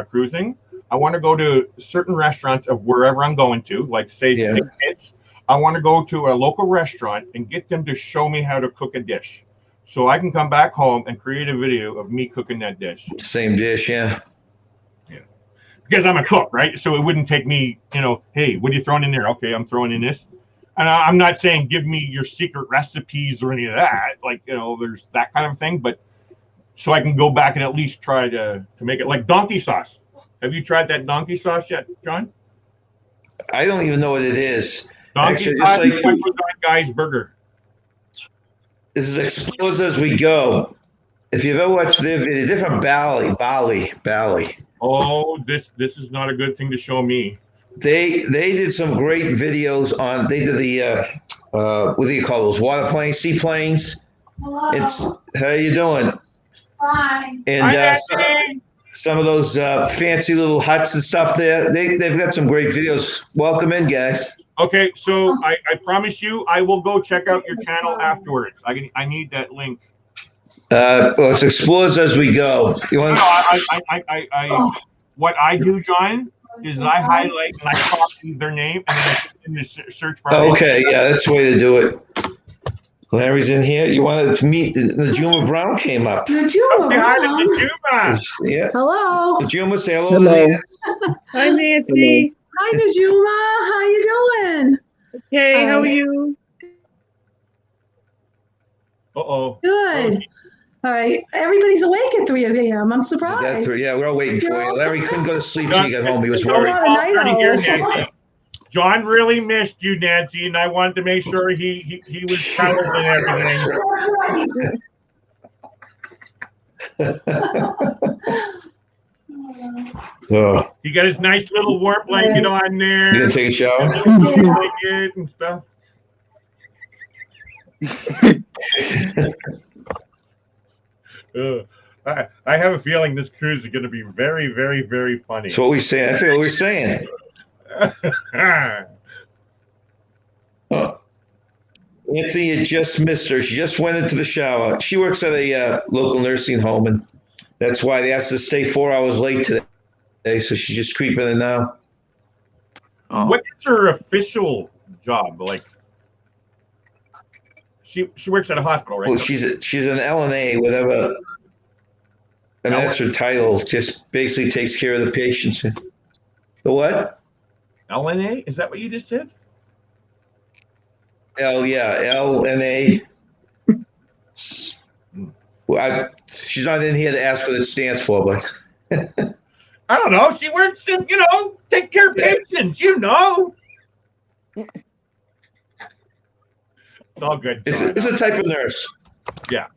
cruising, I want to go to certain restaurants of wherever I'm going to, like say St. Kitts. I want to go to a local restaurant and get them to show me how to cook a dish. So I can come back home and create a video of me cooking that dish. Same dish, yeah. Yeah. Because I'm a cook, right? So it wouldn't take me, you know, hey, what are you throwing in there? Okay, I'm throwing in this. And I'm not saying give me your secret recipes or any of that. Like, you know, there's that kind of thing. But so I can go back and at least try to make it like donkey sauce. Have you tried that donkey sauce yet, John? I don't even know what it is. Donkey sauce is what was on Guy's Burger. This is Explores As We Go. If you've ever watched their video, they're from Bali. Oh, this is not a good thing to show me. They did some great videos on. They did the what do you call those water seaplanes? Hello. It's how you doing? Fine. And some of those fancy little huts and stuff there. They've got some great videos. Welcome in, guys. Okay, so I promise you, I will go check out your channel afterwards. I need that link. Well, it's Explores As We Go. You want? No, what I do, John, is I highlight and I copy their name and then I put it in the search bar. Okay, yeah, that's the way to do it. Larry's in here. You wanted to meet Najuma Brown came up. Najuma Brown. Najuma. Yeah. Hello. Najuma, say hello. Hello. Hi, Nancy. Hi, Najuma. How you doing? Hey, how are you? Uh-oh. Good. All right. Everybody's awake at 3 a.m. I'm surprised. Yeah, we're all waiting for you. Larry couldn't go to sleep till he got home. He was worried. John really missed you, Nancy, and I wanted to make sure he was proud and everything. Oh. He got his nice little warm blanket on there. You gonna take a shower? Blanket and stuff. I have a feeling this cruise is going to be very, very, very funny. That's what we're saying. I feel what we're saying. Oh. Anthony, you just missed her. She just went into the shower. She works at a local nursing home, and that's why they asked her to stay 4 hours late today. So she's just creeping in now. What is her official job? Like, she works at a hospital, right? Well, she's an LNA, whatever. I mean, that's her title. Just basically takes care of the patients. The what? LNA? Is that what you just said? LNA. Well, she's not in here to ask what it stands for, but I don't know. She works in, take care of patients, It's all good. It's a type of nurse. Yeah,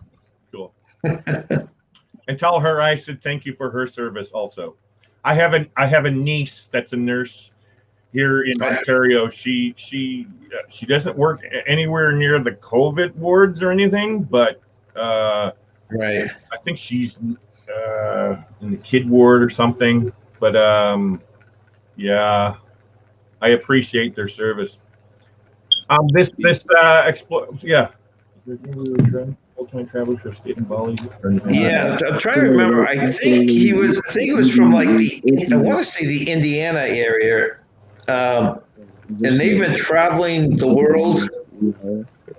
cool. And tell her I said thank you for her service also. I have a niece that's a nurse here in Ontario. She doesn't work anywhere near the COVID wards or anything, but right. I think she's in the kid ward or something. But yeah, I appreciate their service. Yeah. Full-time travelers for state and Bali. Yeah, I'm trying to remember. I think he was from like I want to say the Indiana area, and they've been traveling the world.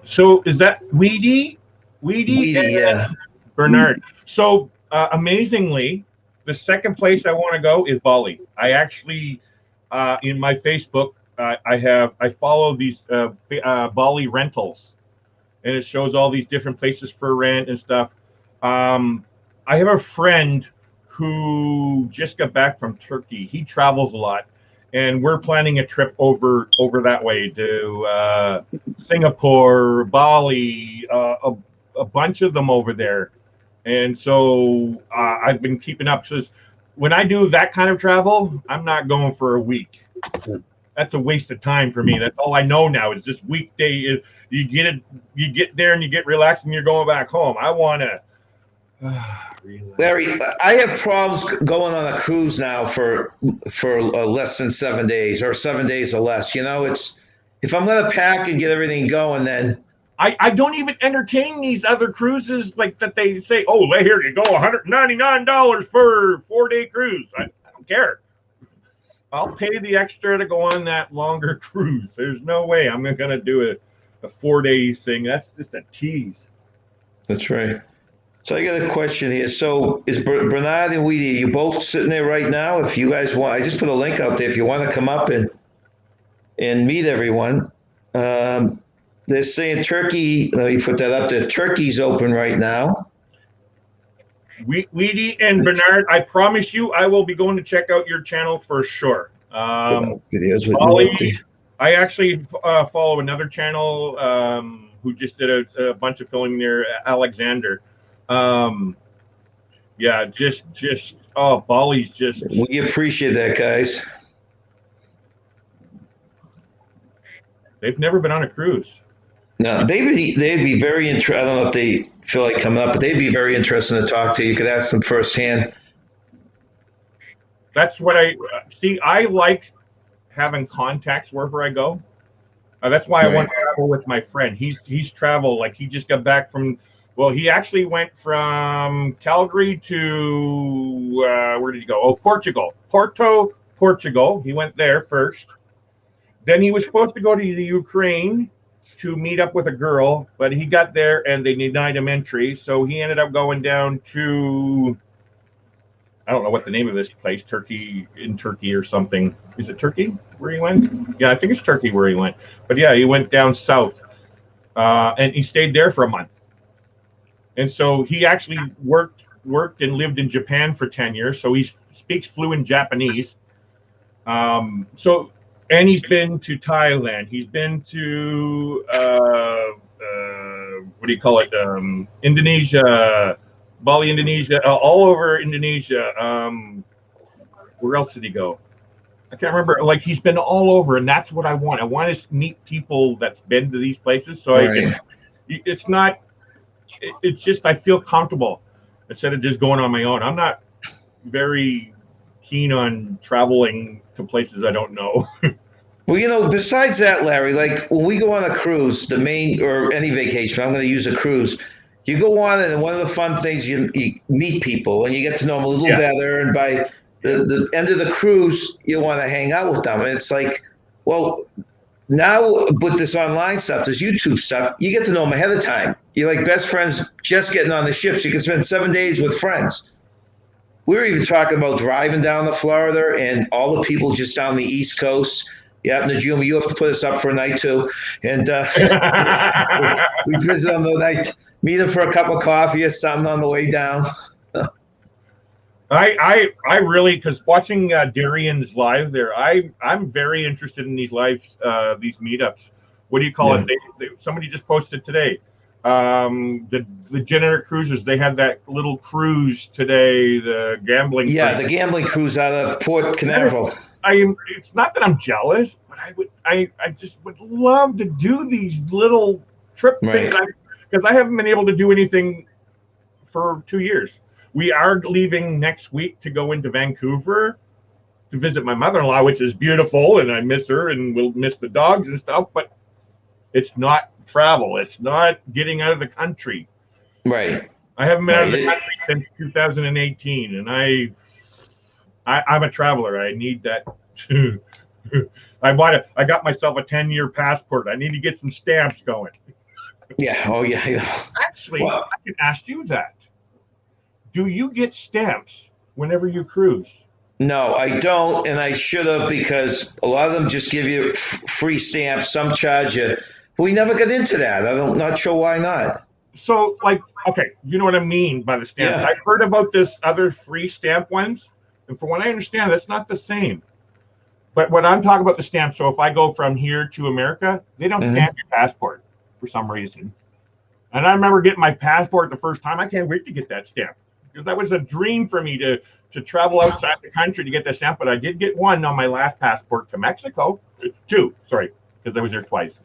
So is that Weedy yeah. and Bernard? So amazingly, the second place I want to go is Bali. I actually in my Facebook I follow these Bali rentals, and it shows all these different places for rent and stuff. I have a friend who just got back from Turkey. He travels a lot, and we're planning a trip over that way to Singapore, Bali, a bunch of them over there. And so I've been keeping up. Because when I do that kind of travel, I'm not going for a week. That's a waste of time for me. That's all I know now is just weekday. You get there and you get relaxed and you're going back home. I want to. Larry, I have problems going on a cruise now for less than 7 days or 7 days or less. It's if I'm going to pack and get everything going, then I don't even entertain these other cruises like that. They say, oh, here you go, $199 for 4-day cruise. I don't care. I'll pay the extra to go on that longer cruise. There's no way I'm going to do a 4-day thing. That's just a tease. That's right. So I got a question here. So is Bernard and Weedy, you both sitting there right now? If you guys want, I just put a link out there. If you want to come up and meet everyone, they're saying Turkey. Let me put that up there. Turkey's open right now. Weedy and Bernard, I promise you, I will be going to check out your channel for sure. Videos with Bali, I actually follow another channel who just did a bunch of filming there, Alexander. Yeah, Bali's just. We appreciate that, guys. They've never been on a cruise. No, they'd be very interested. I don't know if they feel like coming up, but they'd be very interested to talk to you. You could ask them firsthand. That's what I see. I like having contacts wherever I go. That's why I want to travel with my friend. He's traveled, like he just got back from. Well, he actually went from Calgary to where did he go? Oh, Portugal, Portugal. He went there first. Then he was supposed to go to the Ukraine to meet up with a girl, but he got there and they denied him entry. So he ended up going down to, I don't know what the name of this place, Turkey or something. Is it Turkey where he went? Yeah, I think it's Turkey where he went. But yeah, he went down south and he stayed there for a month. And so he actually worked and lived in Japan for 10 years. So he speaks fluent Japanese. And he's been to Thailand. He's been to what do you call it? Indonesia, Bali, Indonesia, all over Indonesia. Where else did he go? I can't remember. Like he's been all over, and that's what I want. I want to meet people that's been to these places, so it's not. It's just I feel comfortable instead of just going on my own. I'm not very keen on traveling to places I don't know. Well, besides that, Larry, like when we go on a cruise, the main or any vacation, I'm going to use a cruise. You go on it, and one of the fun things you meet people and you get to know them a little better. And by the end of the cruise, you want to hang out with them. And it's like, well, now with this online stuff, this YouTube stuff, you get to know them ahead of time. You're like best friends just getting on the ship. So you can spend 7 days with friends. we were even talking about driving down to Florida and all the people just down the East Coast. Yeah, Najuma, you have to put us up for a night too. And we visit on the night, meet them for a cup of coffee or something on the way down. I really, because watching Darian's live there, I'm very interested in these lives, these meetups. What do you call it? Somebody just posted today. The J&N Cruises, they had that little cruise today, the gambling. Yeah, the gambling cruise out of Port Canaveral. It's not that I'm jealous, but I just would love to do these little trip things, because I haven't been able to do anything for 2 years. We are leaving next week to go into Vancouver to visit my mother-in-law, which is beautiful, and I miss her, and we'll miss the dogs and stuff, but it's not travel. It's not getting out of the country. Right. I haven't been out of the country since 2018, and I'm a traveler. I need that. I got myself a 10-year passport. I need to get some stamps going. Yeah. Oh, yeah. Actually, I can ask you that. Do you get stamps whenever you cruise? No, I don't, and I should have, because a lot of them just give you free stamps. Some charge you. We never got into that. I'm not sure why not. So, like, okay, you know what I mean by the stamps. Yeah. I've heard about this other free stamp ones, and from what I understand, that's not the same. But when I'm talking about the stamps, so if I go from here to America, they don't stamp your passport for some reason. And I remember getting my passport the first time. I can't wait to get that stamp, because that was a dream for me to travel outside the country to get that stamp. But I did get one on my last passport to Mexico. 2, sorry, because I was there twice.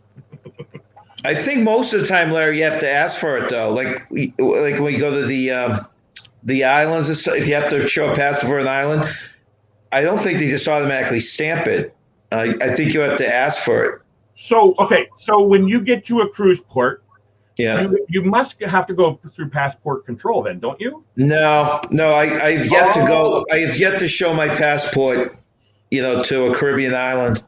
I think most of the time, Larry, you have to ask for it, though. Like when you go to the islands, if you have to show a passport for an island, I don't think they just automatically stamp it. I think you have to ask for it. So, okay, so when you get to a cruise port, yeah, you must have to go through passport control then, don't you? No, I've yet to go. I have yet to show my passport, to a Caribbean island.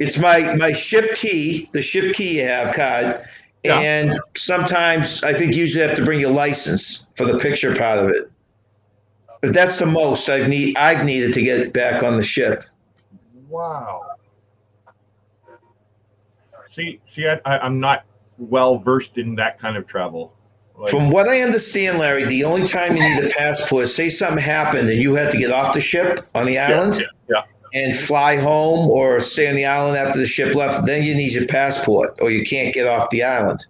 It's my ship key, the ship key you have card, and sometimes I think usually have to bring your license for the picture part of it. But that's the most I've needed to get back on the ship. Wow. See, I'm not well versed in that kind of travel. From what I understand, Larry, the only time you need a passport is say something happened and you had to get off the ship on the island and fly home or stay on the island after the ship left. Then you need your passport or you can't get off the island.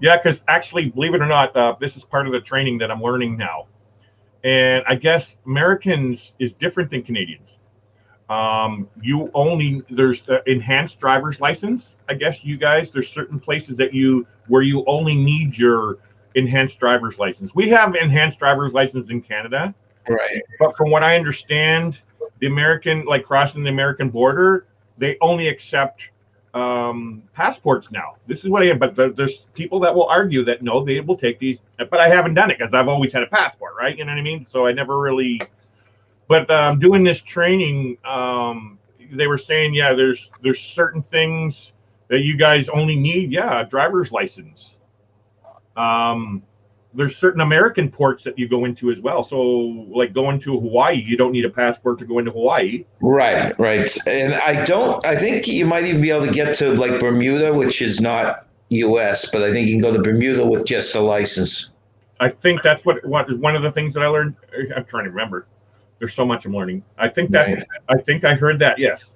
Yeah, because actually, believe it or not, this is part of the training that I'm learning now. And I guess Americans is different than Canadians. There's enhanced driver's license. I guess you guys, there's certain places where you only need your enhanced driver's license. We have enhanced driver's license in Canada, right? But from what I understand, the American, like crossing the American border, they only accept passports now. This is what I am. But there's people that will argue that no, they will take these. But I haven't done it because I've always had a passport, right? You know what I mean? So I never really. But doing this training, they were saying, there's certain things that you guys only need, a driver's license. There's certain American ports that you go into as well. So, like going to Hawaii, you don't need a passport to go into Hawaii. Right. And I think you might even be able to get to like Bermuda, which is not U.S., but I think you can go to Bermuda with just a license. I think that's what is one of the things that I learned. I'm trying to remember. There's so much I'm learning. I think I heard that. Yes.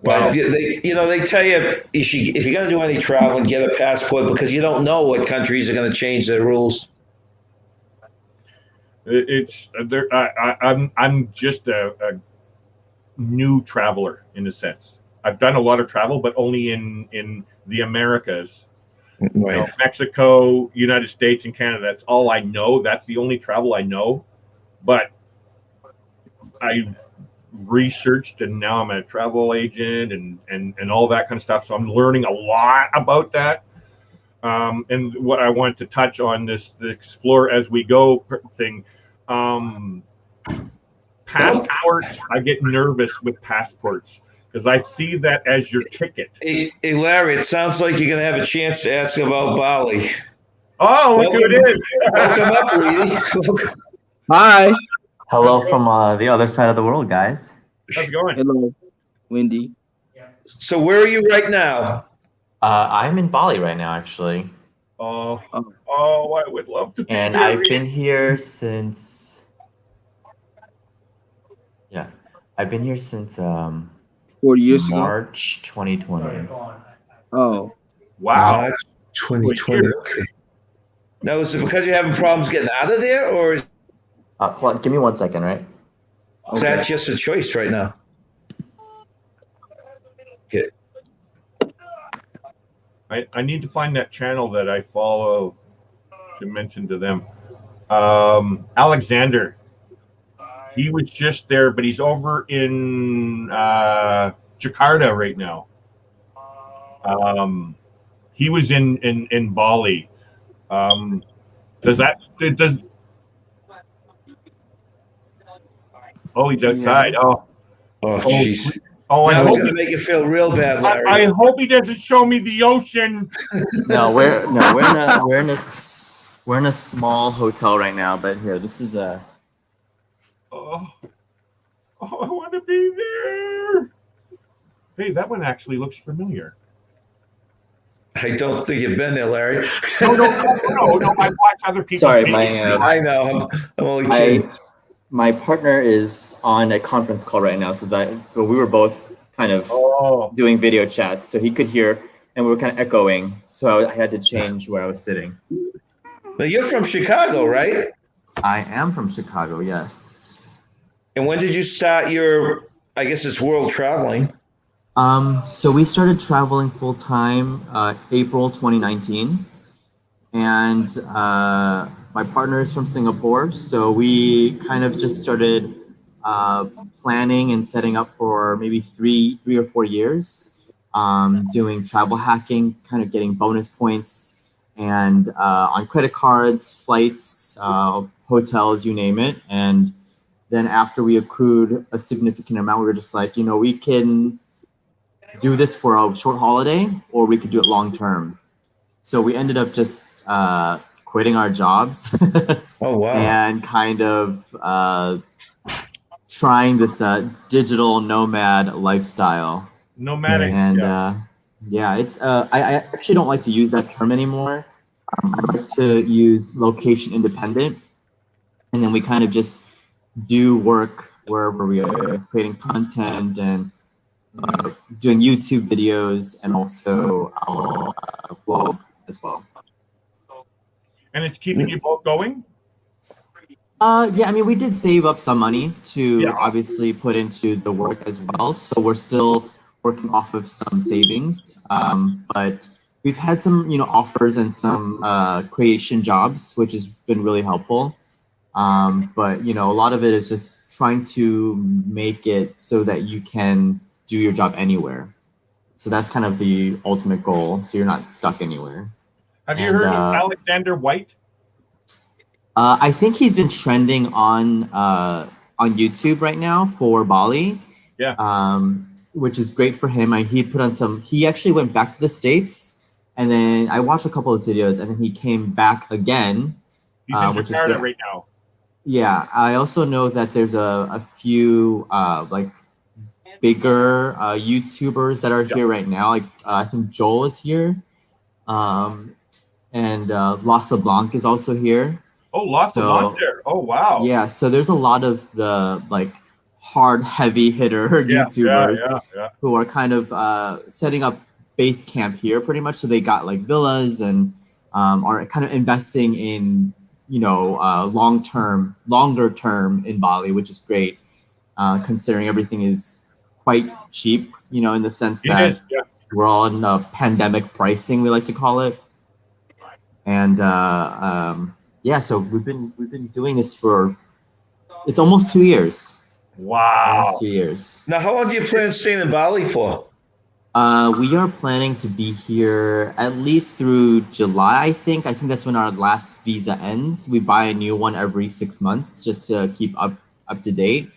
Well, they tell you if you're going to do any traveling, get a passport because you don't know what countries are going to change their rules. I'm just a new traveler in a sense. I've done a lot of travel, but only in the Americas. Right. Mexico, United States, and Canada. That's all I know. That's the only travel I know. But I've researched, and now I'm a travel agent and all that kind of stuff. So I'm learning a lot about that. And what I wanted to touch on the explore as we go thing. Passports. I get nervous with passports. Because I see that as your ticket. Hey, Larry, it sounds like you're going to have a chance to ask about Bali. Oh, look who it is. Welcome up, Reedy. Hi. Hello from the other side of the world, guys. How's it going? Hello, Wendy. So where are you right now? I'm in Bali right now, actually, Oh, I would love to be and here. I've been here since. Yeah, I've been here since 4 years ago. March 2020. Oh, Wow. March 2020. Okay. Now, is it because you're having problems getting out of there, or is Well, give me 1 second, right? that just a choice right now? Okay. I need to find that channel that I follow to mention to them. Alexander. He was just there, but he's over in Jakarta right now. He was in Bali. Does Oh, he's outside. Oh, jeez. I Now hope he's gonna make you feel real bad, Larry. I hope he doesn't show me the ocean. we're in a small hotel right now, but here, this is a. Oh, I want to be there. Hey, that one actually looks familiar. I don't think you've been there, Larry. No. I watch other people. Sorry, I know. I'm only kidding. My partner is on a conference call right now, so we were both kind of doing video chats, so he could hear, and we were kind of echoing, so I had to change where I was sitting. But you're from Chicago, right? I am from Chicago, yes. And when did you start your, I guess it's world traveling? So we started traveling full time April 2019, and my partner is from Singapore, so we kind of just started planning and setting up for maybe three or 4 years, doing travel hacking, kind of getting bonus points, and on credit cards, flights, hotels, you name it. And then after we accrued a significant amount, we were just like, we can do this for a short holiday, or we could do it long term. So we ended up just quitting our jobs. Oh, wow. And kind of trying this digital nomad lifestyle. Nomadic. And it's I actually don't like to use that term anymore. I like to use location independent, and then we kind of just do work wherever we are, creating content and doing YouTube videos, and also our blog as well. And it's keeping you both going? Yeah, I mean, we did save up some money to obviously put into the work as well. So we're still working off of some savings. But we've had some, offers and some creation jobs, which has been really helpful. But, a lot of it is just trying to make it so that you can do your job anywhere. So that's kind of the ultimate goal. So you're not stuck anywhere. Have you heard of Alexander White? I think he's been trending on YouTube right now for Bali. Yeah. Which is great for him. He actually went back to the States, and then I watched a couple of videos, and then he came back again. He's in Jakarta right now. Yeah. I also know that there's a few bigger YouTubers that are here right now. Like I think Joel is here. And Los LeBlanc is also here. Oh, Los LeBlanc there. Oh, wow. Yeah, so there's a lot of the hard, heavy hitter YouTubers who are kind of setting up base camp here pretty much. So they got villas and are kind of investing in, longer term in Bali, which is great, considering everything is quite cheap, in the sense that we're all in pandemic pricing, we like to call it. And so we've been doing this for, it's almost 2 years. Wow. Almost 2 years. Now, how long do you plan on staying in Bali for? We are planning to be here at least through July, I think. I think that's when our last visa ends. We buy a new one every 6 months just to keep up to date.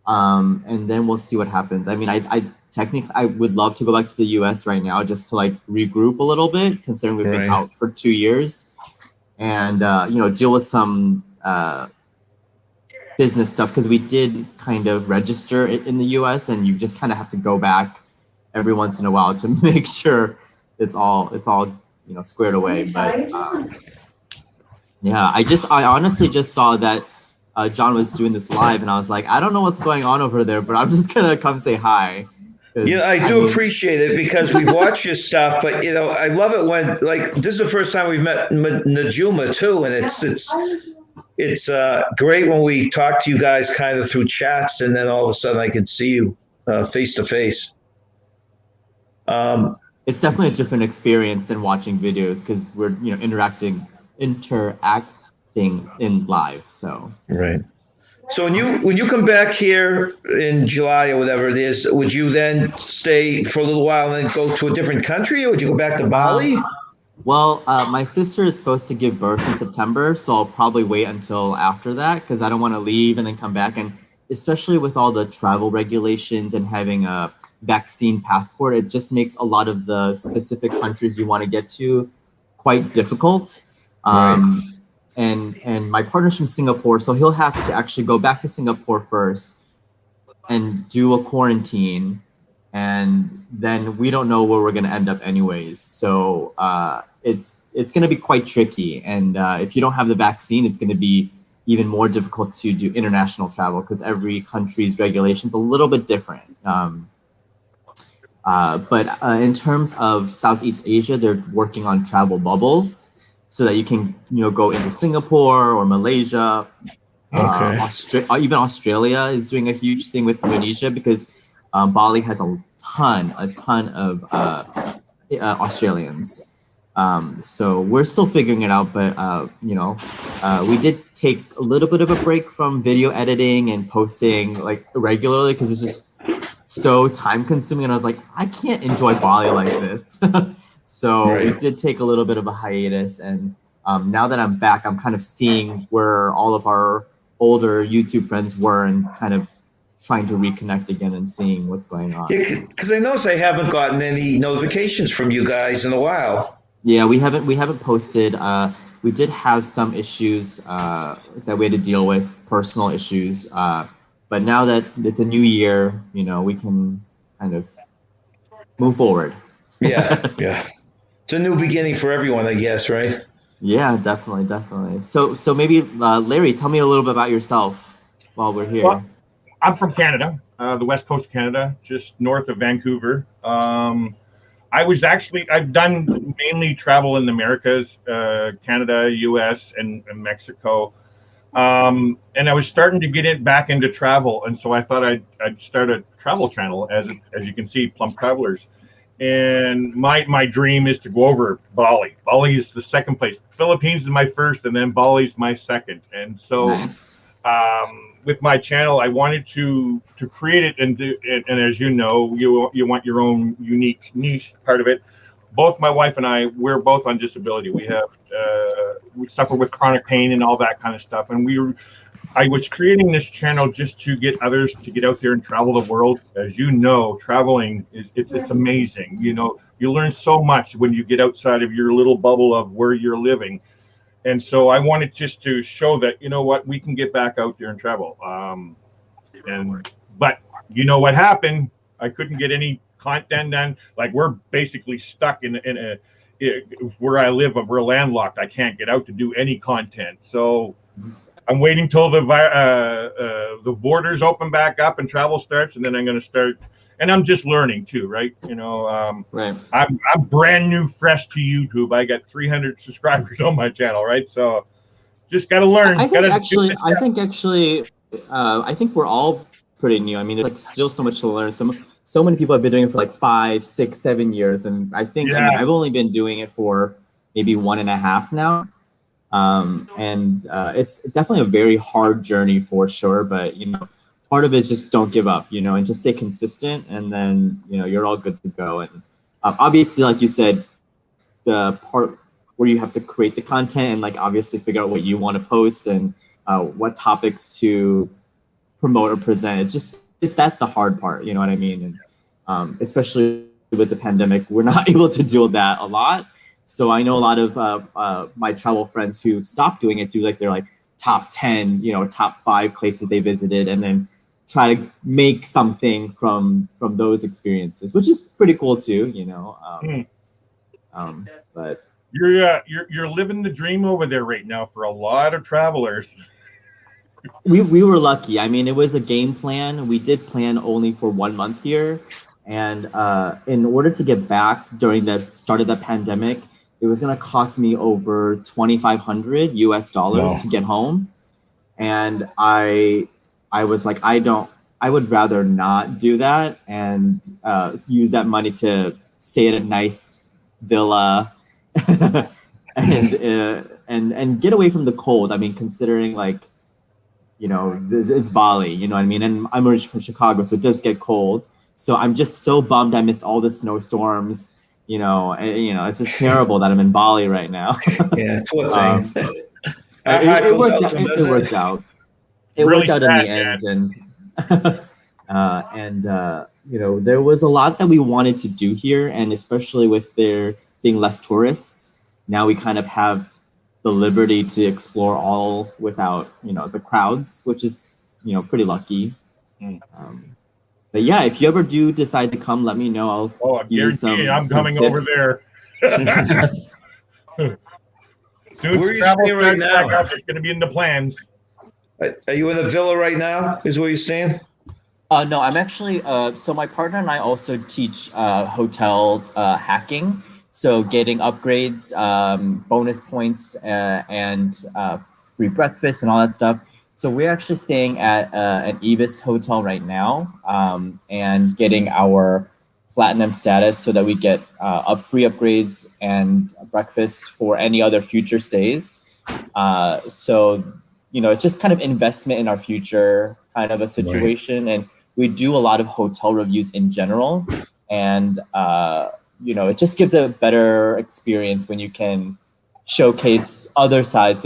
And then we'll see what happens. I mean, I technically, I would love to go back to the US right now just to regroup a little bit, considering we've been out for 2 years. and deal with some business stuff, because we did kind of register it in the US, and you just kind of have to go back every once in a while to make sure it's all squared away. But yeah, I honestly just saw that John was doing this live, and I was like, I don't know what's going on over there, but I'm just gonna come say hi. Yeah, I do appreciate it, because we've watched your stuff, but I love it when, like, this is the first time we've met Najuma too, and it's great when we talk to you guys kind of through chats, and then all of a sudden I can see you face to face. It's definitely a different experience than watching videos, because we're interacting in live. So right. So when you come back here in July or whatever it is, would you then stay for a little while and then go to a different country, or would you go back to Bali? Well, my sister is supposed to give birth in September, so I'll probably wait until after that, because I don't want to leave and then come back. And especially with all the travel regulations and having a vaccine passport, it just makes a lot of the specific countries you want to get to quite difficult. Right. And my partner's from Singapore, so he'll have to actually go back to Singapore first and do a quarantine, and then we don't know where we're going to end up anyways. So it's going to be quite tricky, and if you don't have the vaccine, it's going to be even more difficult to do international travel, because every country's regulations a little bit different. But in terms of Southeast Asia, they're working on travel bubbles, so that you can go into Singapore or Malaysia. Okay. Even Australia is doing a huge thing with Indonesia, because Bali has a ton of Australians. So we're still figuring it out, but we did take a little bit of a break from video editing and posting like regularly, because it was just so time consuming, and I was like, I can't enjoy Bali like this. So we did take a little bit of a hiatus, and now that I'm back, I'm kind of seeing where all of our older YouTube friends were, and kind of trying to reconnect again and seeing what's going on. Because I noticed I haven't gotten any notifications from you guys in a while. Yeah, we haven't posted. We did have some issues that we had to deal with, personal issues. But now that it's a new year, we can kind of move forward. Yeah. It's a new beginning for everyone, I guess, right? Yeah, definitely. So maybe Larry, tell me a little bit about yourself while we're here. Well, I'm from Canada, the west coast of Canada, just north of Vancouver. I've done mainly travel in the Americas, Canada, US, and Mexico. And I was starting to get back into travel, and so I thought I'd start a travel channel, as you can see, Plump Travelers. And my dream is to go over Bali. Bali is the second place. Philippines is my first, and then Bali's my second. And so, nice. With my channel, I wanted to create it, and as you know, you want your own unique niche part of it. Both my wife and I, we're both on disability. We suffer with chronic pain and all that kind of stuff. And I was creating this channel just to get others to get out there and travel the world. As you know, traveling it's amazing. You learn so much when you get outside of your little bubble of where you're living. And so I wanted just to show that, we can get back out there and travel. But you know what happened? I couldn't get any content done. Like, we're basically stuck in where I live. We're landlocked. I can't get out to do any content. So I'm waiting till the borders open back up and travel starts, and then I'm going to start. And I'm just learning too, right? Right. I'm brand new, fresh to YouTube. I got 300 subscribers on my channel, right? So just got to learn. I think we're all pretty new. I mean, there's like still so much to learn. So many people have been doing it for like 5, 6, 7 years, and I think I've only been doing it for maybe 1.5 now. And it's definitely a very hard journey for sure, but part of it is just don't give up, and just stay consistent, and then you're all good to go. And obviously, like you said, the part where you have to create the content and like obviously figure out what you want to post and what topics to promote or present. It's just, if that's the hard part, you know what I mean? And especially with the pandemic, we're not able to do that a lot. So I know a lot of my travel friends who stopped doing it do like their like top 10, top 5 places they visited, and then try to make something from those experiences, which is pretty cool too, but you're living the dream over there right now for a lot of travelers. We were lucky. I mean, it was a game plan. We did plan only for 1 month here, and in order to get back during the start of the pandemic, it was going to cost me over $2,500 US to get home, and I was like, I would rather not do that and use that money to stay at a nice villa and get away from the cold. I mean, considering like, it's Bali, you know what I mean? And I'm originally from Chicago, so it does get cold. So I'm just so bummed I missed all the snowstorms, it's just terrible that I'm in Bali right now. Yeah, poor thing. It worked out. It worked out. It Really worked out sad, in the end, and there was a lot that we wanted to do here, and especially with there being less tourists, now we kind of have the liberty to explore all without the crowds, which is pretty lucky. But yeah, if you ever do decide to come, let me know. I guarantee I'm coming over there. Soon where are you travel staying right now? It's going to be in the plans. Are you in the villa right now? Is what you're saying? No, I'm actually. So my partner and I also teach hotel hacking. So getting upgrades, bonus points, and free breakfast and all that stuff. So we're actually staying at an Ibis hotel right now, and getting our platinum status so that we get free upgrades and breakfast for any other future stays. So it's just kind of investment in our future kind of a situation. Right. And we do a lot of hotel reviews in general, and it just gives a better experience when you can showcase other sides,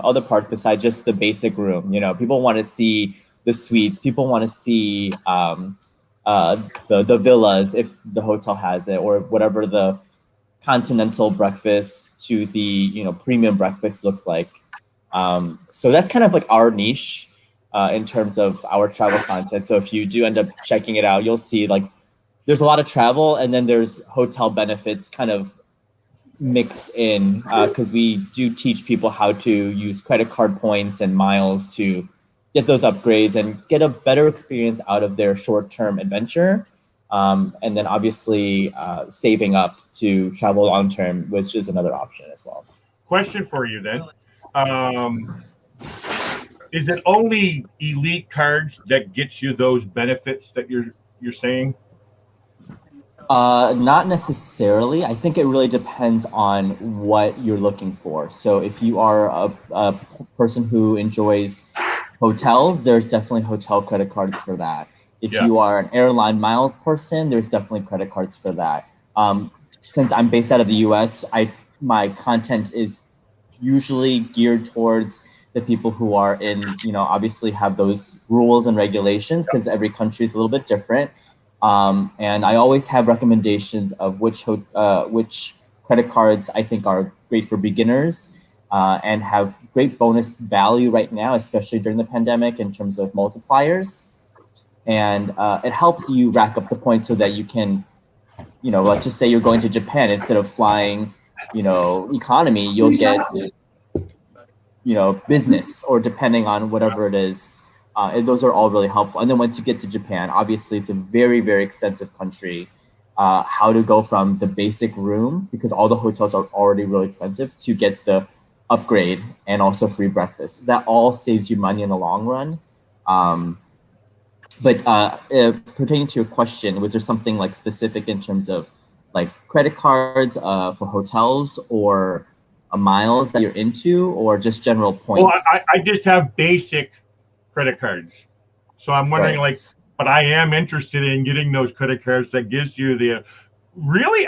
other parts besides just the basic room. People want to see the suites. People want to see the villas if the hotel has it, or whatever the continental breakfast to the premium breakfast looks like. So that's kind of like our niche in terms of our travel content. So if you do end up checking it out, you'll see like there's a lot of travel, and then there's hotel benefits kind of mixed in, because we do teach people how to use credit card points and miles to get those upgrades and get a better experience out of their short-term adventure. And then obviously saving up to travel long-term, which is another option as well. Question for you then. Is it only elite cards that gets you those benefits that you're saying? Not necessarily. I think it really depends on what you're looking for. So if you are a person who enjoys hotels, there's definitely hotel credit cards for that. If you are an airline miles person, there's definitely credit cards for that. Since I'm based out of the US, my content is usually geared towards the people who are in, obviously have those rules and regulations, because every country is a little bit different. And I always have recommendations of which credit cards I think are great for beginners, and have great bonus value right now, especially during the pandemic in terms of multipliers. And it helps you rack up the points so that you can, let's just say you're going to Japan, instead of flying, economy, you'll get, business, or depending on whatever it is. Those are all really helpful. And then once you get to Japan, obviously it's a very, very expensive country. How to go from the basic room, because all the hotels are already really expensive, to get the upgrade and also free breakfast. That all saves you money in the long run. But pertaining to your question, was there something like specific in terms of like credit cards for hotels, or miles that you're into, or just general points? Well, I just have basic credit cards. So I'm wondering but I am interested in getting those credit cards that gives you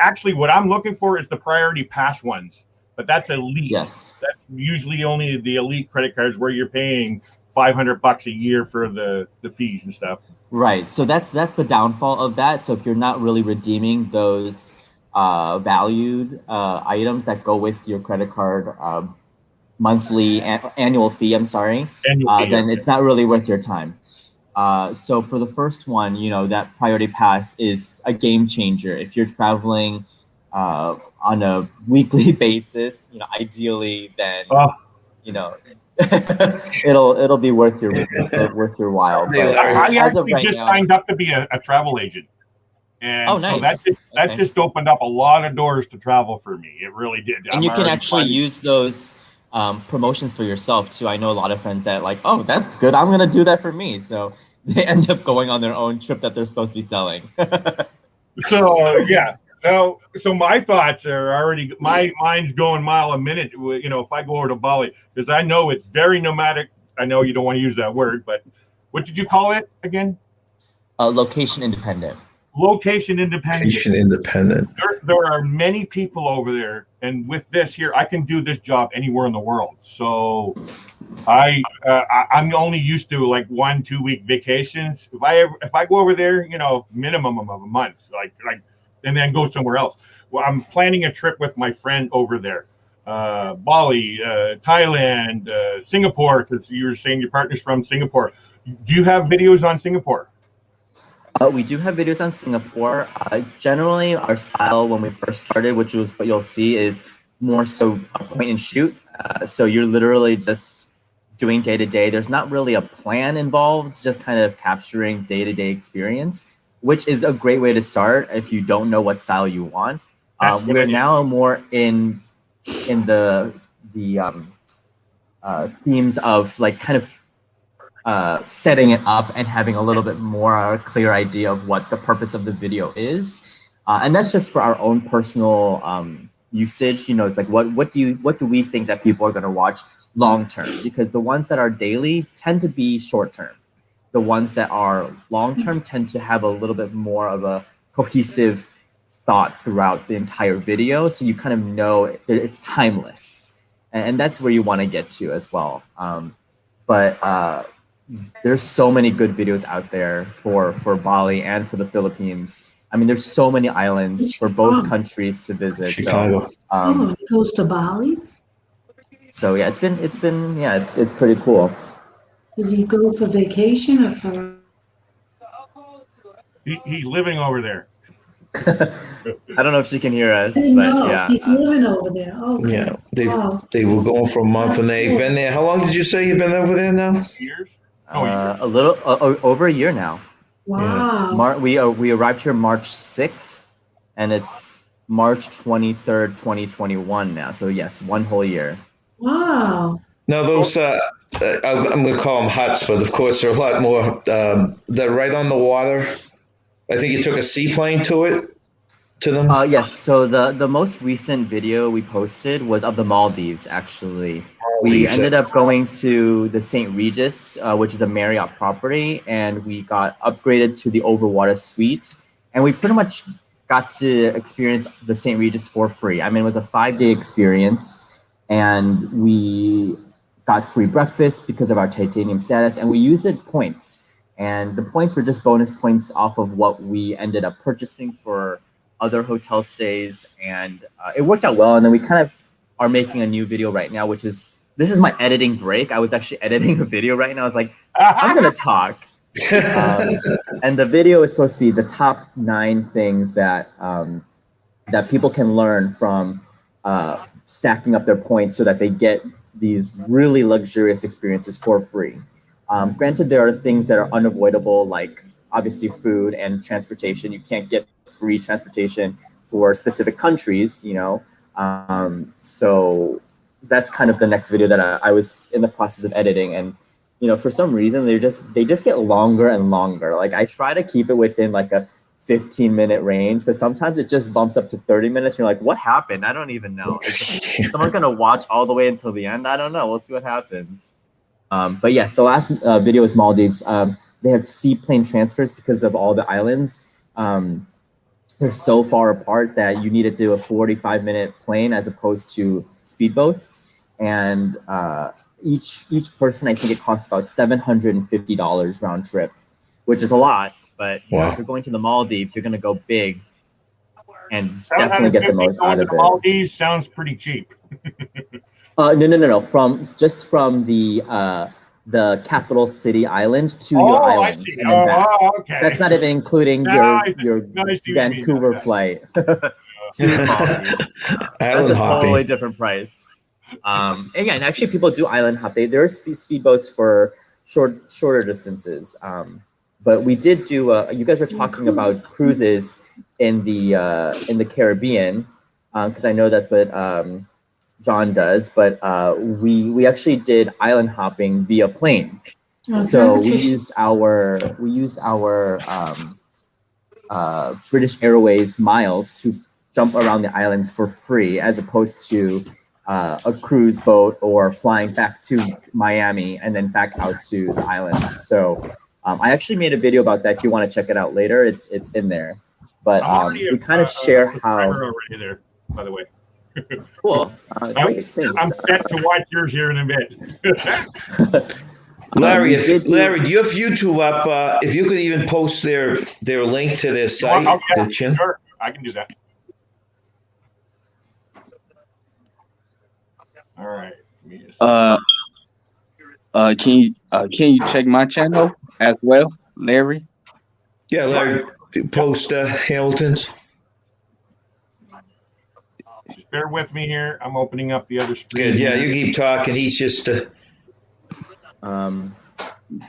actually what I'm looking for is the priority pass ones, but that's elite. Yes. That's usually only the elite credit cards where you're paying $500 a year for the fees and stuff. Right. So that's the downfall of that. So if you're not really redeeming those valued items that go with your credit card monthly annual fee, I'm sorry, then it's not really worth your time. So for the first one, you know, that priority pass is a game changer. If you're traveling on a weekly basis, you know, ideally, then you know, it'll be worth your while. But I as of actually right just now, signed up to be a travel agent, and oh, so nice. that just opened up a lot of doors to travel for me. It really did. And you can actually use those promotions for yourself too. I know a lot of friends that like, oh, that's good, I'm gonna do that for me. So they end up going on their own trip that they're supposed to be selling. So yeah. So my thoughts are already, my mind's going mile a minute. You know, if I go over to Bali, because I know it's very nomadic. I know you don't want to use that word, but what did you call it again? Location independent. Location independent. Location independent. There are many people over there, and with this here, I can do this job anywhere in the world. So I'm only used to like 1-2 week vacations. If I go over there, you know, minimum of a month, like and then go somewhere else. Well, I'm planning a trip with my friend over there, Bali, Thailand, Singapore, because you were saying your partner's from Singapore. Do you have videos on Singapore? We do have videos on Singapore. Generally, our style when we first started, which was what you'll see, is more so a point and shoot. So you're literally just doing day to day. There's not really a plan involved, it's just kind of capturing day to day experience, which is a great way to start if you don't know what style you want. We're now more in the themes of like kind of setting it up and having a little bit more clear idea of what the purpose of the video is, and that's just for our own personal usage. You know, it's like what do we think that people are going to watch long term? Because the ones that are daily tend to be short term. The ones that are long term tend to have a little bit more of a cohesive thought throughout the entire video, so you kind of know that it's timeless, and that's where you want to get to as well. But there's so many good videos out there for Bali and for the Philippines. I mean, there's so many islands for both countries to visit. Chicago. So, It goes to Bali. so yeah, it's pretty cool. Does he go for vacation or for? He's living over there. I don't know if she can hear us, I but know, yeah. he's living over there. Okay. Yeah, Wow. they were going for a month and they've been there. How long did you say you've been over there now? Years? A little over a year now. Wow. We arrived here March 6th, and it's March 23rd, 2021 now. So yes, one whole year. Wow. Now those, I'm going to call them huts, but of course they're a lot more. They're right on the water. I think you took a seaplane to them. Yes. So the most recent video we posted was of the Maldives. Actually, we ended up going to the St. Regis, which is a Marriott property, and we got upgraded to the Overwater Suite, and we pretty much got to experience the St. Regis for free. I mean, it was a 5-day experience, and we got free breakfast because of our titanium status, and we used it points. And the points were just bonus points off of what we ended up purchasing for other hotel stays, and it worked out well. And then we kind of are making a new video right now, which is, this is my editing break. I was actually editing a video right now. I was like, I'm gonna talk. And the video is supposed to be the top 9 things that that people can learn from stacking up their points so that they get these really luxurious experiences for free. Granted, there are things that are unavoidable, like obviously food and transportation. You can't get free transportation for specific countries, you know. So that's kind of the next video that I was in the process of editing, and you know, for some reason they just get longer and longer. Like I try to keep it within like a 15-minute range, but sometimes it just bumps up to 30 minutes. You're like, what happened? I don't even know. Is someone gonna watch all the way until the end? I don't know. We'll see what happens. But yes, the last video is Maldives. They have seaplane transfers because of all the islands. They're so far apart that you need to do a 45-minute plane as opposed to speedboats. And each person, I think it costs about $750 round trip, which is a lot. But you know, if you're going to the Maldives, you're going to go big. and definitely get the most out of it. Maldives sounds pretty cheap. No. From the capital city island to your island, I see. and then back. Okay. That's not even including Now your Vancouver flight to the Maldives. That's a totally different price. Again, actually, people do island hop. There are speedboats for shorter distances. But we did do. You guys were talking about cruises in the Caribbean, because I know that's what John does. But we actually did island hopping via plane. So we used our British Airways miles to jump around the islands for free, as opposed to a cruise boat or flying back to Miami and then back out to the islands. So I actually made a video about that. If you want to check it out later, it's in there. But we kind of share how. Already there, by the way. Cool. I'm set to watch yours here in a bit. Larry, Larry, do you have YouTube up? If you could even post their link to their site. Sure, I can do that. All right. Can you check my channel as well, Larry? Yeah, Larry, post Hamilton's. Just bear with me here. I'm opening up the other screen. Good. Yeah, you keep talking. He's just.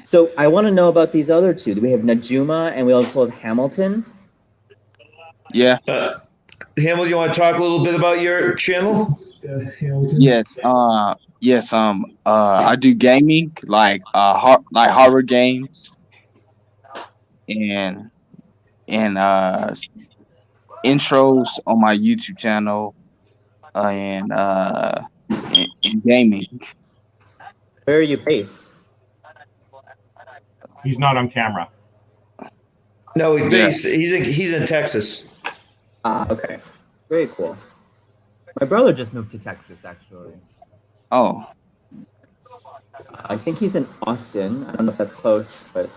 So I want to know about these other two. We have Najuma and we also have Hamilton. Yeah. Hamilton, you want to talk a little bit about your channel? Yes. Yes. I do gaming, like horror games, and intros on my YouTube channel, and gaming. Where are you based? He's not on camera. No, he's in Texas. Okay. Very cool. My brother just moved to Texas, actually. Oh. I think he's in Austin. I don't know if that's close, but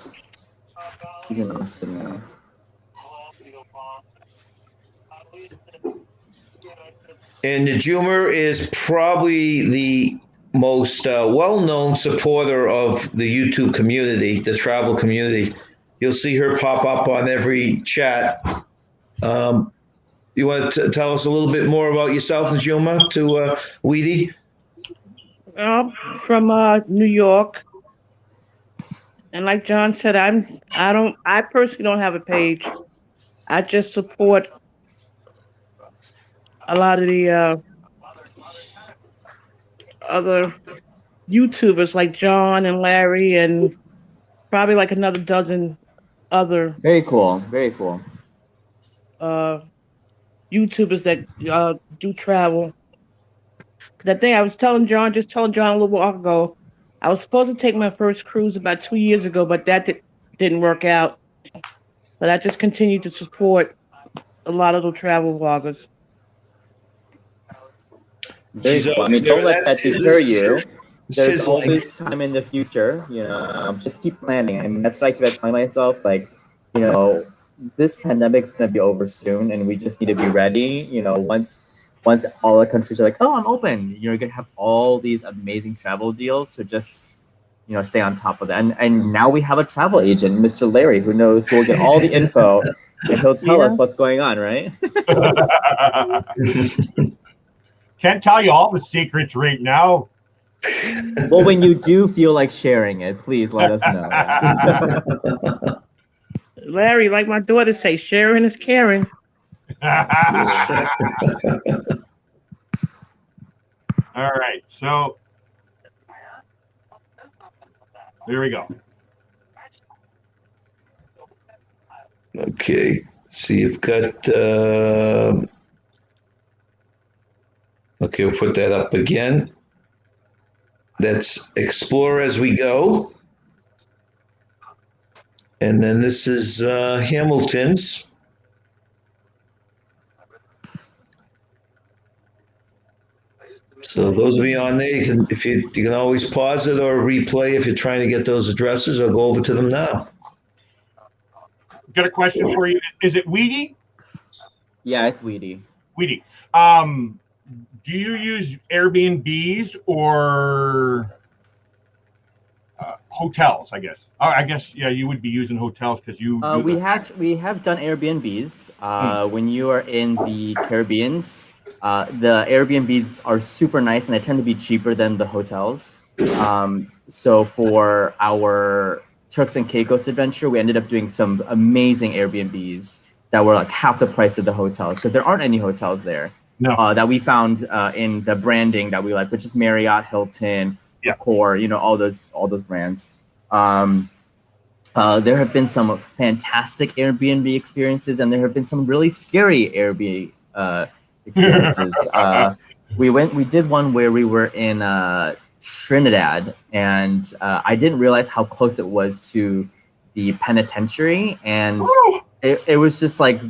he's in Austin now. And Najuma is probably the most well-known supporter of the YouTube community, the travel community. You'll see her pop up on every chat. You want to tell us a little bit more about yourself, Najuma, to Weedy? From New York, and like John said, I personally don't have a page. I just support a lot of the other YouTubers like John and Larry, and probably like another dozen other. Very cool. Very cool. YouTubers that do travel. Because I think I was telling John a little while ago, I was supposed to take my first cruise about 2 years ago, but that didn't work out. But I just continued to support a lot of the travel vloggers. Very cool. I mean, don't let that deter you. There's always time in the future, just keep planning. I mean, that's what I keep telling myself, like, this pandemic's going to be over soon, and we just need to be ready. Once all the countries are like, oh, I'm open, you're going to have all these amazing travel deals. So just, stay on top of that. And now we have a travel agent, Mr. Larry, who will get all the info and he'll tell us what's going on, right? Can't tell you all the secrets right now. Well, when you do feel like sharing it, please let us know. Larry, like my daughter say, sharing is caring. All right, so there we go. Okay, so you've got. Okay, we'll put that up again. That's Explore as we go. And then this is Hamilton's. So those of you on there, you can always pause it or replay if you're trying to get those addresses, or go over to them now. Got a question for you. Is it Weedy? Yeah, it's weedy. Weedy. Do you use Airbnbs or hotels? I guess. I guess yeah, you would be using hotels because you do We have done Airbnbs. When you are in the Caribbeans, the Airbnbs are super nice and they tend to be cheaper than the hotels. So for our Turks and Caicos adventure, we ended up doing some amazing Airbnbs that were like half the price of the hotels because there aren't any hotels there. No. That we found in the branding that we like, which is Marriott, Hilton, Accor, you know, all those brands. There have been some fantastic Airbnb experiences, and there have been some really scary Airbnb experiences. We did one where we were in Trinidad, and I didn't realize how close it was to the penitentiary, and it was just like,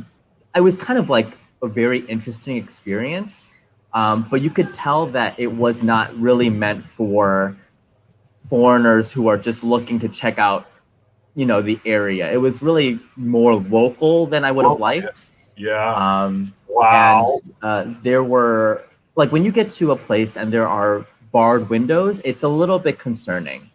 it was kind of like a very interesting experience, but you could tell that it was not really meant for foreigners who are just looking to check out, you know, the area. It was really more local than I would have liked. Yeah. Wow. And there were, like, when you get to a place and there are barred windows, it's a little bit concerning.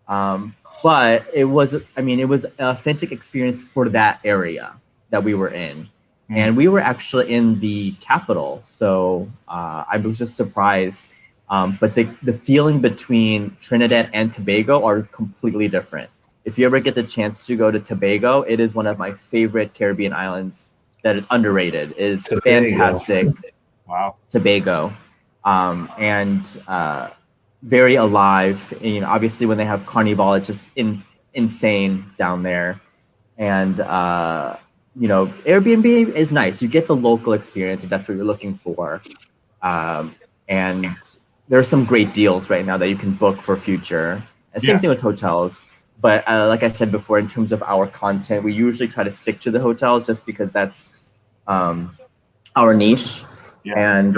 But it was, I mean, it was an authentic experience for that area that we were in. And we were actually in the capital. So I was just surprised. But the feeling between Trinidad and Tobago are completely different. If you ever get the chance to go to Tobago, it is one of my favorite Caribbean islands that is underrated. It is fantastic. Wow. Tobago. And very alive. And, you know, obviously when they have Carnival, it's just insane down there. And you know, Airbnb is nice. You get the local experience if that's what you're looking for. And there are some great deals right now that you can book for future. And same thing with hotels. But like I said before, in terms of our content, we usually try to stick to the hotels just because that's our niche. And,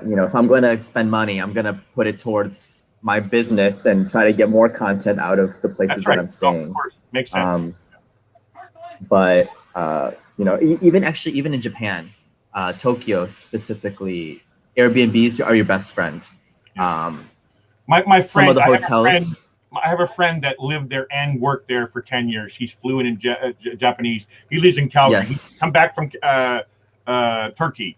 you know, if I'm going to spend money, I'm going to put it towards my business and try to get more content out of the places that I'm staying. Of course. Makes sense. But, you know, even in Japan, Tokyo specifically, Airbnbs are your best friend. My friend, some of the hotels. I have a friend that lived there and worked there for 10 years. He's fluent in Japanese. He lives in Calgary. Yes. He's come back from Turkey.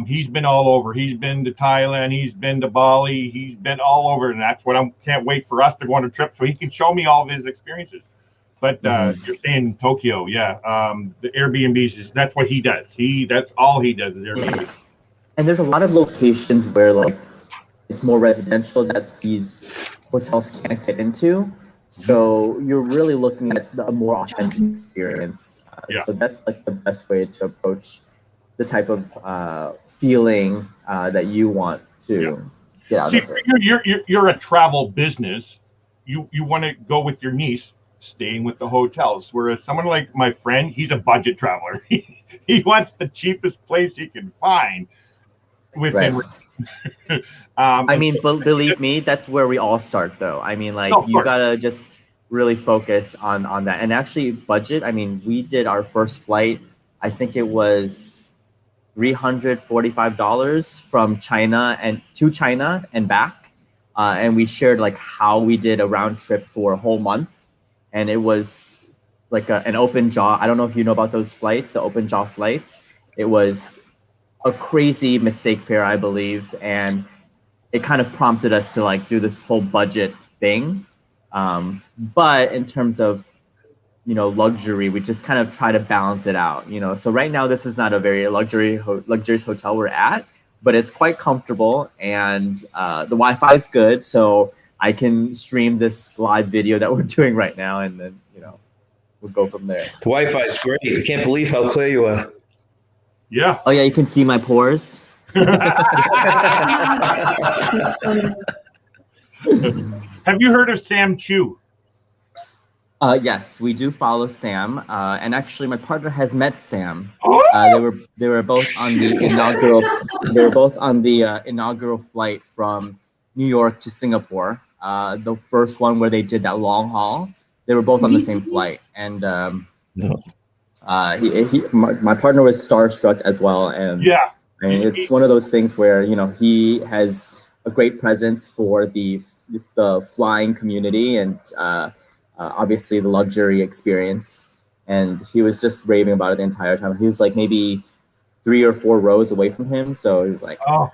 He's been all over. He's been to Thailand. He's been to Bali. He's been all over. And that's what I can't wait for us to go on a trip so he can show me all of his experiences. But you're saying Tokyo, the Airbnbs, that's what he does. That's all he does is Airbnb. Yeah. And there's a lot of locations where like it's more residential that these hotels can't get into. So you're really looking at a more authentic experience. So that's like the best way to approach the type of feeling that you want to get out of it. You're a travel business. You want to go with your niche, staying with the hotels. Whereas someone like my friend, he's a budget traveler. He wants the cheapest place he can find within. I mean, believe me, that's where we all start, though. I mean, like, you gotta just really focus on that. And actually, budget. I mean, we did our first flight. I think it was $345 from China to China and back. And we shared like how we did a round trip for a whole month. And it was like an open jaw. I don't know if you know about those flights, the open jaw flights. It was a crazy mistake fare, I believe. And it kind of prompted us to like do this whole budget thing. But in terms of, you know, luxury, we just kind of try to balance it out, you know. So right now, this is not a very luxurious hotel we're at, but it's quite comfortable and the Wi-Fi is good. So I can stream this live video that we're doing right now, and then, you know, we'll go from there. The Wi-Fi is great. I can't believe how clear you are. Yeah. Oh yeah, you can see my pores. Have you heard of Sam Chu? Yes, we do follow Sam, and actually, my partner has met Sam. They were both on the inaugural flight from New York to Singapore. The first one where they did that long haul. They were both on the same flight, and My partner was starstruck as well, and Yeah. and it's one of those things where he has a great presence for the flying community and obviously the luxury experience, and he was just raving about it the entire time. He was like maybe 3 or 4 rows away from him, so he was like, oh.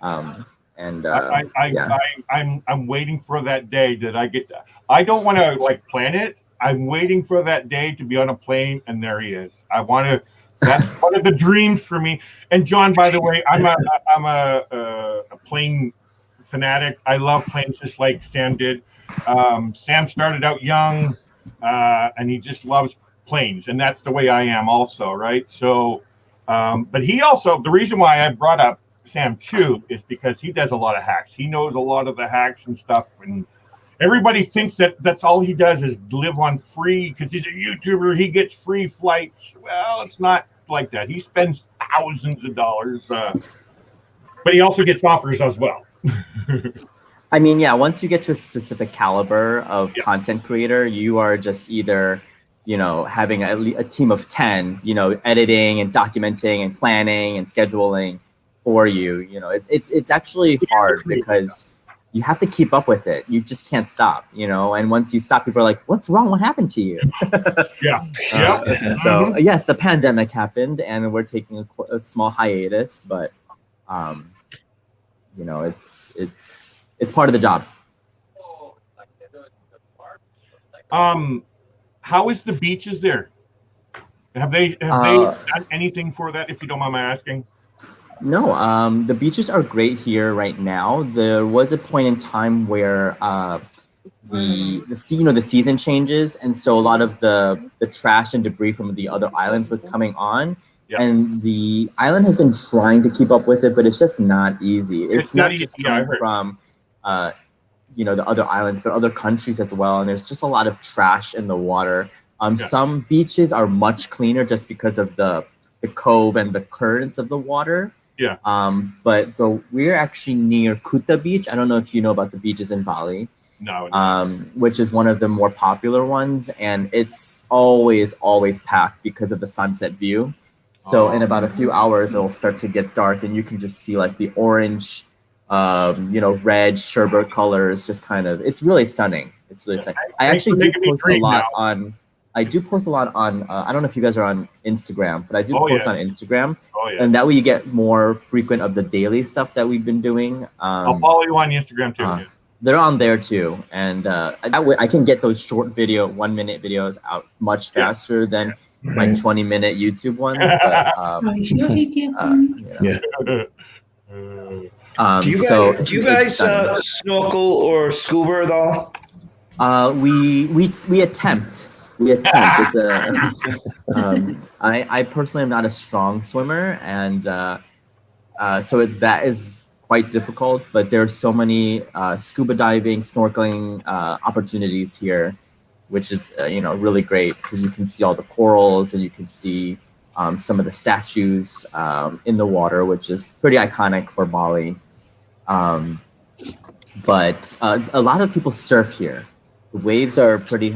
Yeah. I'm waiting for that day that I get. I don't want to like plan it. I'm waiting for that day to be on a plane, and there he is. I want to. That's one of the dreams for me. And John, by the way, I'm a plane fanatic. I love planes just like Sam did. Sam started out young, and he just loves planes, and that's the way I am also, right? So, but he also, the reason why I brought up Sam Chu is because he does a lot of hacks. He knows a lot of the hacks and stuff, and everybody thinks that that's all he does is live on free because he's a YouTuber. He gets free flights. Well, it's not like that. He spends thousands of dollars, but he also gets offers as well. I mean, yeah, once you get to a specific caliber of content creator, you are just either, having a team of 10, editing and documenting and planning and scheduling for you. It's actually hard because you have to keep up with it. You just can't stop, and once you stop, people are like, what's wrong? What happened to you? So yes, the pandemic happened and we're taking a small hiatus, but it's part of the job. How is the beaches there? Have they done anything for that, if you don't mind my asking? No, the beaches are great here right now. There was a point in time where the season changes, and so a lot of the trash and debris from the other islands was coming on. Yeah. And the island has been trying to keep up with it, but it's just not easy. It's not just coming from the other islands, but other countries as well. And there's just a lot of trash in the water. Some beaches are much cleaner just because of the cove and the currents of the water. Yeah. But we're actually near Kuta Beach. I don't know if you know about the beaches in Bali. No. Which is one of the more popular ones, and it's always cpacked because of the sunset view. So in about a few hours, it'll start to get dark, and you can just see like the orange, red sherbet colors. Just kind of, it's really stunning. It's really stunning. I actually do post a lot on. I do post a lot on. I don't know if you guys are on Instagram, but I do post on Instagram, and that way you get more frequent of the daily stuff that we've been doing. I'll follow you on Instagram too. They're on there too, and that way I can get those short 1-minute videos out much faster than my 20-minute YouTube ones. But, do you guys snorkel or scuba at all? We attempt. It's I personally am not a strong swimmer, and so that is quite difficult. But there are so many scuba diving, snorkeling opportunities here, which is really great because you can see all the corals and you can see some of the statues in the water, which is pretty iconic for Bali. But a lot of people surf here. The waves are pretty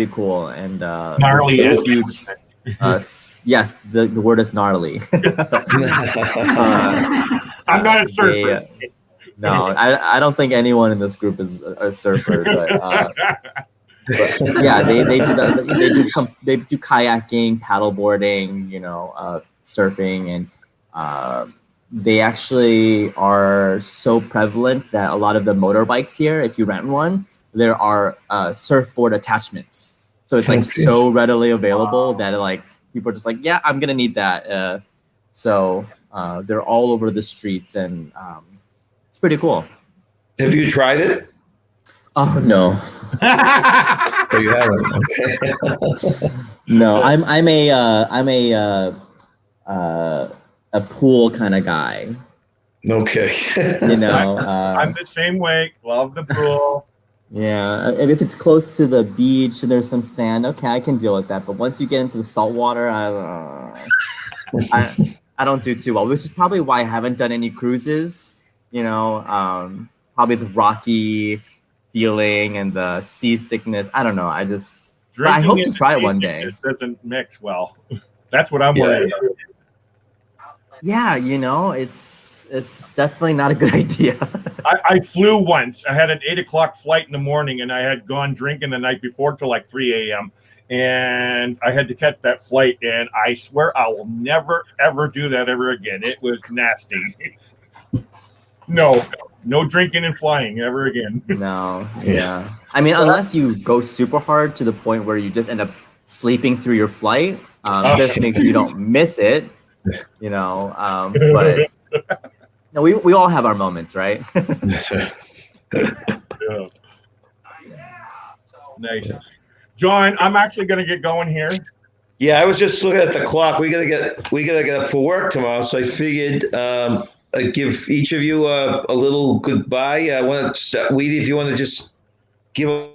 cool and gnarly, huge. Yes, the word is gnarly. I'm not a surfer. No, I don't think anyone in this group is a surfer, but yeah, they do that. They do kayaking, paddleboarding, surfing, and they actually are so prevalent that a lot of the motorbikes here, if you rent one, there are surfboard attachments. So it's like so readily available that like people are just like, yeah, I'm gonna need that. So they're all over the streets, and it's pretty cool. Have you tried it? Oh no. Oh, you haven't. Okay. No, I'm a pool kind of guy. Okay. I'm the same way. Love the pool. Yeah, and if it's close to the beach and there's some sand, okay, I can deal with that. But once you get into the salt water, I don't do too well, which is probably why I haven't done any cruises. Probably the rocky feeling and the seasickness. I don't know. I just But I hope to and try it one drinking day. just doesn't mix well. That's what I'm worried about. Yeah, it's definitely not a good idea. I flew once. I had an 8 o'clock flight in the morning, and I had gone drinking the night before till like 3 a.m. And I had to catch that flight, and I swear I will never ever do that ever again. It was nasty. No drinking and flying ever again. No, yeah. I mean, unless you go super hard to the point where you just end up sleeping through your flight, just make sure you don't miss it. But we all have our moments, right? Yeah. Nice. John, I'm actually going to get going here. Yeah, I was just looking at the clock. We gotta get up for work tomorrow, so I figured I'd give each of you a little goodbye. I want to, Weedy, if you want to just give a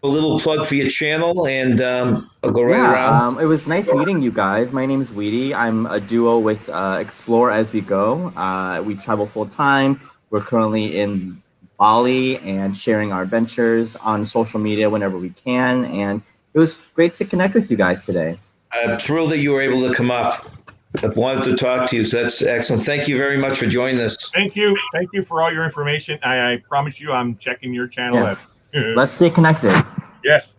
little plug for your channel, and I'll go right around. It was nice meeting you guys. My name is Weedy. I'm a duo with Explore As We Go. We travel full time. We're currently in Bali and sharing our adventures on social media whenever we can. And it was great to connect with you guys today. I'm thrilled that you were able to come up. I've wanted to talk to you, so that's excellent. Thank you very much for joining us. Thank you for all your information. I promise you I'm checking your channel out. Let's stay connected. Yes.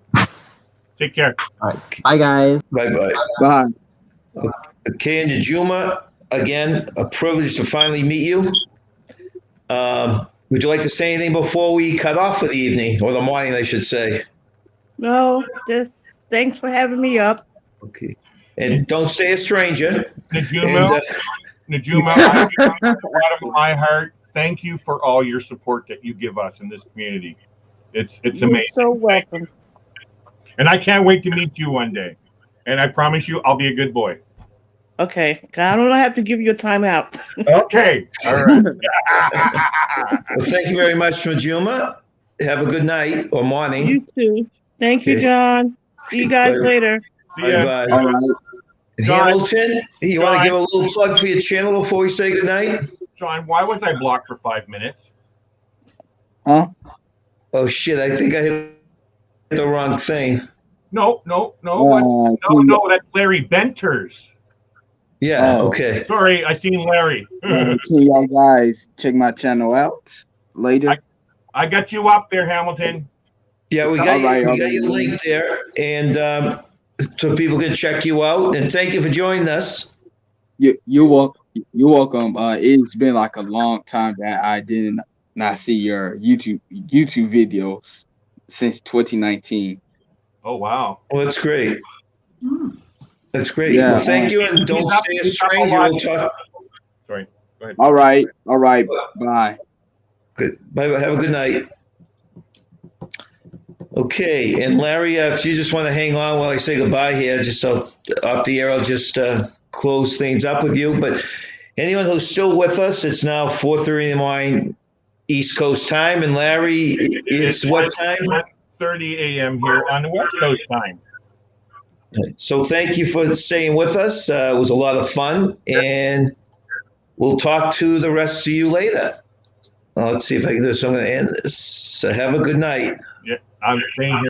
Take care. All right. Bye, guys. Bye. Okay, and Najuma, again, a privilege to finally meet you. Would you like to say anything before we cut off for the evening, or the morning, I should say? No, just thanks for having me up. Okay. And don't say a stranger. Najuma, I from the bottom of my heart, thank you for all your support that you give us in this community. It's amazing. You're so welcome. And I can't wait to meet you one day. And I promise you, I'll be a good boy. Okay. I don't have to give you a timeout. Okay. All right. Well, thank you very much, Najuma. Have a good night or morning. You too. Thank you, John. See you guys later. See ya. Bye. All right. Hamilton, you want to give a little plug for your channel before we say goodnight? John, why was I blocked for 5 minutes? Huh? Oh, shit. I think I hit the wrong thing. No, that's Larry Benters. Yeah, okay. Sorry, I seen Larry. Can y'all guys check my channel out later? I got you up there, Hamilton. Yeah, we got your link there, and so people can check you out. And thank you for joining us. You're welcome. It's been like a long time that I did not see your YouTube videos since 2019. Oh wow! Well, that's great. That's great. Yeah, well, thank you, and don't stay a stranger. We'll talk. Sorry. Go ahead. All right. Bye. Good. Bye. Have a good night. Okay, and Larry, if you just want to hang on while I say goodbye here, just so off the air, I'll just close things up with you. But anyone who's still with us, it's now 4:30 in the morning East Coast time, and Larry, it's what time? 1:30 a.m. here on the West Coast time. So thank you for staying with us. It was a lot of fun, and we'll talk to the rest of you later. Let's see if I can do this. I'm going to end this. So have a good night. Yeah, I'm staying here.